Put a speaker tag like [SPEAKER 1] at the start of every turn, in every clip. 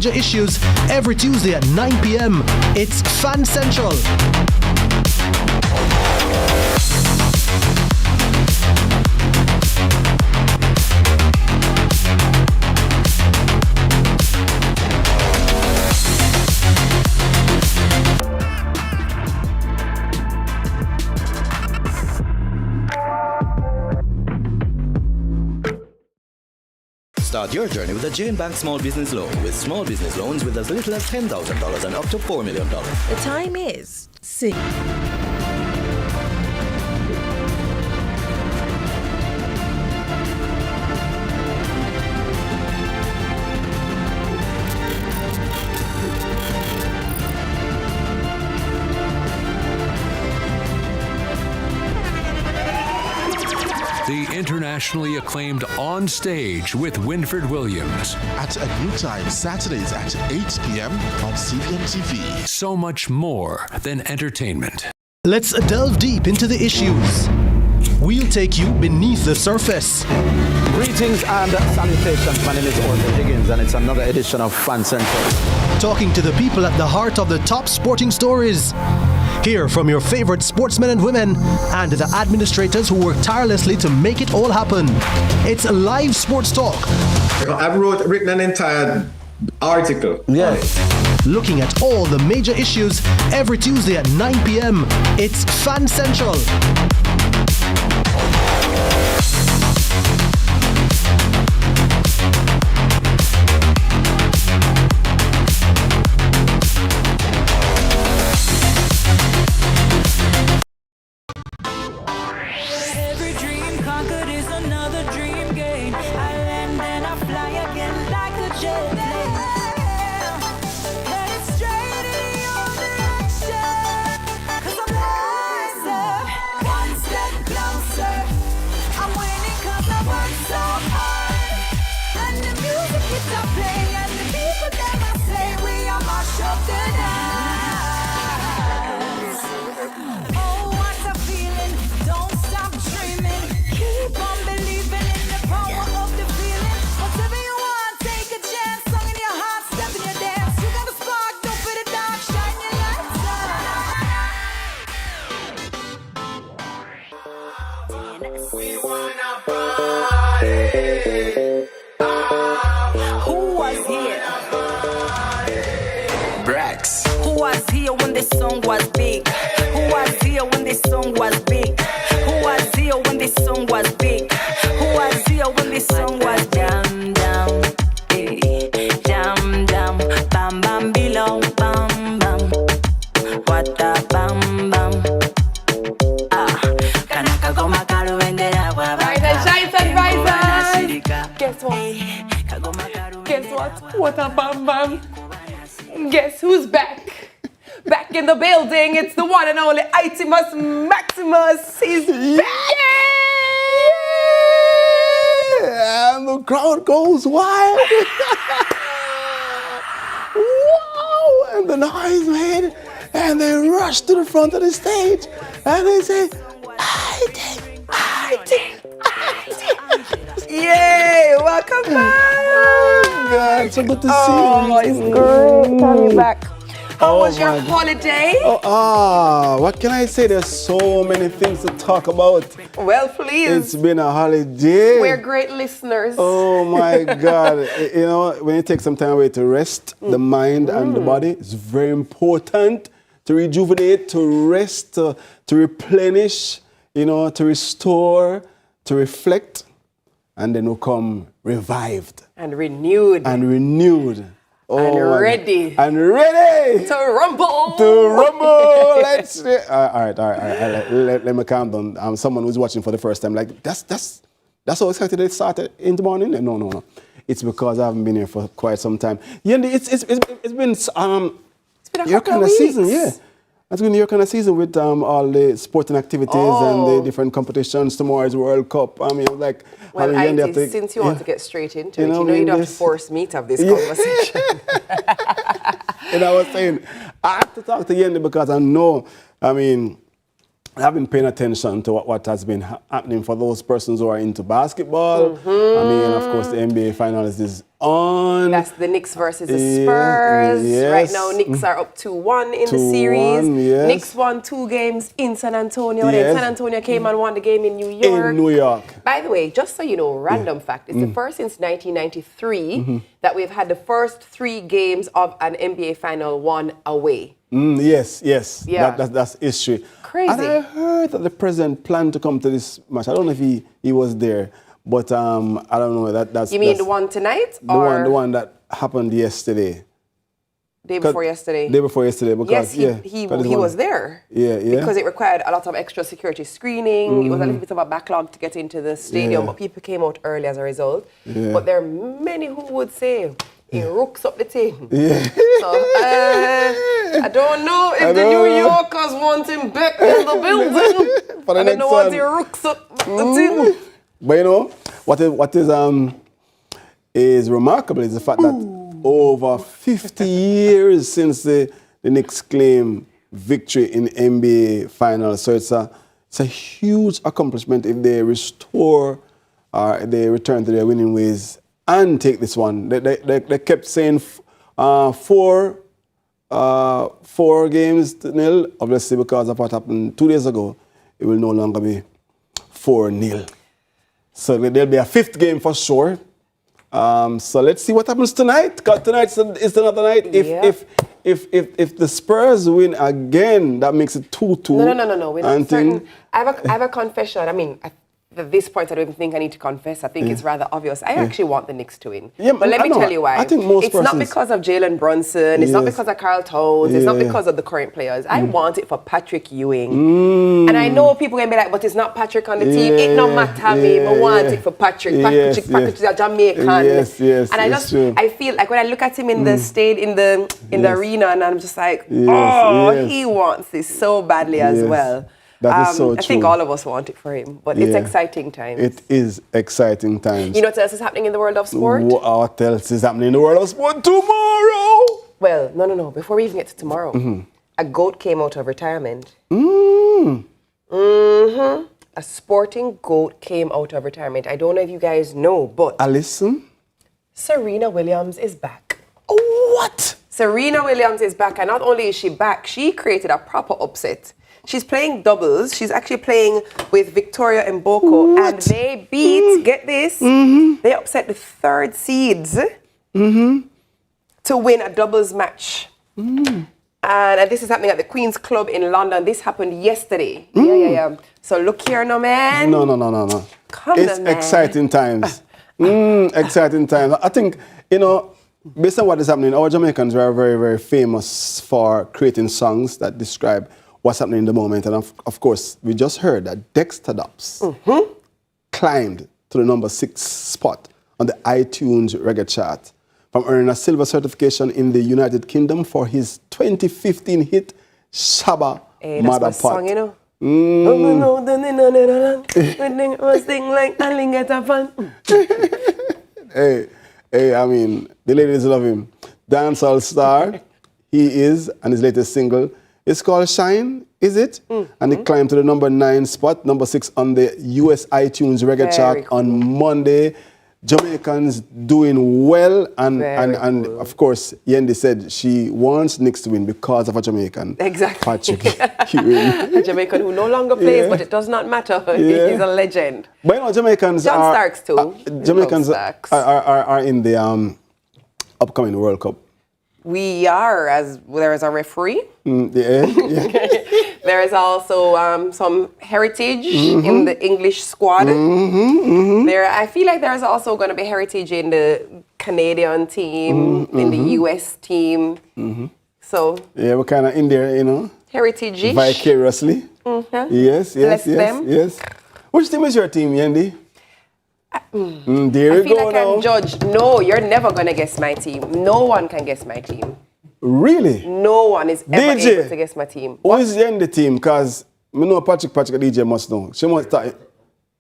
[SPEAKER 1] major issues every Tuesday at 9 p.m. It's Fan Central.
[SPEAKER 2] Start your journey with a Jane Bank Small Business Loan with small business loans with as little as $10,000 and up to $4 million.
[SPEAKER 3] The time is 6.
[SPEAKER 4] The internationally acclaimed On Stage with Winford Williams.
[SPEAKER 5] At a new time, Saturdays at 8 p.m. on CVM TV.
[SPEAKER 4] So much more than entertainment.
[SPEAKER 1] Let's delve deep into the issues. We'll take you beneath the surface.
[SPEAKER 6] Greetings and salutations. My name is Orville Higgins and it's another edition of Fan Central.
[SPEAKER 1] Talking to the people at the heart of the top sporting stories. Hear from your favorite sportsmen and women and the administrators who work tirelessly to make it all happen. It's live sports talk.
[SPEAKER 7] I've written an entire article.
[SPEAKER 6] Yes.
[SPEAKER 1] Looking at all the major issues every Tuesday at 9 p.m. It's Fan Central.
[SPEAKER 8] What a bam bam. Guess who's back? Back in the building. It's the one and only Itimus Maximus. He's back.
[SPEAKER 9] Yeah, and the crowd goes wild. Wow! And the noise made, and they rush to the front of the stage, and they say, Iti.
[SPEAKER 8] Yay! Welcome back.
[SPEAKER 9] God, so good to see you.
[SPEAKER 8] Oh, it's great to have you back. How was your holiday?
[SPEAKER 9] What can I say? There's so many things to talk about.
[SPEAKER 8] Well, please.
[SPEAKER 9] It's been a holiday.
[SPEAKER 8] We're great listeners.
[SPEAKER 9] Oh my God. You know, when you take some time away to rest the mind and the body, it's very important to rejuvenate, to rest, to replenish, you know, to restore, to reflect, and then we'll come revived.
[SPEAKER 8] And renewed.
[SPEAKER 9] And renewed. Oh,
[SPEAKER 8] and ready.
[SPEAKER 9] And ready.
[SPEAKER 8] To rumble.
[SPEAKER 9] To rumble. Let's. All right. Let me calm down. I'm someone who's watching for the first time. Like, that's how excited it started in the morning? No. It's because I haven't been here for quite some time. Yeah, it's been
[SPEAKER 8] a
[SPEAKER 9] your
[SPEAKER 8] couple of weeks.
[SPEAKER 9] season, yeah. It's been your kind of season with all the sporting activities and the different competitions. Tomorrow is World Cup. I mean, like...
[SPEAKER 8] Well, since you want to get straight into it, you don't have to force me to have this conversation.
[SPEAKER 9] And I was saying, I have to talk to Yendi because I know, I mean, I've been paying attention to what has been happening for those persons who are into basketball. I mean, of course, the NBA Finals is on.
[SPEAKER 8] That's the Knicks versus the Spurs.
[SPEAKER 9] Yes.
[SPEAKER 8] Right now, Knicks are up 2-1 in the series.
[SPEAKER 9] Yes.
[SPEAKER 8] Knicks won 2 games in San Antonio.
[SPEAKER 9] Yes.
[SPEAKER 8] Then San Antonio came and won the game in New York.
[SPEAKER 9] In New York.
[SPEAKER 8] By the way, just so you know, random fact, it's the first since 1993 that we've had the first 3 games of an NBA Final won away.
[SPEAKER 9] Yes.
[SPEAKER 8] Yeah.
[SPEAKER 9] That's history.
[SPEAKER 8] Crazy.
[SPEAKER 9] And I heard that the president planned to come to this match. I don't know if he was there, but I don't know. That's
[SPEAKER 8] You mean the one tonight?
[SPEAKER 9] The one that happened yesterday.
[SPEAKER 8] Day before yesterday?
[SPEAKER 9] Day before yesterday. Because,
[SPEAKER 8] yes, he was there.
[SPEAKER 9] Yeah.
[SPEAKER 8] Because it required a lot of extra security screening. It was a little bit of a backlog to get into the stadium, but people came out early as a result.
[SPEAKER 9] Yeah.
[SPEAKER 8] But there are many who would say, he rooks up the team.
[SPEAKER 9] Yeah.
[SPEAKER 8] So, I don't know if the New Yorkers want him back in the building.
[SPEAKER 9] For the
[SPEAKER 8] I don't know what he rooks up the team.
[SPEAKER 9] But you know, what is remarkable is the fact that over 50 years since the Knicks claim victory in NBA Finals, so it's a huge accomplishment if they restore or they return to their winning ways and take this one. They kept saying 4 games to nil, obviously because of what happened 2 days ago. It will no longer be 4-0. So there'll be a 5th game for sure. So let's see what happens tonight. Because tonight is another night. If the Spurs win again, that makes it 2-2.
[SPEAKER 8] No. We're not certain. I have a confession. I mean, at this point, I don't even think I need to confess. I think it's rather obvious. I actually want the Knicks to win.
[SPEAKER 9] Yeah,
[SPEAKER 8] but let me tell you why.
[SPEAKER 9] I think most
[SPEAKER 8] it's not because of Jalen Brunson. It's not because of Karl Towns. It's not because of the current players. I want it for Patrick Ewing. And I know people can be like, but it's not Patrick on the team. It no matter me. I want it for Patrick. Patrick is a Jamaican.
[SPEAKER 9] Yes,
[SPEAKER 8] and I feel like when I look at him in the the arena, and I'm just like, he wants this so badly as well.
[SPEAKER 9] That is so true.
[SPEAKER 8] I think all of us want it for him, but it's exciting times.
[SPEAKER 9] It is exciting times.
[SPEAKER 8] You know what else is happening in the world of sport?
[SPEAKER 9] What else is happening in the world of sport tomorrow?
[SPEAKER 8] Well, no. Before we even get to tomorrow, a goat came out of retirement. A sporting goat came out of retirement. I don't know if you guys know, but...
[SPEAKER 9] Alison?
[SPEAKER 8] Serena Williams is back.
[SPEAKER 9] What?
[SPEAKER 8] Serena Williams is back, and not only is she back, she created a proper upset. She's playing doubles. She's actually playing with Victoria Mboko. And they beat, get this, they upset the 3rd seeds to win a doubles match. And this is happening at the Queen's Club in London. This happened yesterday. Yeah. So look here now, man.
[SPEAKER 9] No.
[SPEAKER 8] Come
[SPEAKER 9] it's
[SPEAKER 8] on, man.
[SPEAKER 9] Exciting times. Exciting times. I think, based on what is happening, our Jamaicans were very, very famous for creating songs that describe what's happening in the moment. And of course, we just heard that Dexter Dobbs climbed to the number 6 spot on the iTunes reggae chart from earning a silver certification in the United Kingdom for his 2015 hit, Shabba Mother Pot.
[SPEAKER 8] Song, you know?
[SPEAKER 9] Hey, I mean, the ladies love him. Dancehall star, he is, and his latest single, it's called Shine, is it? And it climbed to the number 9 spot, number 6 on the US iTunes reggae chart on Monday. Jamaicans doing well, and of course, Yendi said she wants Knicks to win because of a Jamaican.
[SPEAKER 8] Exactly.
[SPEAKER 9] Patrick Ewing.
[SPEAKER 8] A Jamaican who no longer plays, but it does not matter. He's a legend.
[SPEAKER 9] But Jamaicans
[SPEAKER 8] John
[SPEAKER 9] are...
[SPEAKER 8] Starks too.
[SPEAKER 9] Jamaicans are in the upcoming World Cup.
[SPEAKER 8] We are, as there is a referee.
[SPEAKER 9] Yeah.
[SPEAKER 8] There is also some heritage in the English squad. I feel like there's also going to be heritage in the Canadian team, in the US team. So
[SPEAKER 9] yeah, we're kind of in there,
[SPEAKER 8] Heritage-ish.
[SPEAKER 9] Vicariously. Yes. Which team is your team, Yendi?
[SPEAKER 8] I feel like I'm judged. No, you're never going to guess my team. No one can guess my team.
[SPEAKER 9] Really?
[SPEAKER 8] No one is ever able to guess my team.
[SPEAKER 9] Who is in the team? Because I know Patrick DJ must know. She must start.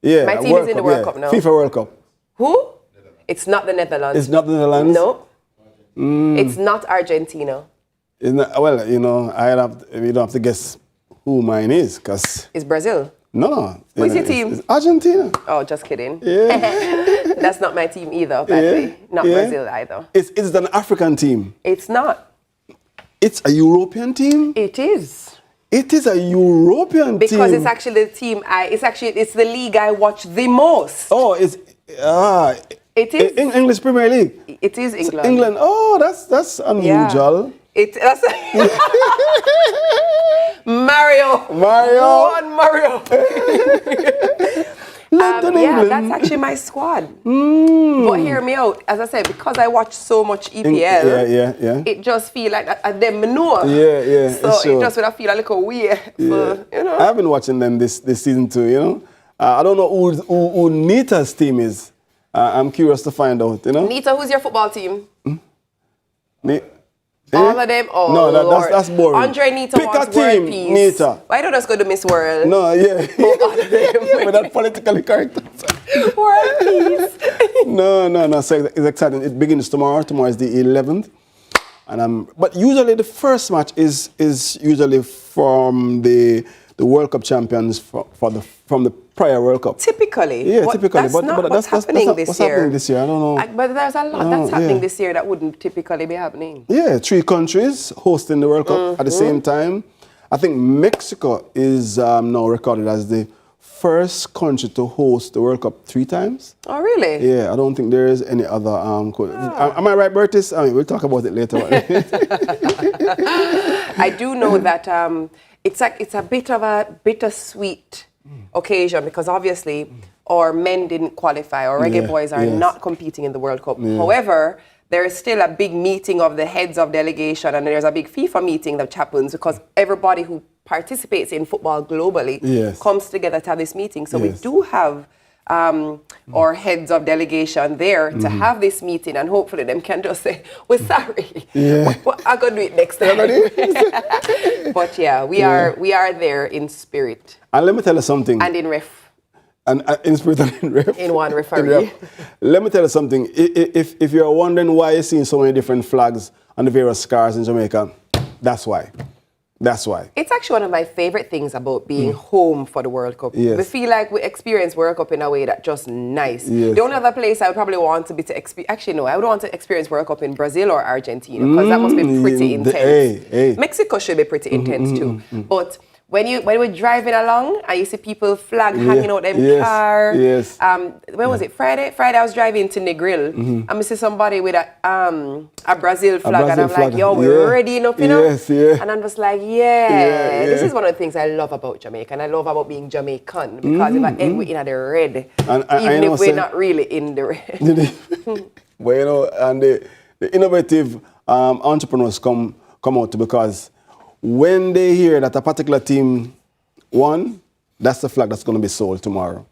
[SPEAKER 9] Yeah,
[SPEAKER 8] my team is in the World Cup now.
[SPEAKER 9] FIFA World Cup.
[SPEAKER 8] Who? It's not the Netherlands.
[SPEAKER 9] It's not the Netherlands?
[SPEAKER 8] No. It's not Argentina.
[SPEAKER 9] It's not, well, we don't have to guess who mine is, because...
[SPEAKER 8] It's Brazil.
[SPEAKER 9] No.
[SPEAKER 8] Who's your team?
[SPEAKER 9] It's Argentina.
[SPEAKER 8] Oh, just kidding.
[SPEAKER 9] Yeah.
[SPEAKER 8] That's not my team either, by the way. Not Brazil either.
[SPEAKER 9] It's an African team.
[SPEAKER 8] It's not.
[SPEAKER 9] It's a European team?
[SPEAKER 8] It is.
[SPEAKER 9] It is a European team.
[SPEAKER 8] Because it's actually the team it's the league I watch the most.
[SPEAKER 9] Oh, it is English Premier League.
[SPEAKER 8] It is England.
[SPEAKER 9] England. Oh, that's unusual.
[SPEAKER 8] That's Mario. One Mario. That's actually my squad. But hear me out. As I said, because I watch so much EPL, it just feel like them know. So it just would feel a little weird. For,
[SPEAKER 9] I've been watching them this season too. I don't know who Nita's team is. I'm curious to find out.
[SPEAKER 8] Nita, who's your football team? All of them? Oh,
[SPEAKER 9] no,
[SPEAKER 8] Lord.
[SPEAKER 9] that's boring.
[SPEAKER 8] Andre Nita
[SPEAKER 9] Pick
[SPEAKER 8] wants
[SPEAKER 9] a team,
[SPEAKER 8] world peace.
[SPEAKER 9] Nita.
[SPEAKER 8] Why don't us go to Miss World?
[SPEAKER 9] No, yeah.
[SPEAKER 8] All of them.
[SPEAKER 9] With that politically correct.
[SPEAKER 8] World peace.
[SPEAKER 9] No. So it's exciting. It begins tomorrow. Tomorrow is the 11th. But usually the first match is usually from the World Cup champions from the prior World Cup.
[SPEAKER 8] Typically.
[SPEAKER 9] Yeah, typically.
[SPEAKER 8] That's not what's happening this year.
[SPEAKER 9] Happening this year? I don't know.
[SPEAKER 8] But there's a lot that's happening this year that wouldn't typically be happening.
[SPEAKER 9] Yeah, 3 countries hosting the World Cup at the same time. I think Mexico is now recorded as the first country to host the World Cup 3 times.
[SPEAKER 8] Oh, really?
[SPEAKER 9] Yeah, I don't think there is any other. Am I right, Bertis? I mean, we'll talk about it later.
[SPEAKER 8] I do know that it's a bit of a bittersweet occasion because obviously our men didn't qualify. Our reggae boys are not competing in the World Cup. However, there is still a big meeting of the heads of delegation and there's a big FIFA meeting that happens because everybody who participates in football globally comes together to have this meeting. So we do have our heads of delegation there to have this meeting and hopefully them can just say, we're sorry. I'm going to do it next time. But yeah, we are there in spirit.
[SPEAKER 9] And let me tell you something.
[SPEAKER 8] And in ref.
[SPEAKER 9] And in spirit and in ref.
[SPEAKER 8] In one referee.
[SPEAKER 9] Let me tell you something. If you're wondering why you're seeing so many different flags on the various cars in Jamaica, that's why. That's why. It's
[SPEAKER 8] actually one of my favorite things about being home for the World Cup.
[SPEAKER 9] Yes.
[SPEAKER 8] We feel like we experience World Cup in a way that's just nice. Yes. The only other place I would probably want to be to experience, actually no, I would want to experience World Cup in Brazil or Argentina because that must be pretty intense. Mexico should be pretty intense too. But when we're driving along and you see people flag hanging out them car.
[SPEAKER 9] Yes.
[SPEAKER 8] When was it? Friday I was driving to Negril and I see somebody with a Brazil flag and I'm like, yo, we're ready enough, you know?
[SPEAKER 9] Yes, yeah.
[SPEAKER 8] And I'm just like, this is one of the things I love about Jamaica and I love about being Jamaican because if I end we're in the red, even if we're not really in the red.
[SPEAKER 9] Well, you know, and the innovative entrepreneurs come out because when they hear that a particular team won, that's the flag that's going to be sold tomorrow.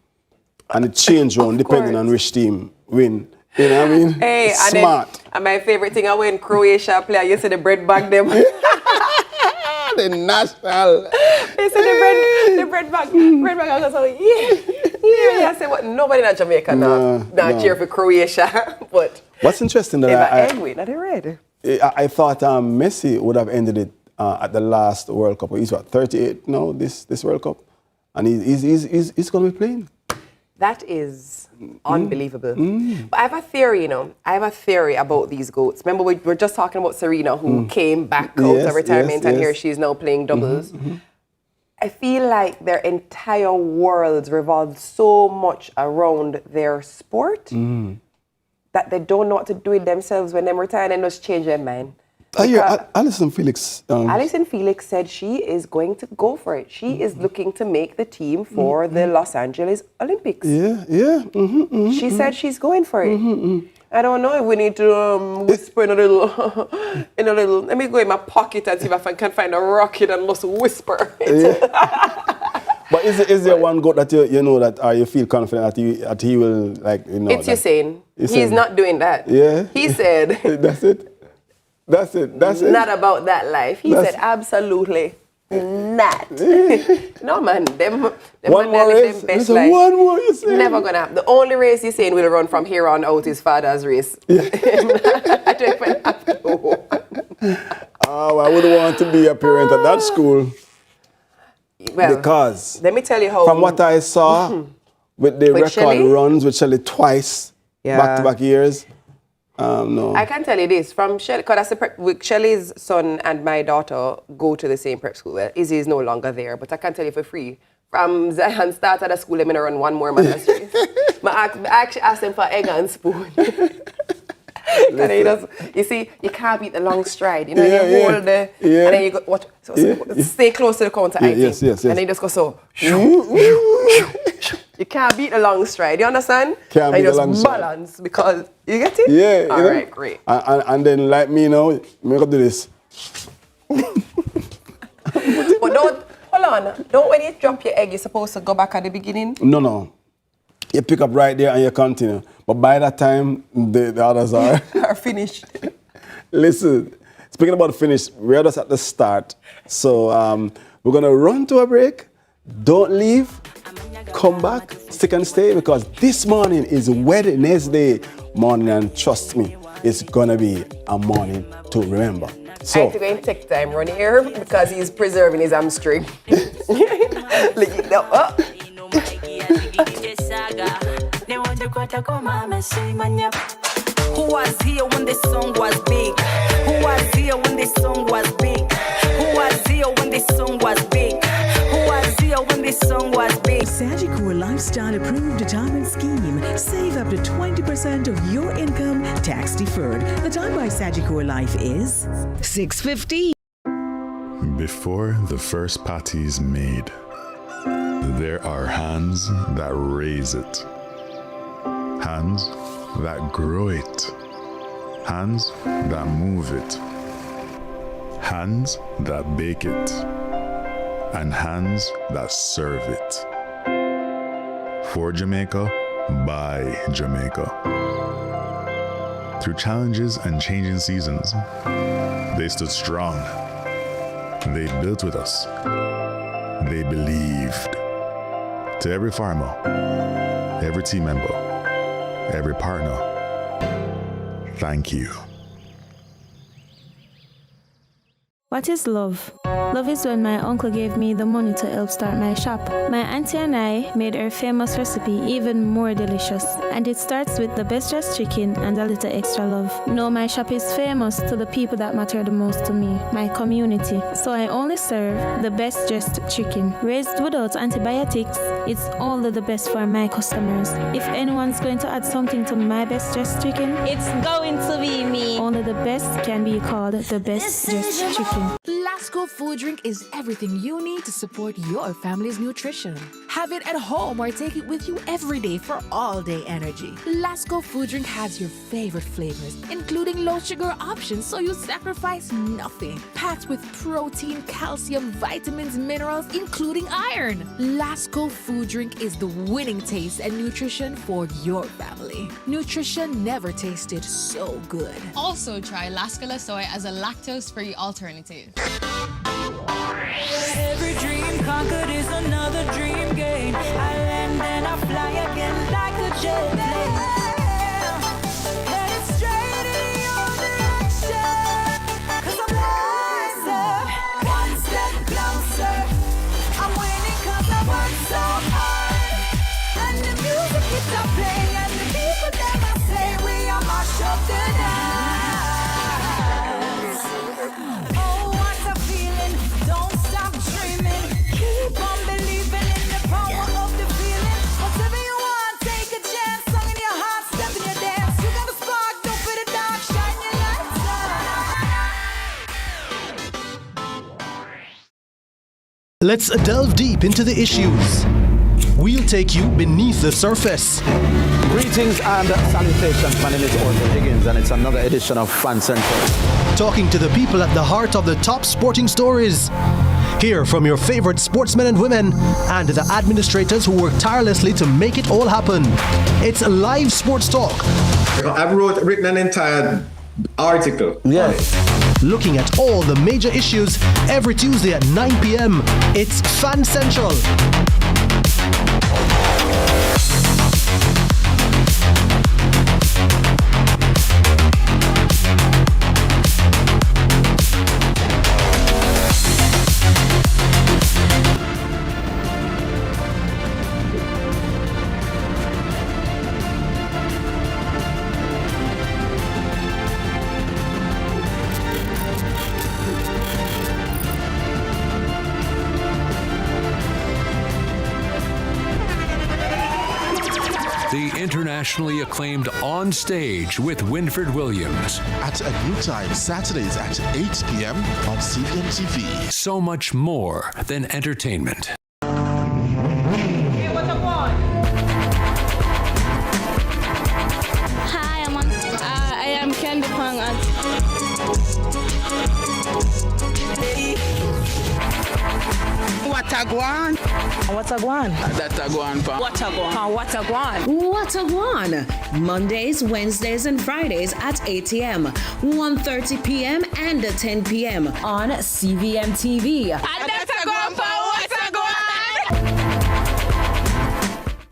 [SPEAKER 9] And it changes around depending on which team win. You know what I mean?
[SPEAKER 8] Hey,
[SPEAKER 9] it's smart.
[SPEAKER 8] And my favorite thing, when Croatia play, you see the bread bag them.
[SPEAKER 9] The national.
[SPEAKER 8] You see the bread bag. Bread bag, I was like, yeah. I say, what? Nobody in Jamaica now cheer for Croatia. But
[SPEAKER 9] what's interesting that I thought Messi would have ended it at the last World Cup. He's 38 now, this World Cup. And he's going to be playing.
[SPEAKER 8] That is unbelievable. But I have a theory, I have a theory about these GOATs. Remember, we were just talking about Serena, who came back out of retirement, and here she's now playing doubles. I feel like their entire worlds revolve so much around their sport that they don't know what to do with themselves when they retire and just change their mind.
[SPEAKER 9] Alison Felix.
[SPEAKER 8] Alison Felix said she is going to go for it. She is looking to make the team for the Los Angeles Olympics. She said she's going for it. I don't know if we need to whisper in a little, let me go in my pocket and see if I can find a rocket and just whisper.
[SPEAKER 9] But is there one goat that you know that you feel confident that he will
[SPEAKER 8] It's Hussein. He's not doing that.
[SPEAKER 9] Yeah.
[SPEAKER 8] He said.
[SPEAKER 9] That's it.
[SPEAKER 8] Not about that life. He said absolutely not. No man, them
[SPEAKER 9] one more race.
[SPEAKER 8] Them best life.
[SPEAKER 9] One more, you say.
[SPEAKER 8] Never gonna happen. The only race he's saying will run from here on out is father's race. I don't even have to.
[SPEAKER 9] I wouldn't want to be a parent at that school.
[SPEAKER 8] Well,
[SPEAKER 9] because
[SPEAKER 8] let me tell you how.
[SPEAKER 9] from what I saw with the record
[SPEAKER 8] Shelly?
[SPEAKER 9] runs with Shelly twice, back-to-back years, no.
[SPEAKER 8] I can tell you this from Shelly, because Shelly's son and my daughter go to the same prep school. Well, Izzy is no longer there, but I can tell you for free. From Zion started the school, I'm going to run one more mother's race. I actually asked him for egg and spoon. You see, you can't beat the long stride. You know, you hold the, and then you go, what? So stay close to the counter, I think.
[SPEAKER 9] Yes.
[SPEAKER 8] And then you just go so. You can't beat the long stride. You understand?
[SPEAKER 9] Can't beat the long stride.
[SPEAKER 8] Balance because you get it.
[SPEAKER 9] Yeah.
[SPEAKER 8] All right, great.
[SPEAKER 9] And then like me now, make up do this.
[SPEAKER 8] But don't hold on. Don't when you drop your egg, you're supposed to go back at the beginning.
[SPEAKER 9] No. You pick up right there and you continue. But by that time, the others are
[SPEAKER 8] finished.
[SPEAKER 9] Listen, speaking about the finish, we're just at the start. So we're going to run to a break. Don't leave. Come back, stick and stay, because this morning is Wednesday morning, and trust me, it's going to be a morning to remember. So,
[SPEAKER 8] I have to go and take time run here because he's preserving his hamstring.
[SPEAKER 10] Who was here when this song was big? Who was here when this song was big? Who was here when this song was big? Who was here when this song was big?
[SPEAKER 3] Sagicor Lifestyle Approved Retirement Scheme. Save up to 20% of your income tax deferred. The time by Sagicor Life is 6:50.
[SPEAKER 11] Before the first patty is made, there are hands that raise it, hands that grow it, hands that move it, hands that bake it, and hands that serve it. For Jamaica, by Jamaica. Through challenges and changing seasons, they stood strong. They built with us. They believed. To every farmer, every team member, every partner, thank you.
[SPEAKER 12] What is love? Love is when my uncle gave me the money to help start my shop. My auntie and I made her famous recipe even more delicious. And it starts with the best dressed chicken and a little extra love. No, my shop is famous to the people that matter the most to me, my community. So I only serve the best dressed chicken. Raised without antibiotics, it's only the best for my customers. If anyone's going to add something to my best dressed chicken, it's going to be me. Only the best can be called the best dressed chicken.
[SPEAKER 13] Lasco Food Drink is everything you need to support your family's nutrition. Have it at home or take it with you every day for all-day energy. Lasco Food Drink has your favorite flavors, including low-sugar options, so you sacrifice nothing. Packed with protein, calcium, vitamins, minerals, including iron. Lasco Food Drink is the winning taste and nutrition for your family. Nutrition never tasted so good.
[SPEAKER 14] Also try Lascola Soy as a lactose-free alternative.
[SPEAKER 10] Every dream conquered is another dream game. I land and I fly again like a jet plane. Headed straight in your direction. 'Cause I'm wiser, one step closer. I'm winning 'cause I work so hard. And the music keeps on playing, and the people never say we are mash up the night. Don't stop dreaming. Keep on believing in the power of the feeling. Whatever you want, take a chance. Song in your heart, step in your dance. You got a spark, don't fit it dark. Shine your lights on.
[SPEAKER 1] Let's delve deep into the issues. We'll take you beneath the surface.
[SPEAKER 6] Greetings and salutations. My name is Orville Higgins, and it's another edition of Fan Central.
[SPEAKER 1] Talking to the people at the heart of the top sporting stories. Hear from your favorite sportsmen and women and the administrators who work tirelessly to make it all happen. It's live sports talk.
[SPEAKER 7] I've written an entire article.
[SPEAKER 9] Yeah.
[SPEAKER 1] Looking at all the major issues every Tuesday at 9 p.m. It's Fan Central.
[SPEAKER 4] The internationally acclaimed On Stage with Winfred Williams.
[SPEAKER 5] At a new time, Saturdays at 8 p.m. on CVM TV.
[SPEAKER 4] So much more than entertainment.
[SPEAKER 15] Hi, I am Kendi Pang.
[SPEAKER 3] Watagwan. Watagwan.
[SPEAKER 16] Datagwan.
[SPEAKER 3] Watagwan. Watagwan. Mondays, Wednesdays, and Fridays at 8 a.m., 1:30 p.m., and 10 p.m. on CVM TV.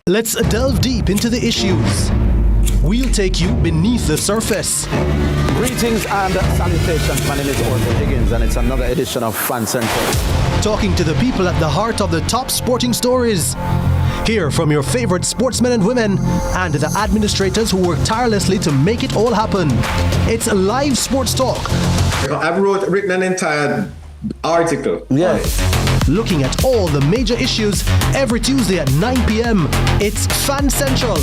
[SPEAKER 1] Let's delve deep into the issues. We'll take you beneath the surface.
[SPEAKER 6] Greetings and salutations. My name is Orville Higgins, and it's another edition of Fan Central.
[SPEAKER 1] Talking to the people at the heart of the top sporting stories. Hear from your favorite sportsmen and women and the administrators who work tirelessly to make it all happen. It's live sports talk.
[SPEAKER 7] I've written an entire article.
[SPEAKER 1] Yes. Looking at all the major issues every Tuesday at 9 p.m. It's Fan Central.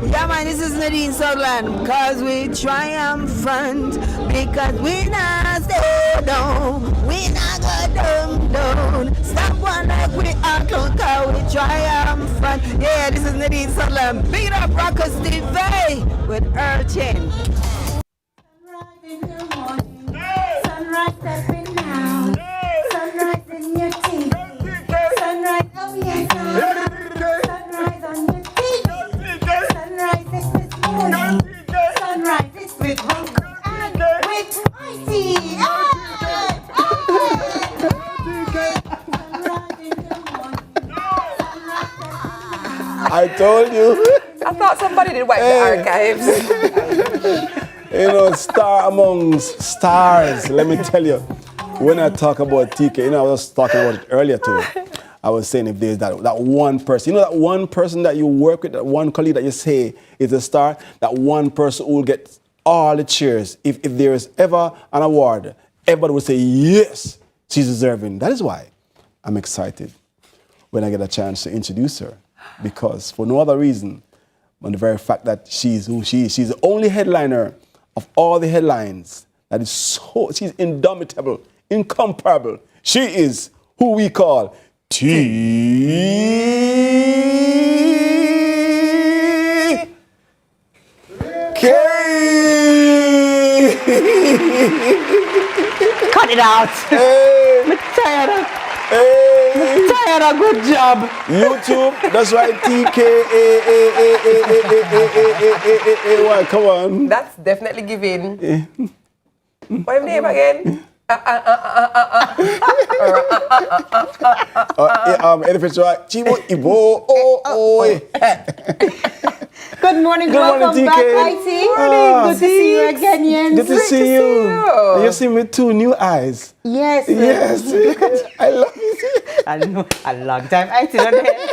[SPEAKER 10] Yeah, man, this is Nadine Sutherland, cause we triumphant, because we not stay down, we not go down. Stop one like we are close, cause we triumphant. Yeah, this is Nadine Sutherland, beat up Rockers TV with Urchin.
[SPEAKER 17] Sunrise stepping down, sunrise in your TV, sunrise, oh yes, sunrise on your TV, sunrise is this morning, sunrise is with Hunker and with Icy.
[SPEAKER 9] I told you.
[SPEAKER 8] I thought somebody did wipe the archives.
[SPEAKER 9] You know, star amongst stars. Let me tell you, when I talk about TK, I was talking about it earlier too. I was saying if there's that one person, that one person that you work with, that one colleague that you say is a star, that one person who will get all the cheers. If there is ever an award, everybody will say, yes, she's deserving. That is why I'm excited when I get a chance to introduce her. Because for no other reason than the very fact that she's who she is. She's the only headliner of all the headlines that is she's indomitable, incomparable. She is who we call TK.
[SPEAKER 10] Cut it out.
[SPEAKER 9] Hey.
[SPEAKER 10] I'm tired of.
[SPEAKER 9] Hey.
[SPEAKER 10] Tired of good job.
[SPEAKER 9] YouTube, that's right, TK. Come on.
[SPEAKER 8] That's definitely giving. What's your name again?
[SPEAKER 10] Good morning, welcome back, Icy. Good to see you again, Jens.
[SPEAKER 9] Good to see you. You see me with two new eyes.
[SPEAKER 10] Yes.
[SPEAKER 9] Yes. I love you.
[SPEAKER 10] I know, a long time. Icy,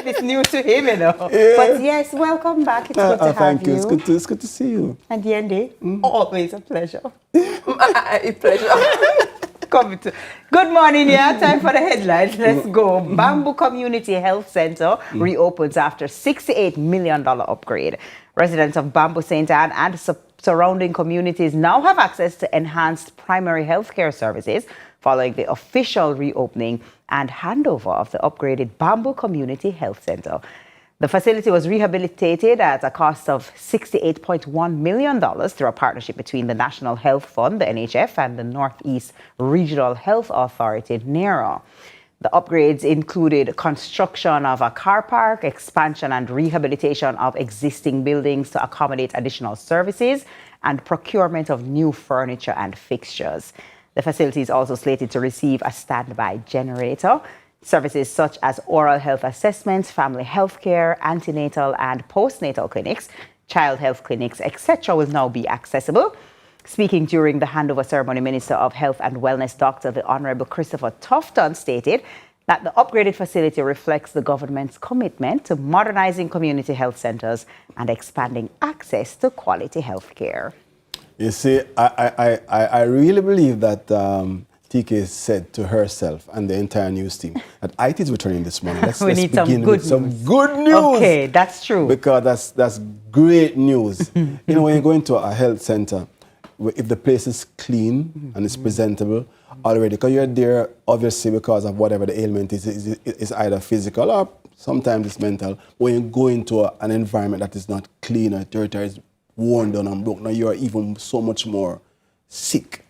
[SPEAKER 10] it's new to him, you know.
[SPEAKER 9] Yeah.
[SPEAKER 10] But yes, welcome back. It's good to have
[SPEAKER 9] thank you.
[SPEAKER 10] you.
[SPEAKER 9] It's good to see you.
[SPEAKER 10] And Yendi, always a pleasure.
[SPEAKER 8] A pleasure.
[SPEAKER 10] Good morning, yeah. Time for the headlines. Let's go. Bamboo Community Health Center reopens after $68 million upgrade. Residents of Bamboo St. Anne and surrounding communities now have access to enhanced primary health care services following the official reopening and handover of the upgraded Bamboo Community Health Center. The facility was rehabilitated at a cost of $68.1 million through a partnership between the National Health Fund, the NHF, and the Northeast Regional Health Authority, NERA. The upgrades included construction of a car park, expansion and rehabilitation of existing buildings to accommodate additional services, and procurement of new furniture and fixtures. The facility is also slated to receive a standby generator. Services such as oral health assessments, family health care, antenatal and postnatal clinics, child health clinics, etc. will now be accessible. Speaking during the handover ceremony, Minister of Health and Wellness, Dr. the Honorable Christopher Tufton stated
[SPEAKER 16] that the upgraded facility reflects the government's commitment to modernizing community health centers and expanding access to quality health care.
[SPEAKER 9] You see, I really believe that TK said to herself and the entire news team that IT is returning this morning. Let's begin with some good news.
[SPEAKER 16] Okay, that's true.
[SPEAKER 9] Because that's great news. You know, when you go into a health center, if the place is clean and it's presentable already, because you're there obviously because of whatever the ailment is either physical or sometimes it's mental. When you go into an environment that is not clean or territory is worn down and broken, now you're even so much more sick.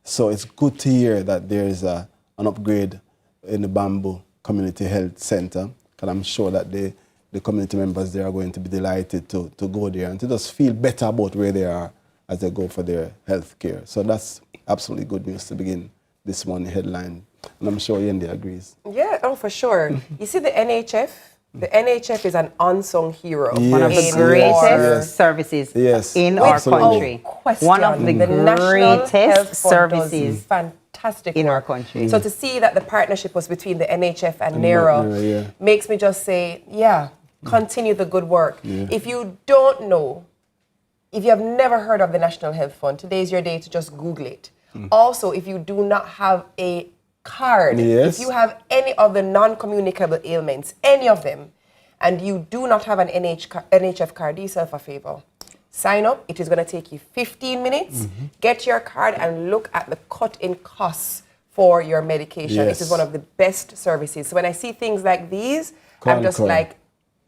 [SPEAKER 9] So it's good to hear that there is an upgrade in the Bamboo Community Health Center, because I'm sure that the community members there are going to be delighted to go there and to just feel better about where they are as they go for their health care. So that's absolutely good news to begin this morning headline. And I'm sure Yendi agrees.
[SPEAKER 8] Yeah, oh, for sure. You see the NHF? The NHF is an unsung hero.
[SPEAKER 16] Yes. One of the greatest services in our country. One of the greatest services
[SPEAKER 8] fantastic
[SPEAKER 16] in
[SPEAKER 8] work.
[SPEAKER 16] our country.
[SPEAKER 8] So to see that the partnership was between the NHF and NERA makes me just say, continue the good work. If you don't know, if you have never heard of the National Health Fund, today is your day to just Google it. Also, if you do not have a card, if you have any of the non-communicable ailments, any of them, and you do not have an NHF card, do yourself a favor. Sign up. It is going to take you 15 minutes. Get your card and look at the cut-in costs for your medication. It is one of the best services. So when I see things like these, I'm just like,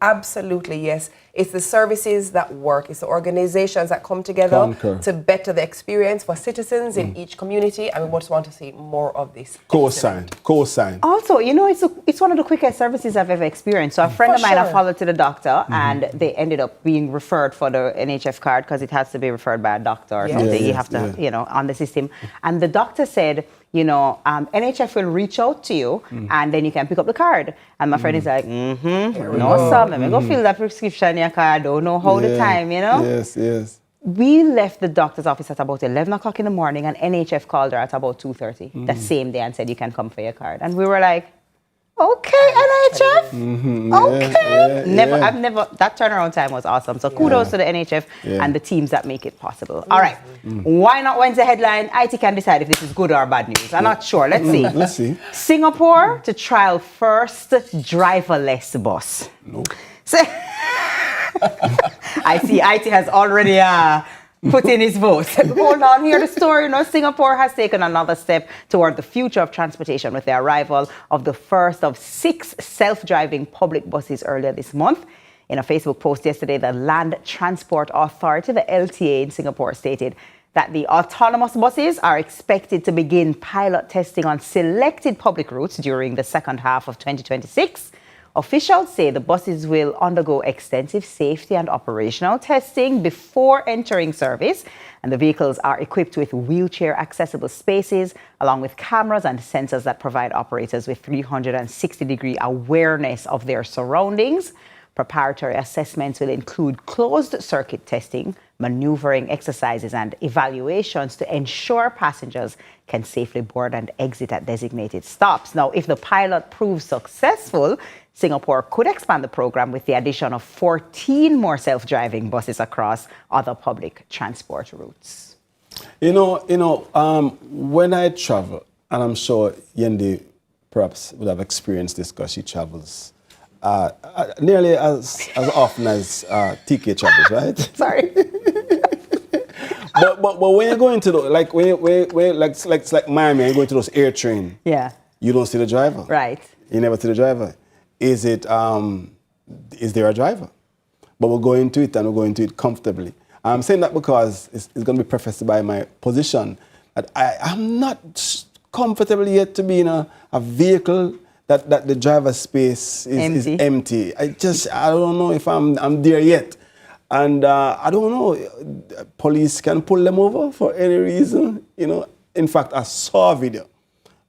[SPEAKER 8] absolutely, yes. It's the services that work. It's the organizations that come together to better the experience for citizens in each community, and we just want to see more of this.
[SPEAKER 9] Co-sign.
[SPEAKER 16] Also, you know, it's one of the quickest services I've ever experienced. So a friend of mine, I followed to the doctor, and they ended up being referred for the NHF card because it has to be referred by a doctor or something. You have to, you know, on the system. And the doctor said, you know, NHF will reach out to you and then you can pick up the card. And my friend is like, no, sir, let me go fill that prescription in your card. I don't know how the time, you know?
[SPEAKER 9] Yes.
[SPEAKER 16] We left the doctor's office at about 11 o'clock in the morning and NHF called her at about 2:30 that same day and said, you can come for your card. And we were like, okay, NHF. I've never, that turnaround time was awesome. So kudos to the NHF and the teams that make it possible. All right. Why not Wednesday headline? IT can decide if this is good or bad news. I'm not sure. Let's see.
[SPEAKER 9] Let's see.
[SPEAKER 16] Singapore to trial first driverless bus. So, I see IT has already put in his vote. Hold on, hear the story. You know, Singapore has taken another step toward the future of transportation with the arrival of the first of 6 self-driving public buses earlier this month. In a Facebook post yesterday, the Land Transport Authority, the LTA in Singapore, stated that the autonomous buses are expected to begin pilot testing on selected public routes during the second half of 2026. Officials say the buses will undergo extensive safety and operational testing before entering service, and the vehicles are equipped with wheelchair-accessible spaces, along with cameras and sensors that provide operators with 360-degree awareness of their surroundings. Preparatory assessments will include closed-circuit testing, maneuvering exercises, and evaluations to ensure passengers can safely board and exit at designated stops. Now, if the pilot proves successful, Singapore could expand the program with the addition of 14 more self-driving buses across other public transport routes.
[SPEAKER 9] You know, when I travel, and I'm sure Yendi perhaps would have experienced this because she travels nearly as often as TK travels, right?
[SPEAKER 16] Sorry.
[SPEAKER 9] but when you're going to like Miami, and you go to those air train.
[SPEAKER 16] Yeah.
[SPEAKER 9] You don't see the driver.
[SPEAKER 16] Right.
[SPEAKER 9] You never see the driver. Is there a driver? But we'll go into it and we'll go into it comfortably. I'm saying that because it's going to be prefaced by my position that I'm not comfortable yet to be in a vehicle that the driver's space is empty. I don't know if I'm there yet. And I don't know, police can pull them over for any reason. You know, in fact, I saw a video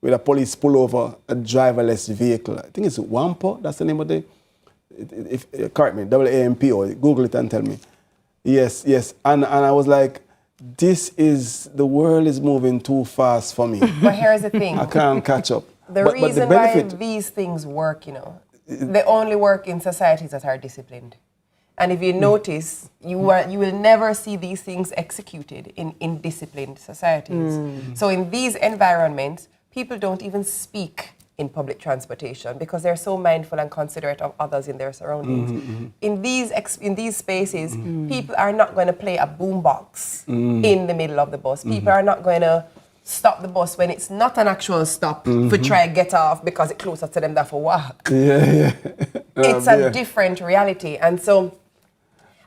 [SPEAKER 9] where the police pull over a driverless vehicle. I think it's Wampo, that's the name of the, correct me, WAMP, or Google it and tell me. Yes. And I was like, the world is moving too fast for me.
[SPEAKER 8] But here's the thing.
[SPEAKER 9] I can't catch up.
[SPEAKER 8] The reason why these things work, you know, they only work in societies that are disciplined. And if you notice, you will never see these things executed in disciplined societies. So in these environments, people don't even speak in public transportation because they're so mindful and considerate of others in their surroundings. In these spaces, people are not going to play a boombox in the middle of the bus. People are not going to stop the bus when it's not an actual stop for try and get off because it's closer to them than for walk. It's a different reality. And so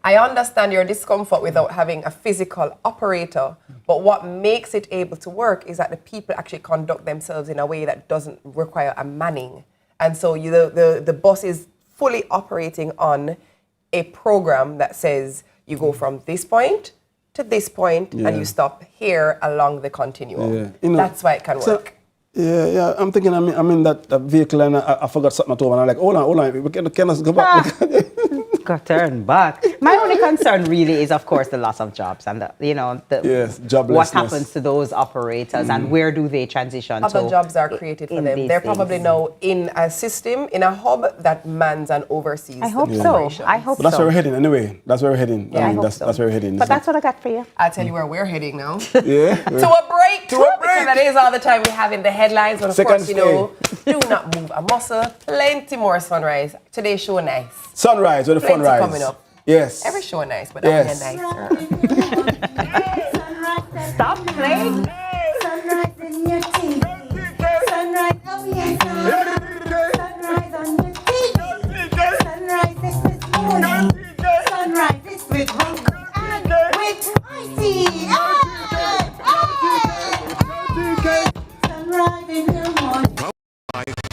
[SPEAKER 8] I understand your discomfort without having a physical operator, but what makes it able to work is that the people actually conduct themselves in a way that doesn't require a manning. And so the bus is fully operating on a program that says you go from this point to this point and you stop here along the continuum. You know, that's why it can work.
[SPEAKER 9] Yeah. I'm thinking, I'm in that vehicle and I forgot something at home and I'm like, hold on, we can go back.
[SPEAKER 16] Got turn back. My only concern really is, of course, the loss of jobs and
[SPEAKER 9] joblessness.
[SPEAKER 16] What happens to those operators and where do they transition
[SPEAKER 8] Other
[SPEAKER 16] to?
[SPEAKER 8] jobs are created for them. They're probably now in a system, in a hub that mans and oversees.
[SPEAKER 16] I hope so. I hope
[SPEAKER 9] but that's where we're heading anyway. That's where we're heading.
[SPEAKER 16] Yeah, I mean,
[SPEAKER 9] that's where we're heading.
[SPEAKER 16] But that's what I got for you.
[SPEAKER 8] I'll tell you where we're heading now.
[SPEAKER 9] Yeah.
[SPEAKER 8] To a break. Because that is all the time we have in the headlines. But of course, you know, do not move a muscle. Plenty more Sunrise. Today's show nice.
[SPEAKER 9] Sunrise, where the fun rise.
[SPEAKER 8] Coming up.
[SPEAKER 9] Yes.
[SPEAKER 8] Every show nice, but that one nice.
[SPEAKER 16] Stop playing.
[SPEAKER 17] Sunrise in your TV. Sunrise, oh yes. Sunrise on your TV. Sunrise is this morning. Sunrise is with Uncle and with Icy. Sunrise in your morning.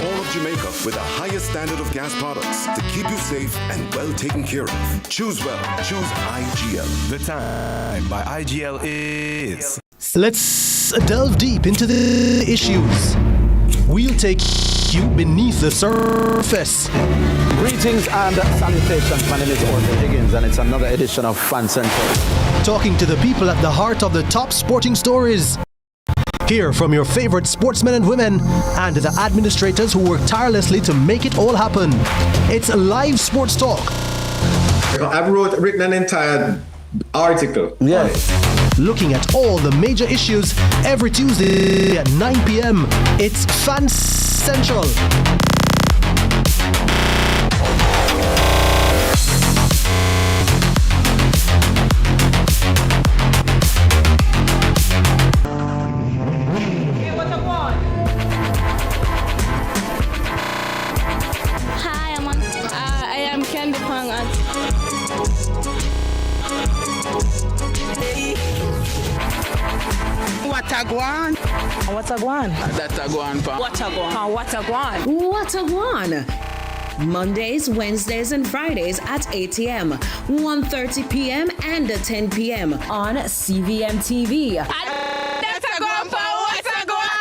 [SPEAKER 18] All of Jamaica with the highest standard of gas products to keep you safe and well taken care of. Choose well. Choose IGL.
[SPEAKER 19] The time by IGL is...
[SPEAKER 1] Let's delve deep into the issues. We'll take you beneath the surface.
[SPEAKER 6] Greetings and salutations. My name is Orville Higgins and it's another edition of Fan Central.
[SPEAKER 1] Talking to the people at the heart of the top sporting stories. Hear from your favorite sportsmen and women and the administrators who work tirelessly to make it all happen. It's live sports talk.
[SPEAKER 7] I've written an entire article.
[SPEAKER 1] Looking at all the major issues every Tuesday at 9 p.m. It's Fan Central.
[SPEAKER 3] Watagwan. Watagwan.
[SPEAKER 20] That's a guan.
[SPEAKER 3] Watagwan. Watagwan. Watagwan. Mondays, Wednesdays, and Fridays at 8 a.m., 1:30 p.m., and 10 p.m. on CVMTV.
[SPEAKER 10] That's a guan.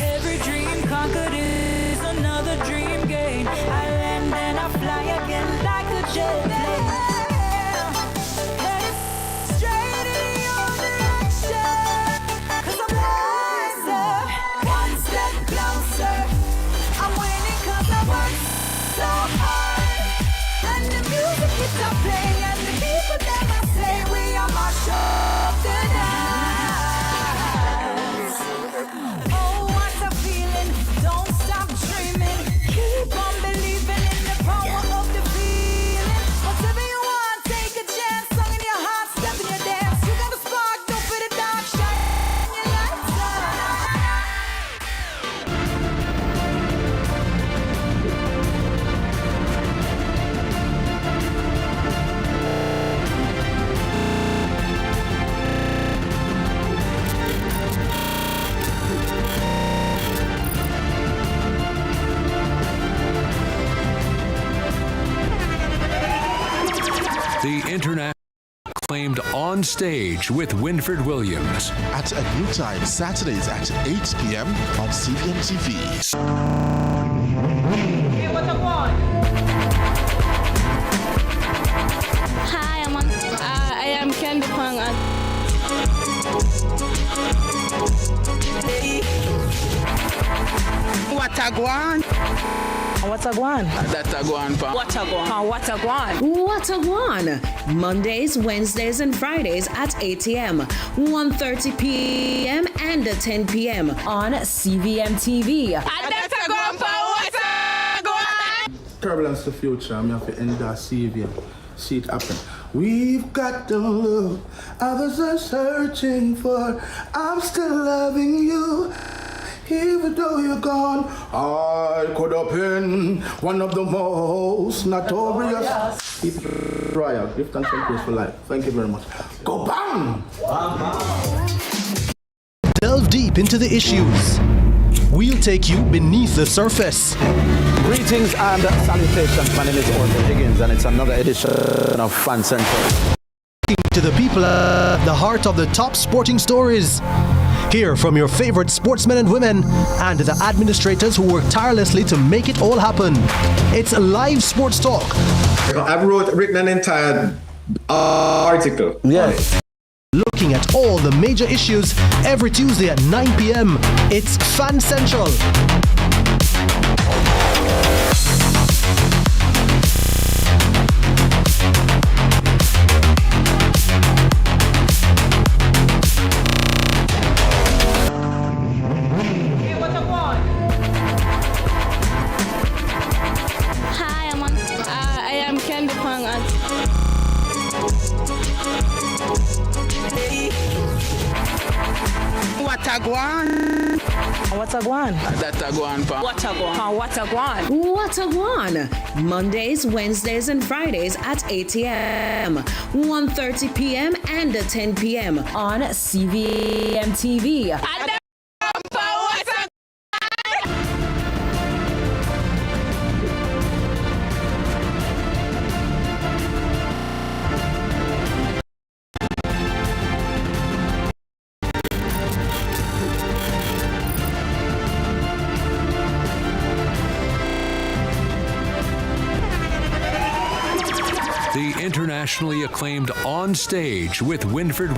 [SPEAKER 10] Every dream conquered is another dream gained. I land and I fly again like a jet plane. Stop playing and the people that I say we are my show tonight. Oh, what a feeling, don't stop dreaming. Keep on believing in the power of the feeling. Whatever you want, take a chance. Song in your heart, step in your dance. You got the spark, don't be the dark, shine your lights out.
[SPEAKER 4] The international claimed On Stage with Winfred Williams.
[SPEAKER 5] At a new time, Saturdays at 8 p.m. on CVMTV.
[SPEAKER 15] Hi, I am Candy Pang.
[SPEAKER 20] What a guan?
[SPEAKER 3] What a guan?
[SPEAKER 20] That a guan pa.
[SPEAKER 3] What a guan? What a guan? What a guan? Mondays, Wednesdays, and Fridays at 8 a.m., 1:30 p.m., and 10 p.m. on CVM TV.
[SPEAKER 20] That a guan pa. What a guan?
[SPEAKER 9] Turbulence to future, I'm have to end that CVM. See it happen. We've got the love others are searching for. I'm still loving you. Even though you're gone, I could have been one of the most notorious. Keep it royal. Give thanks and praise for life. Thank you very much. Go bang!
[SPEAKER 1] Delve deep into the issues. We'll take you beneath the surface.
[SPEAKER 6] Greetings and salutations. My name is Orville Higgins, and it's another edition of Fan Central.
[SPEAKER 1] To the people at the heart of the top sporting stories. Hear from your favorite sportsmen and women and the administrators who work tirelessly to make it all happen. It's live sports talk.
[SPEAKER 7] I've written an entire article.
[SPEAKER 6] Yes.
[SPEAKER 1] Looking at all the major issues every Tuesday at 9 p.m. It's Fan Central.
[SPEAKER 20] What a guan?
[SPEAKER 3] What a guan?
[SPEAKER 20] That a guan pa.
[SPEAKER 3] What a guan? What a guan? What a guan? Mondays, Wednesdays, and Fridays at 8 a.m., 1:30 p.m., and 10 p.m. on CVM TV.
[SPEAKER 4] The internationally acclaimed On Stage with Winfred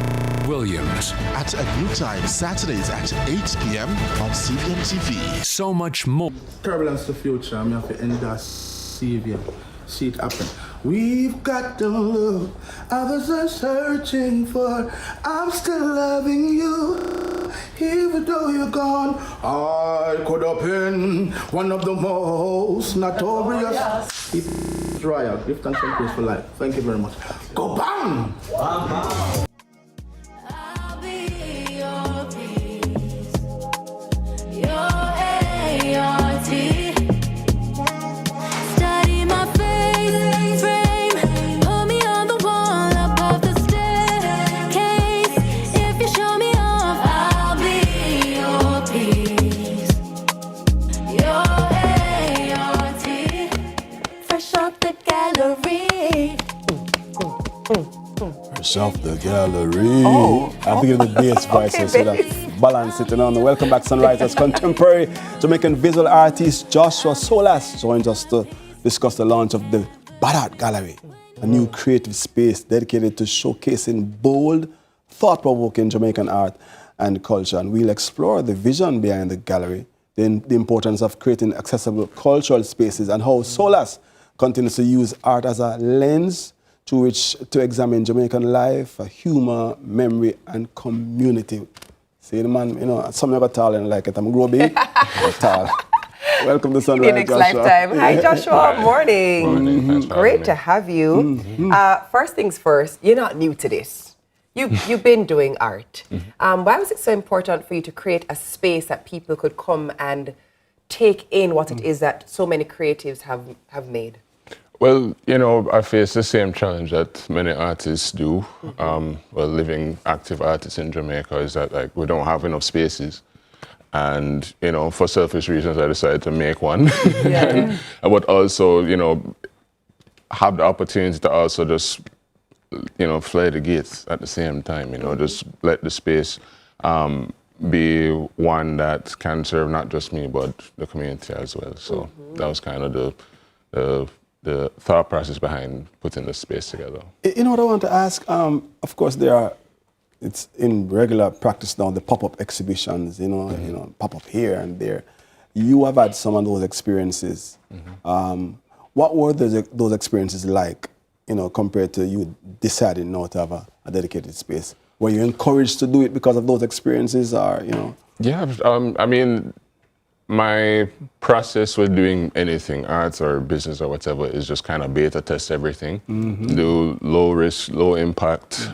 [SPEAKER 4] Williams.
[SPEAKER 5] At a new time, Saturdays at 8 p.m. on CVM TV.
[SPEAKER 4] So much more.
[SPEAKER 9] Turbulence to future, I'm have to end that CVM. See it happen. We've got the love others are searching for. I'm still loving you. Even though you're gone, I could have been one of the most notorious. Keep it royal. Give thanks and praise for life. Thank you very much. Go bang!
[SPEAKER 10] I'll be your peace, your ART. Study my face frame, put me on the wall above the staircase. If you show me off, I'll be your peace, your ART. Fresh off the gallery.
[SPEAKER 9] Fresh off the gallery. I'm thinking of the bass voices so that balance it. Welcome back, Sunrisers. Contemporary Jamaican visual artist Joshua Solas joins us to discuss the launch of the Barat Gallery, a new creative space dedicated to showcasing bold, thought-provoking Jamaican art and culture. And we'll explore the vision behind the gallery, the importance of creating accessible cultural spaces, and how Solas continues to use art as a lens through which to examine Jamaican life, humor, memory, and community. See the man, some never tall and like it. I'm grow big, but tall. Welcome to Sunrise,
[SPEAKER 8] next
[SPEAKER 9] Joshua.
[SPEAKER 8] lifetime. Hi, Joshua. Morning.
[SPEAKER 9] Morning.
[SPEAKER 8] Great to have you. First things first, you're not new to this. You've been doing art. Why was it so important for you to create a space that people could come and take in what it is that so many creatives have made?
[SPEAKER 21] Well, I face the same challenge that many artists do. Living active artists in Jamaica is that we don't have enough spaces. And, for selfish reasons, I decided to make one.
[SPEAKER 8] Yeah.
[SPEAKER 21] But also, have the opportunity to also just, flay the gates at the same time, just let the space be one that can serve not just me, but the community as well. So that was kind of the thought process behind putting this space together.
[SPEAKER 9] You know what I want to ask? Of course, it's in regular practice now, the pop-up exhibitions, pop-up here and there. you have had some of those experiences. What were those experiences like, compared to you deciding not to have a dedicated space? Were you encouraged to do it because of those experiences, or,
[SPEAKER 21] Yeah, I mean, my process with doing anything, arts or business or whatever, is just kind of beta test everything. Do low risk, low impact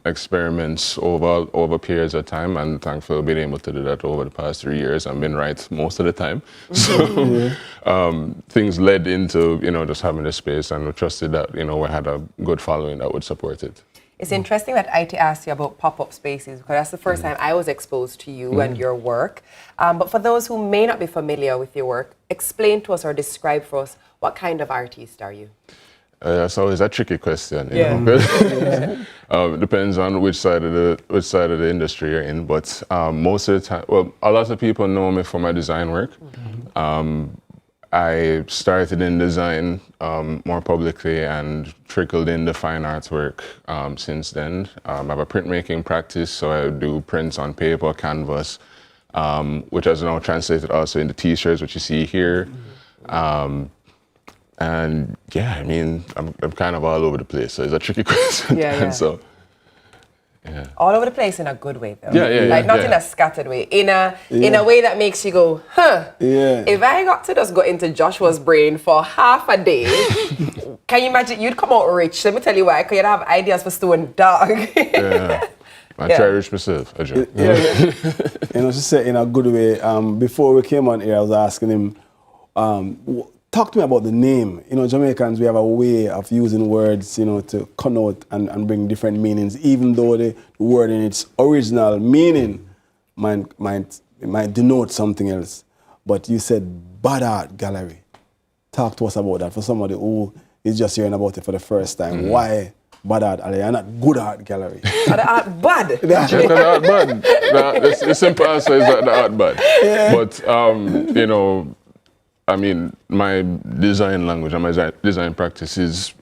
[SPEAKER 21] experiments over periods of time, and thankfully I've been able to do that over the past 3 years. I've been right most of the time. So things led into, just having the space, and we trusted that, we had a good following that would support it.
[SPEAKER 8] It's interesting that IT asked you about pop-up spaces, because that's the first time I was exposed to you and your work. But for those who may not be familiar with your work, explain to us or describe for us, what kind of artist are you?
[SPEAKER 21] That's always a tricky question. Depends on which side of the industry you're in. But most of the time, well, a lot of people know me for my design work. I started in design more publicly and trickled into fine arts work since then. I have a printmaking practice, so I do prints on paper, canvas, which has now translated also into t-shirts, which you see here. And yeah, I mean, I'm kind of all over the place, so it's a tricky question. So, yeah.
[SPEAKER 8] All over the place in a good way, though.
[SPEAKER 21] Like
[SPEAKER 8] not in a scattered way, in a way that makes you go, huh? If I got to just go into Joshua's brain for half a day, can you imagine? You'd come out rich. Let me tell you why. Because you'd have ideas for Stu and Dog.
[SPEAKER 21] I try to reach myself.
[SPEAKER 9] She said in a good way. Before we came on here, I was asking him, talk to me about the name. Jamaicans, we have a way of using words, to connote and bring different meanings, even though the word in its original meaning might denote something else. But you said Bad Art Gallery. Talk to us about that for somebody who is just hearing about it for the first time. Why Bad Art Gallery and not Good Art Gallery?
[SPEAKER 8] The art bad.
[SPEAKER 21] The art bad. The simple answer is that the art bad. But, I mean, my design language and my design practice is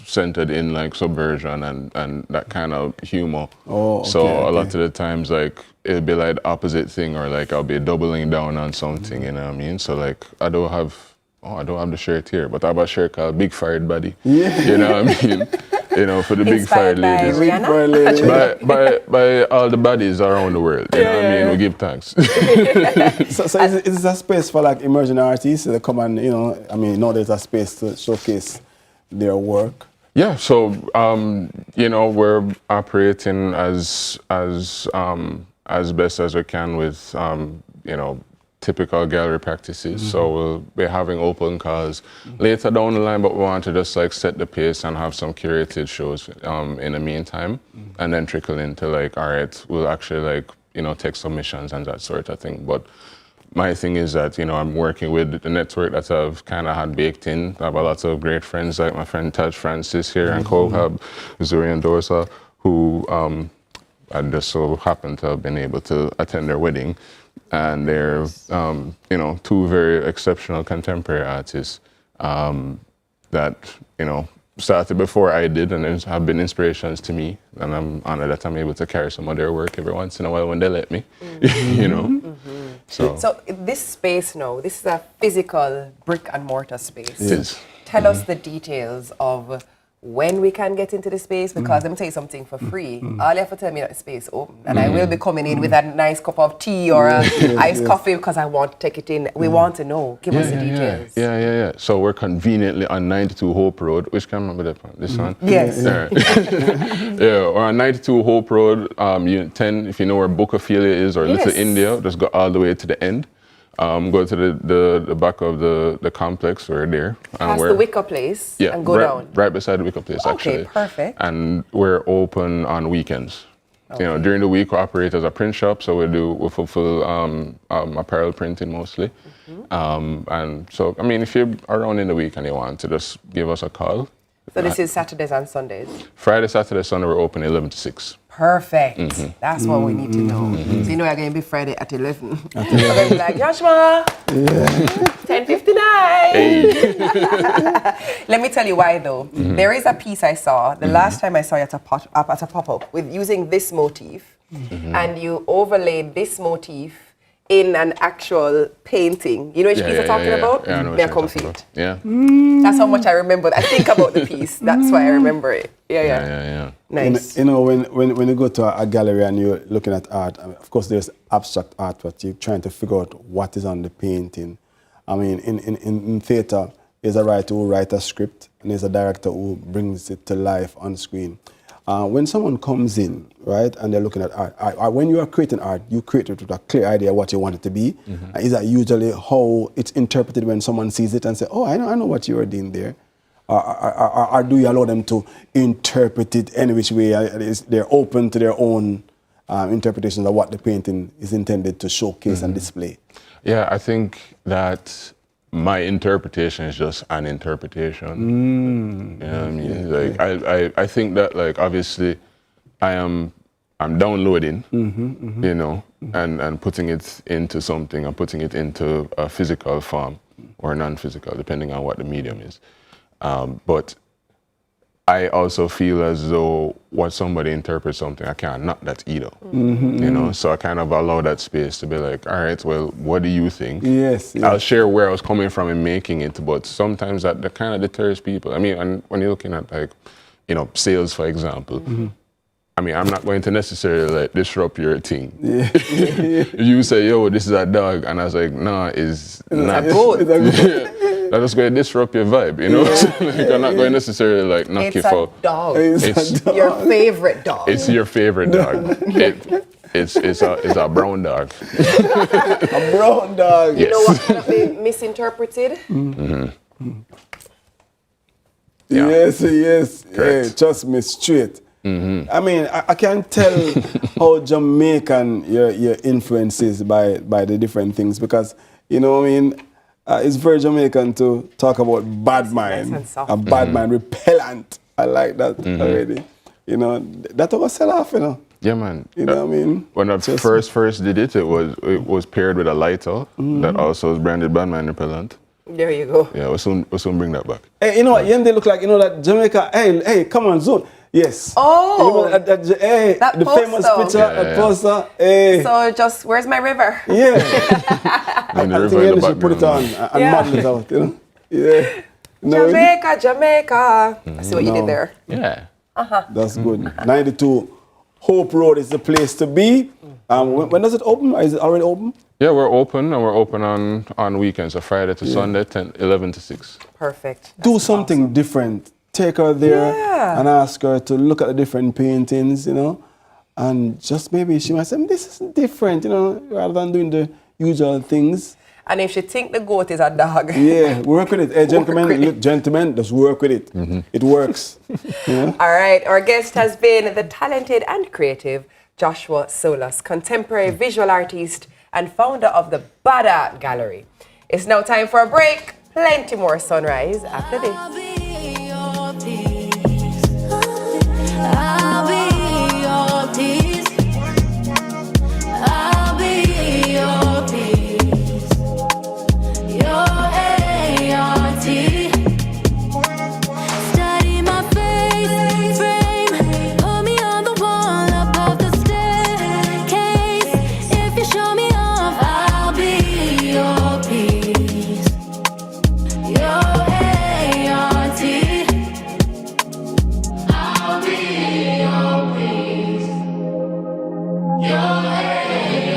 [SPEAKER 21] centered in like subversion and that kind of humor. So a lot of the times, like, it'll be like the opposite thing, or like I'll be doubling down on something, you know what I mean? So like, I don't have the shirt here, but I have a shirt called Big Fired Body. You know what I mean? For the big fired ladies. By all the bodies around the world. You know what I mean? We give thanks.
[SPEAKER 9] So is this a space for like emerging artists to come and, now there's a space to showcase their work?
[SPEAKER 21] Yeah, so, we're operating as best as we can with, typical gallery practices. So we'll be having open calls later down the line, but we want to just like set the pace and have some curated shows in the meantime, and then trickle into like, all right, we'll actually like, take submissions and that sort of thing. But my thing is that, I'm working with the network that I've kind of had baked in. I have a lot of great friends, like my friend Taj Francis here and Cohab, Zuri and Dorsa, who I just so happened to have been able to attend their wedding. And they're, two very exceptional contemporary artists that, started before I did, and have been inspirations to me. And I'm honored that I'm able to carry some of their work every once in a while when they let me,
[SPEAKER 8] So this space now, this is a physical brick and mortar space.
[SPEAKER 21] It is.
[SPEAKER 8] Tell us the details of when we can get into the space, because let me tell you something for free. All you have to tell me that the space open, and I will be coming in with a nice cup of tea or a iced coffee, because I want to take it in. We want to know. Give us the details.
[SPEAKER 21] Yeah. So we're conveniently on 92 Hope Road. Which can remember that one? This one?
[SPEAKER 8] Yes.
[SPEAKER 21] We're on 92 Hope Road, Unit 10. If you know where Bukophilia is, or Little India, just go all the way to the end. Go to the back of the complex. We're there.
[SPEAKER 8] Past the Wicker Place and go down.
[SPEAKER 21] Right beside the Wicker Place, actually.
[SPEAKER 8] Okay, perfect.
[SPEAKER 21] And we're open on weekends.
[SPEAKER 8] Okay.
[SPEAKER 21] During the week we operate as a print shop, so we fulfill apparel printing mostly. And so, I mean, if you're around in the week and you want to, just give us a call.
[SPEAKER 8] So this is Saturdays and Sundays?
[SPEAKER 21] Friday, Saturday, Sunday, we're open 11 to 6.
[SPEAKER 8] Perfect. That's what we need to know. So you know we're going to be Friday at 11. We're going to be like, Joshua, 10:59. Let me tell you why, though. There is a piece I saw, the last time I saw you at a pop-up, with using this motif, and you overlaid this motif in an actual painting. You know which piece I'm talking about?
[SPEAKER 21] Yeah, I know what
[SPEAKER 8] May I
[SPEAKER 21] you're
[SPEAKER 8] come
[SPEAKER 21] talking
[SPEAKER 8] see
[SPEAKER 21] about.
[SPEAKER 8] it?
[SPEAKER 21] Yeah.
[SPEAKER 8] That's how much I remember. I think about the piece. That's why I remember it. Yeah. Nice.
[SPEAKER 9] You know, when you go to a gallery and you're looking at art, I mean, of course there's abstract art, but you're trying to figure out what is on the painting. I mean, in theater, there's a writer who writes a script, and there's a director who brings it to life on screen. When someone comes in, right, and they're looking at art, when you are creating art, you create it with a clear idea of what you want it to be. Is that usually how it's interpreted when someone sees it and say, oh, I know what you are doing there? Or do you allow them to interpret it any which way? They're open to their own interpretations of what the painting is intended to showcase and display?
[SPEAKER 21] Yeah, I think that my interpretation is just an interpretation. You know what I mean? Like I think that, like, obviously I'm downloading, you know, and putting it into something. I'm putting it into a physical form or non-physical, depending on what the medium is. But I also feel as though what somebody interprets something, I can't knock that either. You know, so I kind of allow that space to be like, all right, well, what do you think?
[SPEAKER 9] Yes.
[SPEAKER 21] I'll share where I was coming from in making it, but sometimes that kind of deters people. I mean, and when you're looking at, like, you know, sales, for example, I mean, I'm not going to necessarily, like, disrupt your thing. You say, yo, this is a dog, and I was like, nah, it's not. I'm just going to disrupt your vibe, you know? Like, I'm not going to necessarily, like, knock you for...
[SPEAKER 8] It's your favorite dog.
[SPEAKER 21] It's your favorite dog. It's a brown dog.
[SPEAKER 9] A brown dog.
[SPEAKER 8] You know what cannot be misinterpreted?
[SPEAKER 9] Yes. Hey, trust me, straight. I mean, I can tell how Jamaican your influence is by the different things, because, you know what I mean, it's very Jamaican to talk about bad mind, a bad mind repellent. I like that already. You know, that will sell off, you know.
[SPEAKER 21] Yeah, man.
[SPEAKER 9] You know what I mean?
[SPEAKER 21] When I first did it, it was paired with a lighter that also is branded bad mind repellent.
[SPEAKER 8] There you go.
[SPEAKER 21] Yeah, we'll soon bring that back.
[SPEAKER 9] Hey, you know what? They look like, you know, that Jamaica. Hey, come on, Zoom. Yes.
[SPEAKER 8] Oh,
[SPEAKER 9] that the
[SPEAKER 8] poster.
[SPEAKER 9] famous picture, that poster. Hey.
[SPEAKER 8] So just, where's my river?
[SPEAKER 9] Yeah.
[SPEAKER 21] And the
[SPEAKER 9] I
[SPEAKER 21] river
[SPEAKER 9] think
[SPEAKER 21] in the
[SPEAKER 9] should put it on and model it out, you know. Yeah. No,
[SPEAKER 8] Jamaica. I see what you did there.
[SPEAKER 21] Yeah.
[SPEAKER 9] That's good. 92 Hope Road is the place to be. When does it open? Is it already open?
[SPEAKER 21] Yeah, we're open, and we're open on weekends, so Friday to Sunday, 11 to 6.
[SPEAKER 8] Perfect.
[SPEAKER 9] Do something different. Take her there and ask her to look at the different paintings, you know, and just maybe she might say, this is different, you know, rather than doing the usual things.
[SPEAKER 8] And if she think the goat is a dog.
[SPEAKER 9] Yeah, work with it. Hey, gentlemen, just work with it. It works. Yeah?
[SPEAKER 8] All right, our guest has been the talented and creative Joshua Solas, contemporary visual artist and founder of the Bada Gallery. It's now time for a break. Plenty more Sunrise after this.
[SPEAKER 10] I'll be your peace. I'll be your peace. Your ART. Study my face frame. Put me on the wall above the staircase. If you show me off, I'll be your peace. Your ART. I'll be your peace. Your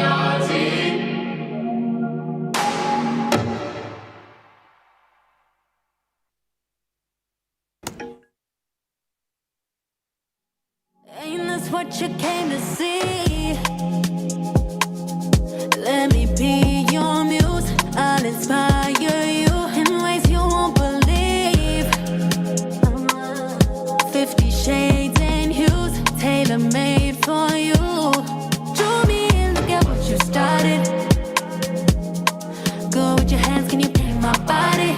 [SPEAKER 10] ART. Ain't this what you came to see? Let me be your muse. I'll inspire you in ways you won't believe. 50 shades and hues, tailor-made for you. Draw me in, look at what you started. Go with your hands, can you paint my body?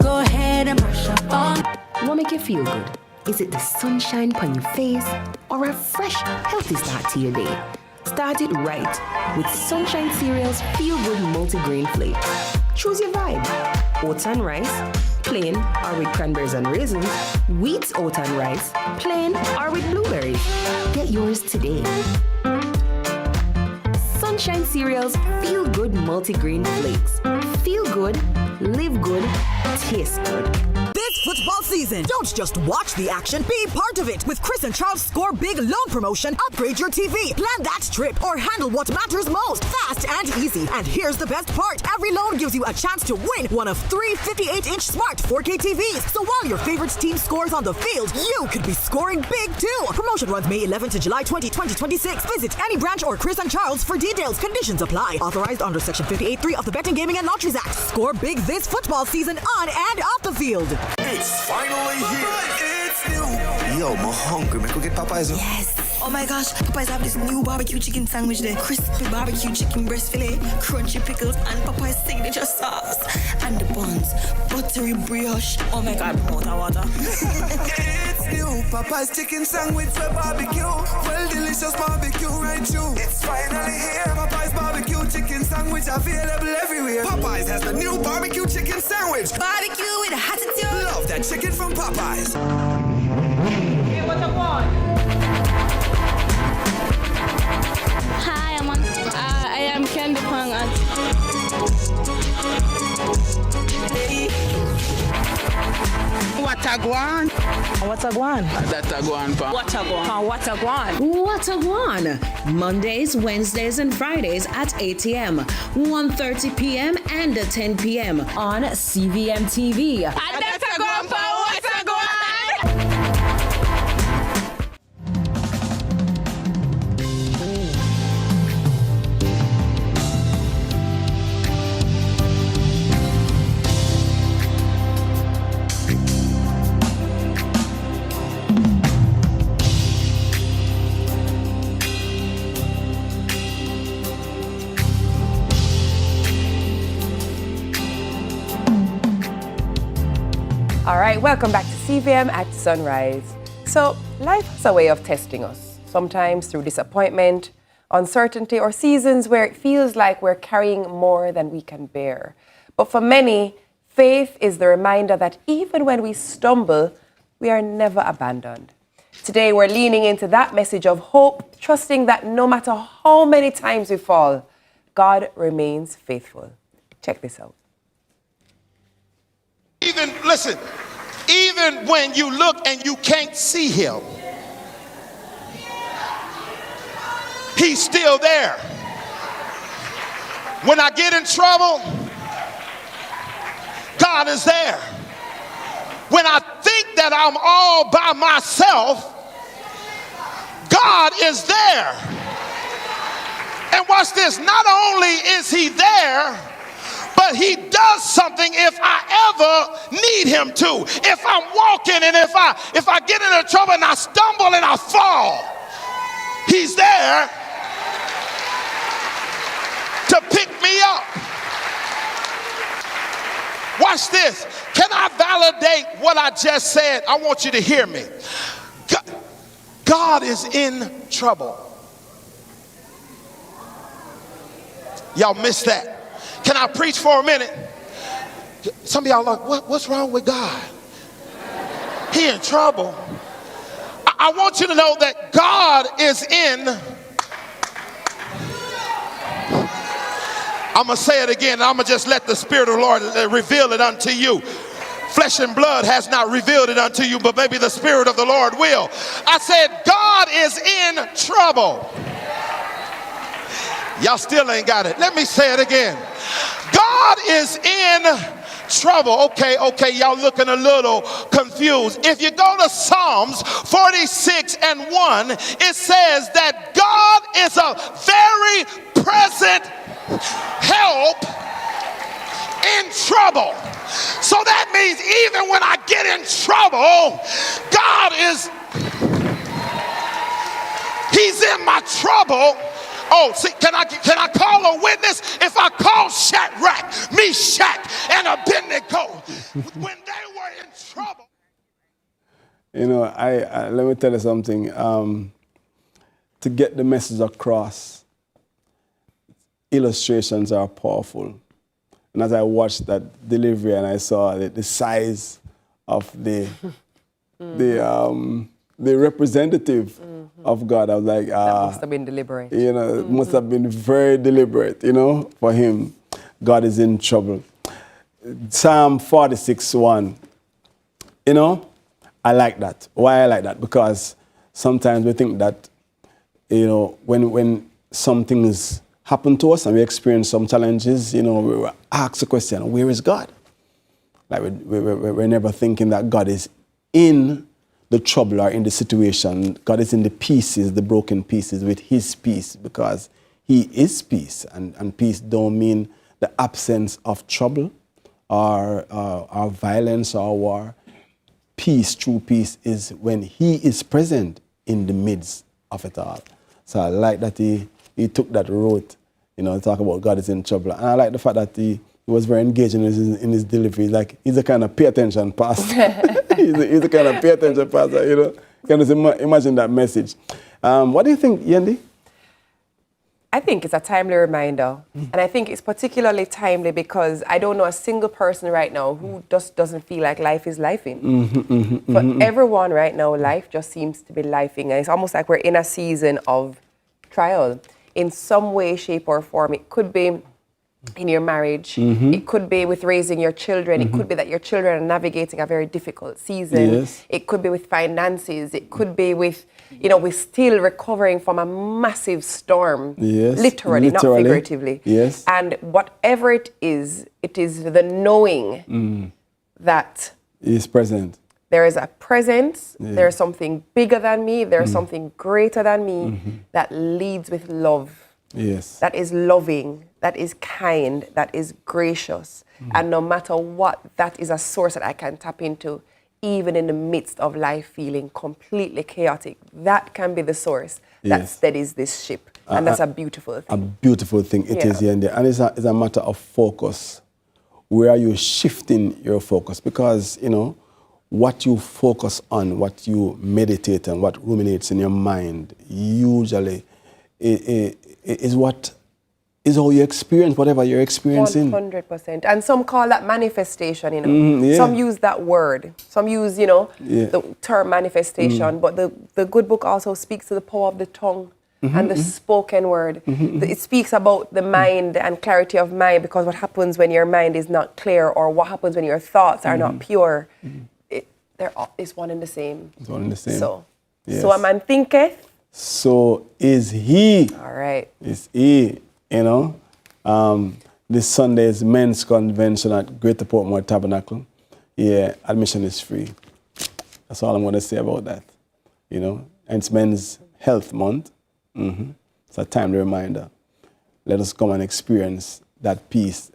[SPEAKER 10] Go ahead and brush up on.
[SPEAKER 3] What make you feel good? Is it the sunshine on your face or a fresh, healthy start to your day? Start it right with Sunshine Cereal's Feel Good Multigrain Flakes. Choose your vibe. Oats and rice, plain or with cranberries and raisins. Wheat oat and rice, plain or with blueberries. Get yours today. Sunshine Cereal's Feel Good Multigrain Flakes. Feel good, live good, taste good.
[SPEAKER 2] This football season, don't just watch the action, be part of it. With Chris and Charles' Score Big loan promotion, upgrade your TV, plan that trip, or handle what matters most, fast and easy. And here's the best part. Every loan gives you a chance to win one of 3 58-inch smart 4K TVs. So while your favorite team scores on the field, you could be scoring big too. Promotion runs May 11 to July 20, 2026. Visit any branch or Chris and Charles for details. Conditions apply. Authorized under Section 58.3 of the Betting, Gaming and Lotteries Act. Score big this football season on and off the field.
[SPEAKER 19] It's finally here. It's new.
[SPEAKER 22] Yo, I'm hungry. Man, go get Popeyes.
[SPEAKER 2] Yes. Oh my gosh, Popeyes have this new barbecue chicken sandwich there. Crispy barbecue chicken breast fillet, crunchy pickles, and Popeyes signature sauce. And the buns, buttery brioche. Oh my god, water, water.
[SPEAKER 22] It's new. Popeyes chicken sandwich for barbecue. Well, delicious barbecue right through. It's finally here. Popeyes barbecue chicken sandwich available everywhere. Popeyes has the new barbecue chicken sandwich.
[SPEAKER 2] Barbecue with a hot attitude.
[SPEAKER 22] Love that chicken from Popeyes.
[SPEAKER 2] Hey, what I want?
[SPEAKER 15] Hi, I am Candy Pang.
[SPEAKER 2] What a guan? What a guan?
[SPEAKER 20] That a guan pa.
[SPEAKER 2] What a guan?
[SPEAKER 3] What a guan? What a guan? Mondays, Wednesdays, and Fridays at 8 a.m., 1:30 p.m., and 10 p.m. on CVM TV.
[SPEAKER 20] And that a guan pa. What a guan?
[SPEAKER 8] All right, welcome back to CVM at Sunrise. So, life has a way of testing us, sometimes through disappointment, uncertainty, or seasons where it feels like we're carrying more than we can bear. But for many, faith is the reminder that even when we stumble, we are never abandoned. Today, we're leaning into that message of hope, trusting that no matter how many times we fall, God remains faithful. Check this out.
[SPEAKER 23] Even when you look and you can't see him, he's still there. When I get in trouble, God is there. When I think that I'm all by myself, God is there. And watch this, not only is he there, but he does something if I ever need him to. If I'm walking and if I get into trouble and I stumble and I fall, he's there to pick me up. Watch this. Can I validate what I just said? I want you to hear me. God is in trouble. Y'all missed that. Can I preach for a minute? Some of y'all are like, what's wrong with God? He in trouble. I want you to know that God is in. I'm going to say it again, and I'm going to just let the Spirit of the Lord reveal it unto you. Flesh and blood has not revealed it unto you, but maybe the Spirit of the Lord will. I said, God is in trouble. Y'all still ain't got it. Let me say it again. God is in trouble. Okay, y'all looking a little confused. If you go to Psalms 46 and 1, it says that God is a very present help in trouble. So that means even when I get in trouble, God is, he's in my trouble. Oh, see, can I call a witness? If I call Shadrach, Meshach, and Abednego, when they were in trouble.
[SPEAKER 9] You know, I let me tell you something. To get the message across, illustrations are powerful. And as I watched that delivery and I saw the size of the representative of God. I was like,
[SPEAKER 8] That must have been deliberate.
[SPEAKER 9] You know, it must have been very deliberate, you know, for him. God is in trouble. Psalm 46:1. You know, I like that. Why I like that? Because sometimes we think that, you know, when some things happen to us and we experience some challenges, you know, we ask the question, where is God? Like we're never thinking that God is in the trouble or in the situation. God is in the pieces, the broken pieces, with his peace, because he is peace. And peace don't mean the absence of trouble or violence or war. Peace, true peace, is when he is present in the midst of it all. So I like that he took that road, you know, to talk about God is in trouble. And I like the fact that he was very engaged in his delivery. Like, he's a kind of pay attention pastor. he's a kind of pay attention pastor, you know. Can you imagine that message? What do you think, Yendi?
[SPEAKER 8] I think it's a timely reminder. And I think it's particularly timely because I don't know a single person right now who just doesn't feel like life is lifing. For everyone right now, life just seems to be lifing. And it's almost like we're in a season of trial in some way, shape, or form. It could be in your marriage. It could be with raising your children. It could be that your children are navigating a very difficult season.
[SPEAKER 9] Yes.
[SPEAKER 8] It could be with finances. It could be with, you know, we're still recovering from a massive storm.
[SPEAKER 9] Yes.
[SPEAKER 8] Literally, not figuratively.
[SPEAKER 9] Yes.
[SPEAKER 8] And whatever it is the knowing that
[SPEAKER 9] He is present.
[SPEAKER 8] there is a presence, there's something bigger than me, there's something greater than me that leads with love.
[SPEAKER 9] Yes.
[SPEAKER 8] That is loving, that is kind, that is gracious. And no matter what, that is a source that I can tap into, even in the midst of life feeling completely chaotic. That can be the source that steadies this ship. And that's a beautiful thing.
[SPEAKER 9] A beautiful thing it is, Yendi. And it's a matter of focus. Where are you shifting your focus? Because, you know, what you focus on, what you meditate on, what ruminates in your mind, usually is what is how you experience whatever you're experiencing.
[SPEAKER 8] 100%. And some call that manifestation, you know. Some use that word. Some use, you know, the term manifestation. But the good book also speaks to the power of the tongue and the spoken word. It speaks about the mind and clarity of mind, because what happens when your mind is not clear, or what happens when your thoughts are not pure, it's one and the same.
[SPEAKER 9] It's one and the same.
[SPEAKER 8] So a man thinketh,
[SPEAKER 9] so is he.
[SPEAKER 8] All right.
[SPEAKER 9] Is he, you know. This Sunday is men's convention at Greater Portmore Tabernacle. Yeah, admission is free. That's all I'm going to say about that. You know, and it's Men's Health Month. It's a timely reminder. Let us come and experience that peace.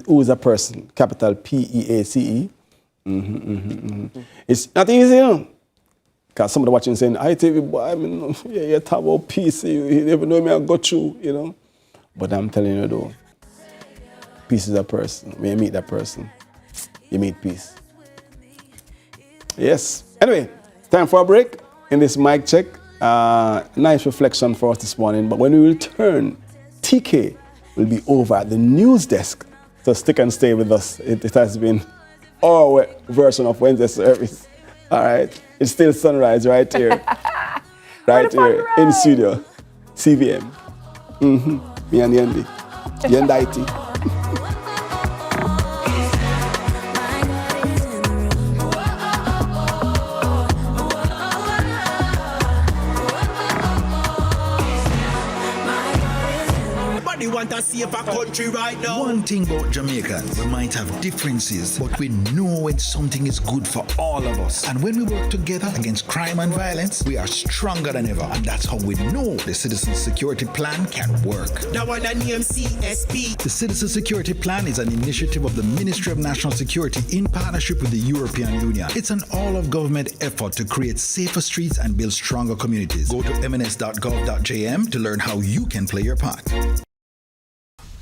[SPEAKER 9] Who is a person? Capital P-E-A-C-E. It's not easy, you know. Because somebody watching saying, I TV boy, I mean, you talk about peace, you never know me, I go through, you know. But I'm telling you though, peace is a person. When you meet that person, you meet peace. Yes. Anyway, time for a break in this mic check. Nice reflection for us this morning. But when we return, TK will be over at the news desk. So stick and stay with us. It has been our version of Wednesday service. All right. It's still sunrise right here. Right here in studio. CVM. Me and Yendi. Yendi.
[SPEAKER 11] Want to save a country right now. One thing about Jamaicans, we might have differences, but we know when something is good for all of us. And when we work together against crime and violence, we are stronger than ever. And that's how we know the Citizen Security Plan can work. That one that name CSP. The Citizen Security Plan is an initiative of the Ministry of National Security in partnership with the European Union. It's an all-of-government effort to create safer streets and build stronger communities. Go to mns.gov.jm to learn how you can play your part.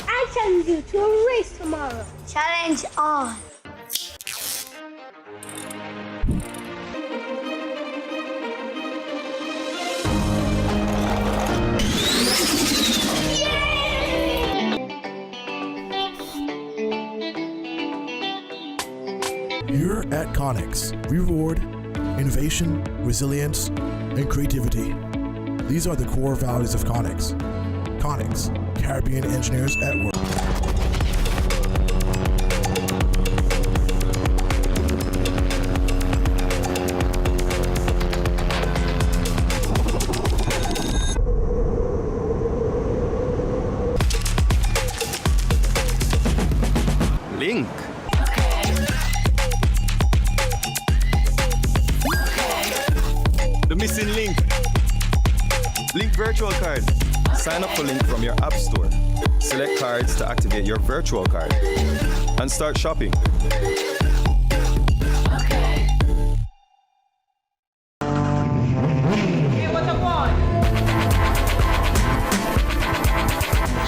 [SPEAKER 17] I challenge you to a race tomorrow. Challenge on.
[SPEAKER 12] Here at Conics, we reward innovation, resilience, and creativity.
[SPEAKER 11] These are the core values of Connex. Connex, Caribbean engineers at work.
[SPEAKER 12] Link. The missing link. Link virtual card. Sign up for Link from your app store. Select cards to activate your virtual card. And start shopping.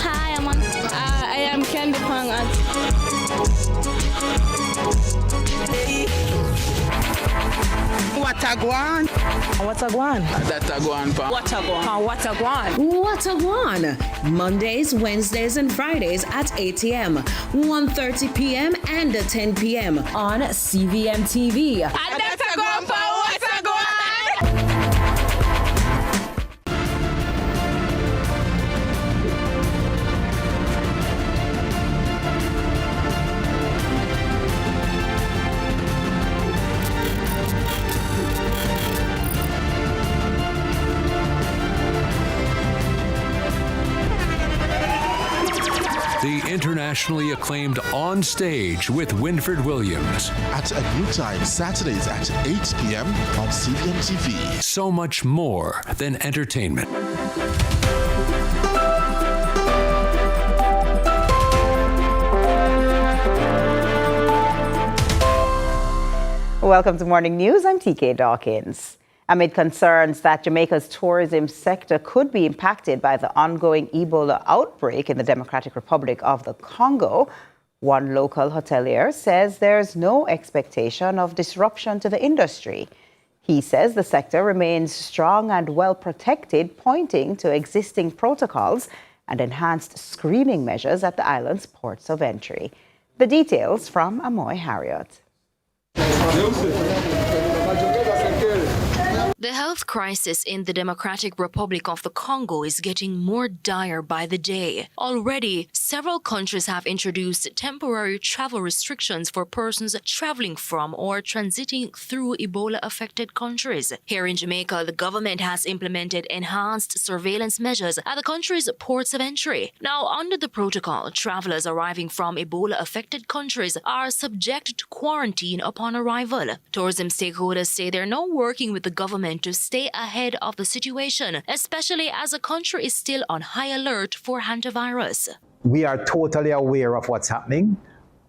[SPEAKER 15] Hi, I am Candy Pang at
[SPEAKER 3] Watagwan. Watagwan.
[SPEAKER 13] Datagwan.
[SPEAKER 3] Watagwan. Watagwan. Watagwan. Mondays, Wednesdays, and Fridays at 8 a.m., 1:30 p.m., and 10 p.m. on CVM TV.
[SPEAKER 20] Datagwan for Watagwan.
[SPEAKER 4] The internationally acclaimed On Stage with Winfred Williams.
[SPEAKER 5] At a new time, Saturdays at 8 p.m. on CVM TV.
[SPEAKER 4] So much more than entertainment.
[SPEAKER 16] Welcome to Morning News. I'm TK Dawkins. Amid concerns that Jamaica's tourism sector could be impacted by the ongoing Ebola outbreak in the Democratic Republic of the Congo, one local hotelier says there's no expectation of disruption to the industry. He says the sector remains strong and well protected, pointing to existing protocols and enhanced screening measures at the island's ports of entry. The details from Amoy Harriot.
[SPEAKER 14] The health crisis in the Democratic Republic of the Congo is getting more dire by the day. Already, several countries have introduced temporary travel restrictions for persons traveling from or transiting through Ebola-affected countries. Here in Jamaica, the government has implemented enhanced surveillance measures at the country's ports of entry. Now, under the protocol, travelers arriving from Ebola-affected countries are subject to quarantine upon arrival. Tourism stakeholders say they're now working with the government to stay ahead of the situation, especially as the country is still on high alert for hantavirus.
[SPEAKER 24] We are totally aware of what's happening.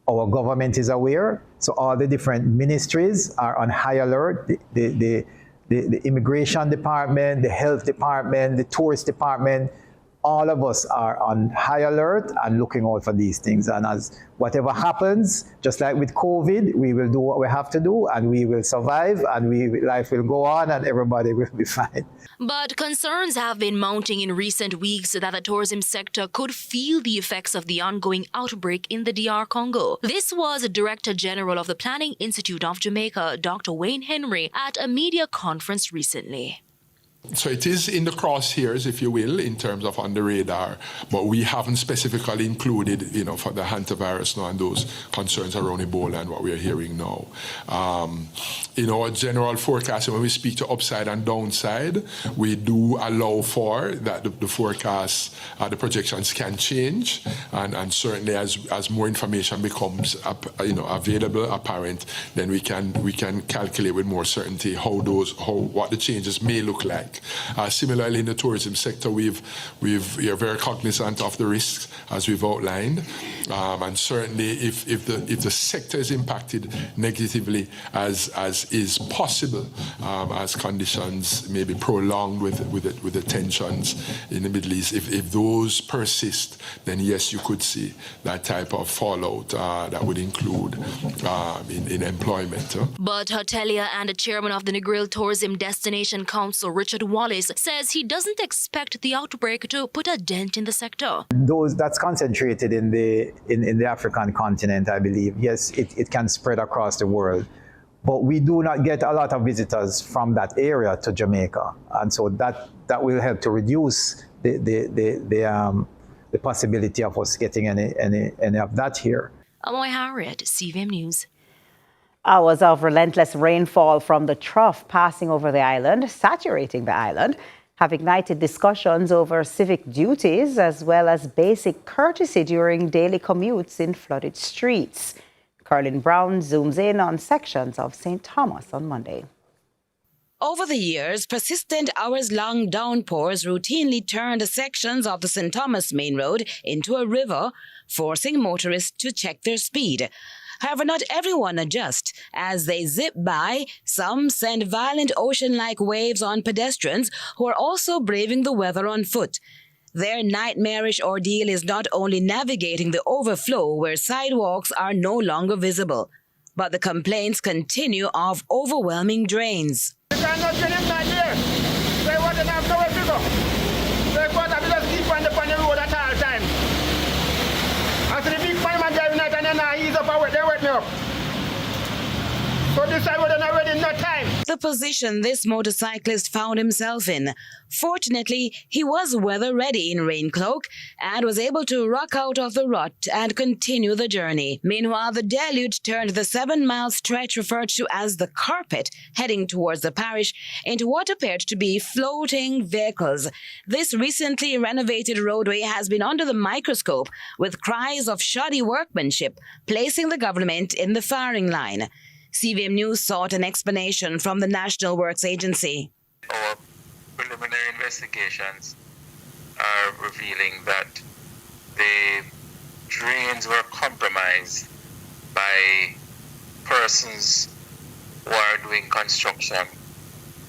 [SPEAKER 24] Our government is aware. So all the different ministries are on high alert. The immigration department, the health department, the tourist department, all of us are on high alert and looking out for these things. And as whatever happens, just like with COVID, we will do what we have to do and we will survive and life will go on and everybody will be fine.
[SPEAKER 14] But concerns have been mounting in recent weeks that the tourism sector could feel the effects of the ongoing outbreak in the DR Congo. This was Director General of the Planning Institute of Jamaica, Dr. Wayne Henry, at a media conference recently.
[SPEAKER 23] So it is in the crosshairs, if you will, in terms of on the radar, but we haven't specifically included, for the hantavirus now and those concerns around Ebola and what we're hearing now. In our general forecasting, when we speak to upside and downside, we do allow for that the forecasts, the projections can change, and certainly as more information becomes, available, apparent, then we can calculate with more certainty what the changes may look like. Similarly, in the tourism sector, we are very cognizant of the risks as we've outlined, and certainly if the sector is impacted negatively as is possible, as conditions may be prolonged with the tensions in the Middle East, if those persist, then yes, you could see that type of fallout that would include in employment.
[SPEAKER 14] But hotelier and the chairman of the Negril Tourism Destination Council, Richard Wallace, says he doesn't expect the outbreak to put a dent in the sector.
[SPEAKER 24] That's concentrated in the African continent, I believe. Yes, it can spread across the world, but we do not get a lot of visitors from that area to Jamaica, and so that will help to reduce the possibility of us getting any of that here.
[SPEAKER 14] Amoy Harriet, CVM News.
[SPEAKER 16] Hours of relentless rainfall from the trough passing over the island, saturating the island, have ignited discussions over civic duties as well as basic courtesy during daily commutes in flooded streets. Carlin Brown zooms in on sections of St. Thomas on Monday.
[SPEAKER 6] Over the years, persistent hours-long downpours routinely turned sections of the St. Thomas Main Road into a river, forcing motorists to check their speed. However, not everyone adjusts. As they zip by, some send violent ocean-like waves on pedestrians who are also braving the weather on foot. Their nightmarish ordeal is not only navigating the overflow where sidewalks are no longer visible, but the complaints continue of overwhelming drains.
[SPEAKER 7] You cannot get him not there. They want to have nowhere to go. They want to just keep on the road at all times. After the big fireman driving out and then he's up and they wake me up. So this I would have not ready in no time.
[SPEAKER 6] The position this motorcyclist found himself in. Fortunately, he was weather ready in rain cloak and was able to rock out of the rut and continue the journey. Meanwhile, the deluge turned the 7-mile stretch referred to as the carpet, heading towards the parish, into what appeared to be floating vehicles. This recently renovated roadway has been under the microscope, with cries of shoddy workmanship, placing the government in the firing line. CVM News sought an explanation from the National Works Agency.
[SPEAKER 13] Our preliminary investigations are revealing that the drains were compromised by persons who are doing construction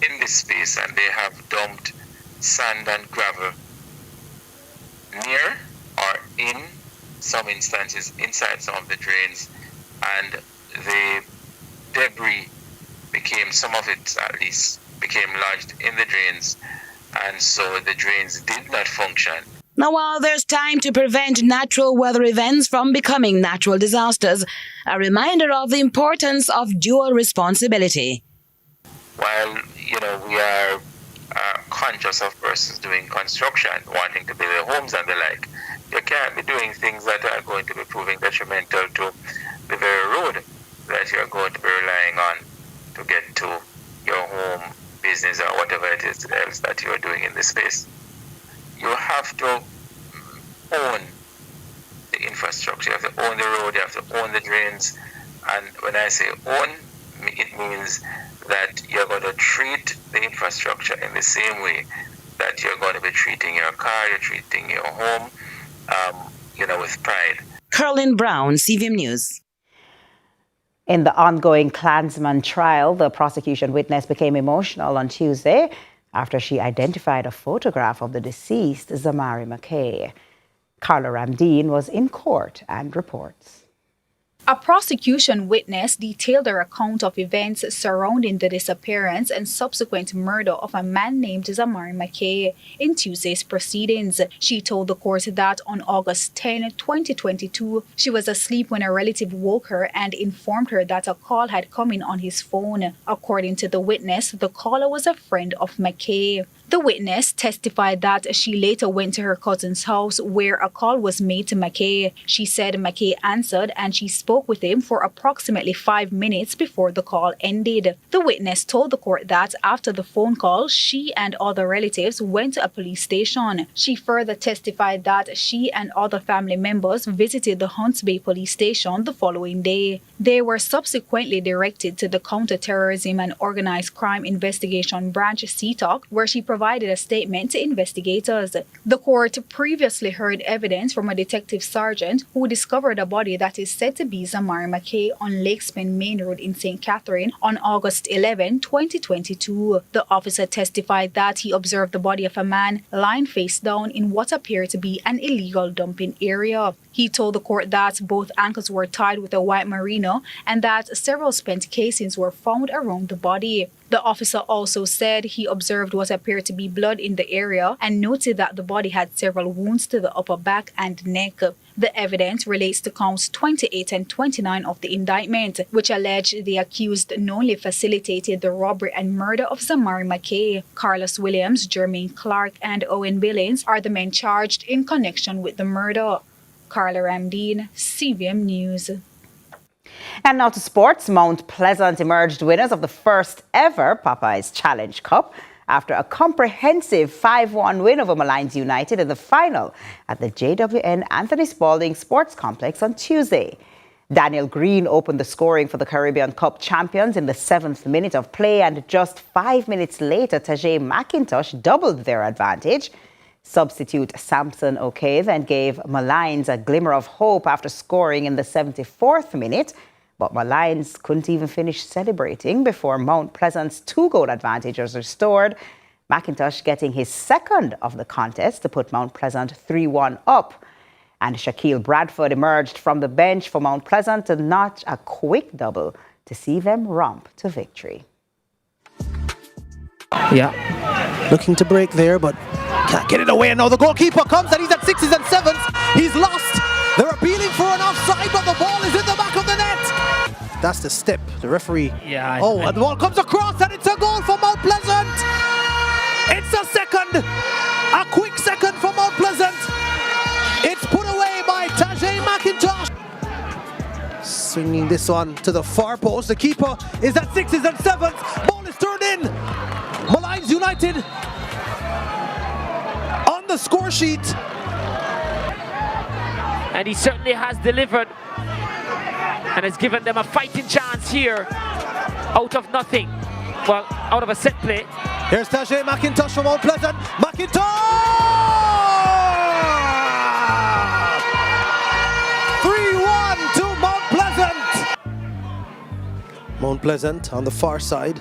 [SPEAKER 13] in this space, and they have dumped sand and gravel near or in some instances inside some of the drains, and the debris became, some of it at least, became lodged in the drains, and so the drains did not function.
[SPEAKER 6] Now, while there's time to prevent natural weather events from becoming natural disasters, a reminder of the importance of dual responsibility.
[SPEAKER 13] While, we are conscious of persons doing construction, wanting to build their homes and the like, you can't be doing things that are going to be proving detrimental to the very road that you're going to be relying on to get to your home, business, or whatever it is else that you're doing in the space. You have to own the infrastructure, you have to own the road, you have to own the drains, and when I say own, it means that you're going to treat the infrastructure in the same way that you're going to be treating your car, you're treating your home, with pride.
[SPEAKER 6] Carlin Brown, CVM News.
[SPEAKER 16] In the ongoing Klansman trial, the prosecution witness became emotional on Tuesday after she identified a photograph of the deceased, Zamari McKay. Carla Ramdeen was in court and reports.
[SPEAKER 18] A prosecution witness detailed her account of events surrounding the disappearance and subsequent murder of a man named Zamari McKay in Tuesday's proceedings. She told the court that on August 10, 2022, she was asleep when a relative woke her and informed her that a call had come in on his phone. According to the witness, the caller was a friend of McKay. The witness testified that she later went to her cousin's house where a call was made to McKay. She said McKay answered and she spoke with him for approximately 5 minutes before the call ended. The witness told the court that after the phone call, she and other relatives went to a police station. She further testified that she and other family members visited the Hunts Bay police station the following day. They were subsequently directed to the Counter-Terrorism and Organized Crime Investigation Branch CTOC, where she provided a statement to investigators. The court previously heard evidence from a detective sergeant who discovered a body that is said to be Zamari McKay on Lakespen Main Road in St. Catherine on August 11, 2022. The officer testified that he observed the body of a man lying face down in what appeared to be an illegal dumping area. He told the court that both ankles were tied with a white merino and that several spent casings were found around the body. The officer also said he observed what appeared to be blood in the area and noted that the body had several wounds to the upper back and neck. The evidence relates to counts 28 and 29 of the indictment, which allege the accused knowingly facilitated the robbery and murder of Zamari McKay. Carlos Williams, Jermaine Clark, and Owen Billings are the men charged in connection with the murder. Carla Ramdeen, CVM News.
[SPEAKER 16] And now to sports. Mount Pleasant emerged winners of the first ever Popeyes Challenge Cup after a comprehensive 5-1 win over Malines United in the final at the JWN Anthony Spalding Sports Complex on Tuesday. Daniel Green opened the scoring for the Caribbean Cup champions in the 7th minute of play, and just 5 minutes later, Tajay McIntosh doubled their advantage. Substitute Samson O'Kay then gave Malines a glimmer of hope after scoring in the 74th minute, but Malines couldn't even finish celebrating before Mount Pleasant's 2-goal advantage was restored. McIntosh getting his second of the contest to put Mount Pleasant 3-1 up. And Shaquille Bradford emerged from the bench for Mount Pleasant to notch a quick double to see them romp to victory.
[SPEAKER 1] Yeah, looking to break there, but can't get it away. And now the goalkeeper comes and he's at 6s and 7s. He's lost. They're appealing for an offside, but the ball is in the back of the net. That's the step. The referee.
[SPEAKER 10] Yeah.
[SPEAKER 1] And the ball comes across and it's a goal for Mount Pleasant. It's a second. A quick second for Mount Pleasant. It's put away by Tajay McIntosh. Swinging this one to the far post. The keeper is at 6s and 7s. Ball is turned in. Malines United on the score sheet.
[SPEAKER 10] And he certainly has delivered and has given them a fighting chance here out of nothing. Well, out of a set play.
[SPEAKER 1] Here's Tajay McIntosh from Mount Pleasant. McIntosh! 3-1 to Mount Pleasant. Mount Pleasant on the far side.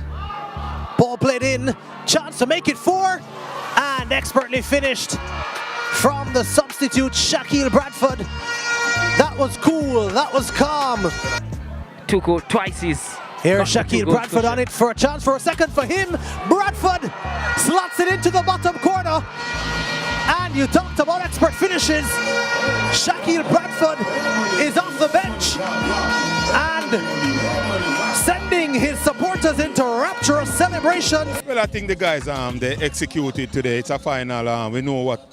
[SPEAKER 1] Ball played in. Chance to make it 4. And expertly finished from the substitute Shaquille Bradford. That was cool. That was calm.
[SPEAKER 10] Tuko twice is.
[SPEAKER 1] Here's Shaquille Bradford on it for a chance for a second for him. Bradford slots it into the bottom corner. And you talked about expert finishes. Shaquille Bradford is off the bench and sending his supporters into rapturous celebration.
[SPEAKER 23] Well, I think the guys they executed today. It's a final. We know what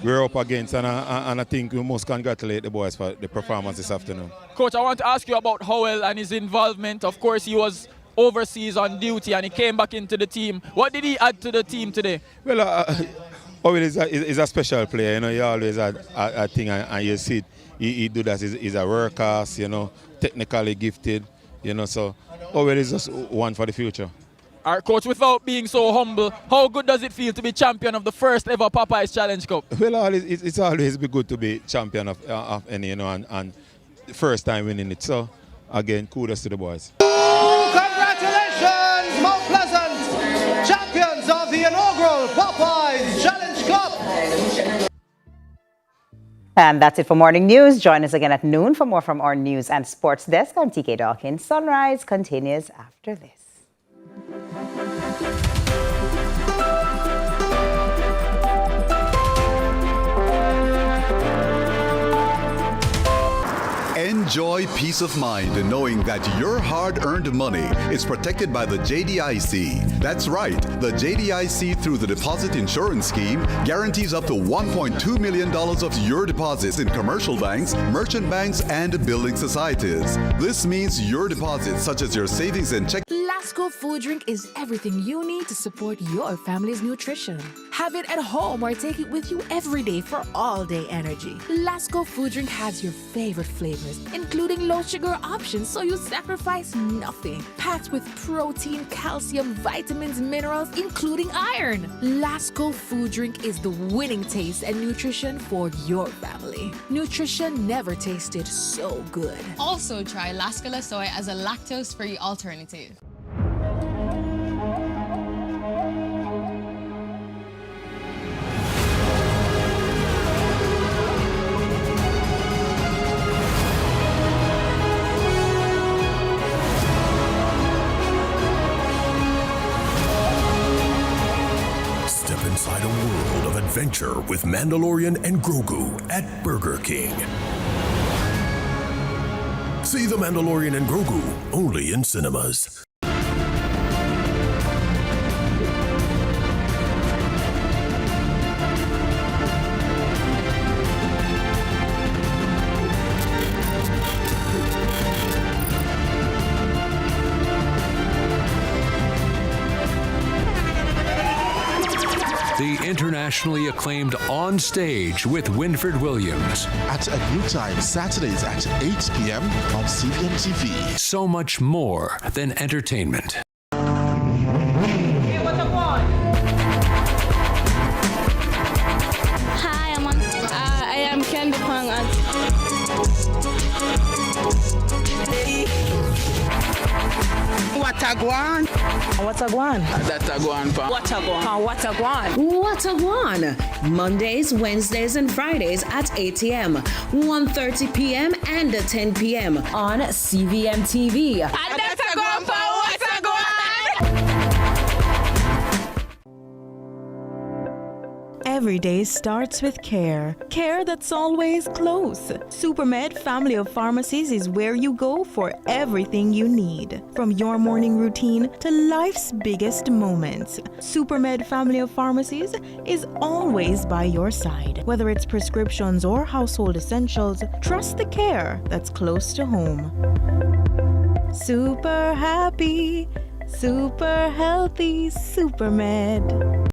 [SPEAKER 23] we're up against, and I think we must congratulate the boys for the performance this afternoon.
[SPEAKER 19] Coach, I want to ask you about Howell and his involvement. Of course, he was overseas on duty and he came back into the team. What did he add to the team today?
[SPEAKER 23] Well, Howell is a special player. You know, he always had a thing, and you see it. He do that. He's a workhorse, you know, technically gifted, you know. So Howell is just one for the future.
[SPEAKER 19] All right, Coach, without being so humble, how good does it feel to be champion of the first ever Popeyes Challenge Cup?
[SPEAKER 23] Well, it's always be good to be champion of any, you know, and first time winning it. So, again, kudos to the boys.
[SPEAKER 1] Congratulations, Mount Pleasant, champions of the inaugural Popeyes Challenge Cup.
[SPEAKER 16] And that's it for Morning News. Join us again at noon for more from our news and sports desk. I'm TK Dawkins. Sunrise continues after this.
[SPEAKER 21] Enjoy peace of mind in knowing that your hard-earned money is protected by the JDIC. That's right, the JDIC through the Deposit Insurance Scheme guarantees up to $1.2 million of your deposits in commercial banks, merchant banks, and building societies. This means your deposits, such as your savings and check.
[SPEAKER 25] Lasco Food Drink is everything you need to support your family's nutrition. Have it at home or take it with you every day for all-day energy. Lasco Food Drink has your favorite flavors, including low-sugar options, so you sacrifice nothing. Packed with protein, calcium, vitamins, minerals, including iron. Lasco Food Drink is the winning taste and nutrition for your family. Nutrition never tasted so good.
[SPEAKER 26] Also try Lascola Soy as a lactose-free alternative.
[SPEAKER 2] adventure with Mandalorian and Grogu at Burger King. See The Mandalorian and Grogu only in cinemas.
[SPEAKER 4] The internationally acclaimed On Stage with Winfred Williams.
[SPEAKER 5] At a new time, Saturdays at 8 p.m. on CVM TV.
[SPEAKER 4] So much more than entertainment.
[SPEAKER 15] Hi, I am Candy Pang.
[SPEAKER 20] What a guan?
[SPEAKER 3] What a guan?
[SPEAKER 20] That's a guan pa.
[SPEAKER 3] What a guan? What a guan? What a guan? Mondays, Wednesdays, and Fridays at 8 a.m., 1:30 p.m., and 10 p.m. on CVM TV.
[SPEAKER 20] And that's a guan pa. What a guan?
[SPEAKER 8] Every day starts with care. Care that's always close. Supermed Family of Pharmacies is where you go for everything you need. From your morning routine to life's biggest moments. Supermed Family of Pharmacies is always by your side. Whether it's prescriptions or household essentials, trust the care that's close to home. Super happy, super healthy, Supermed.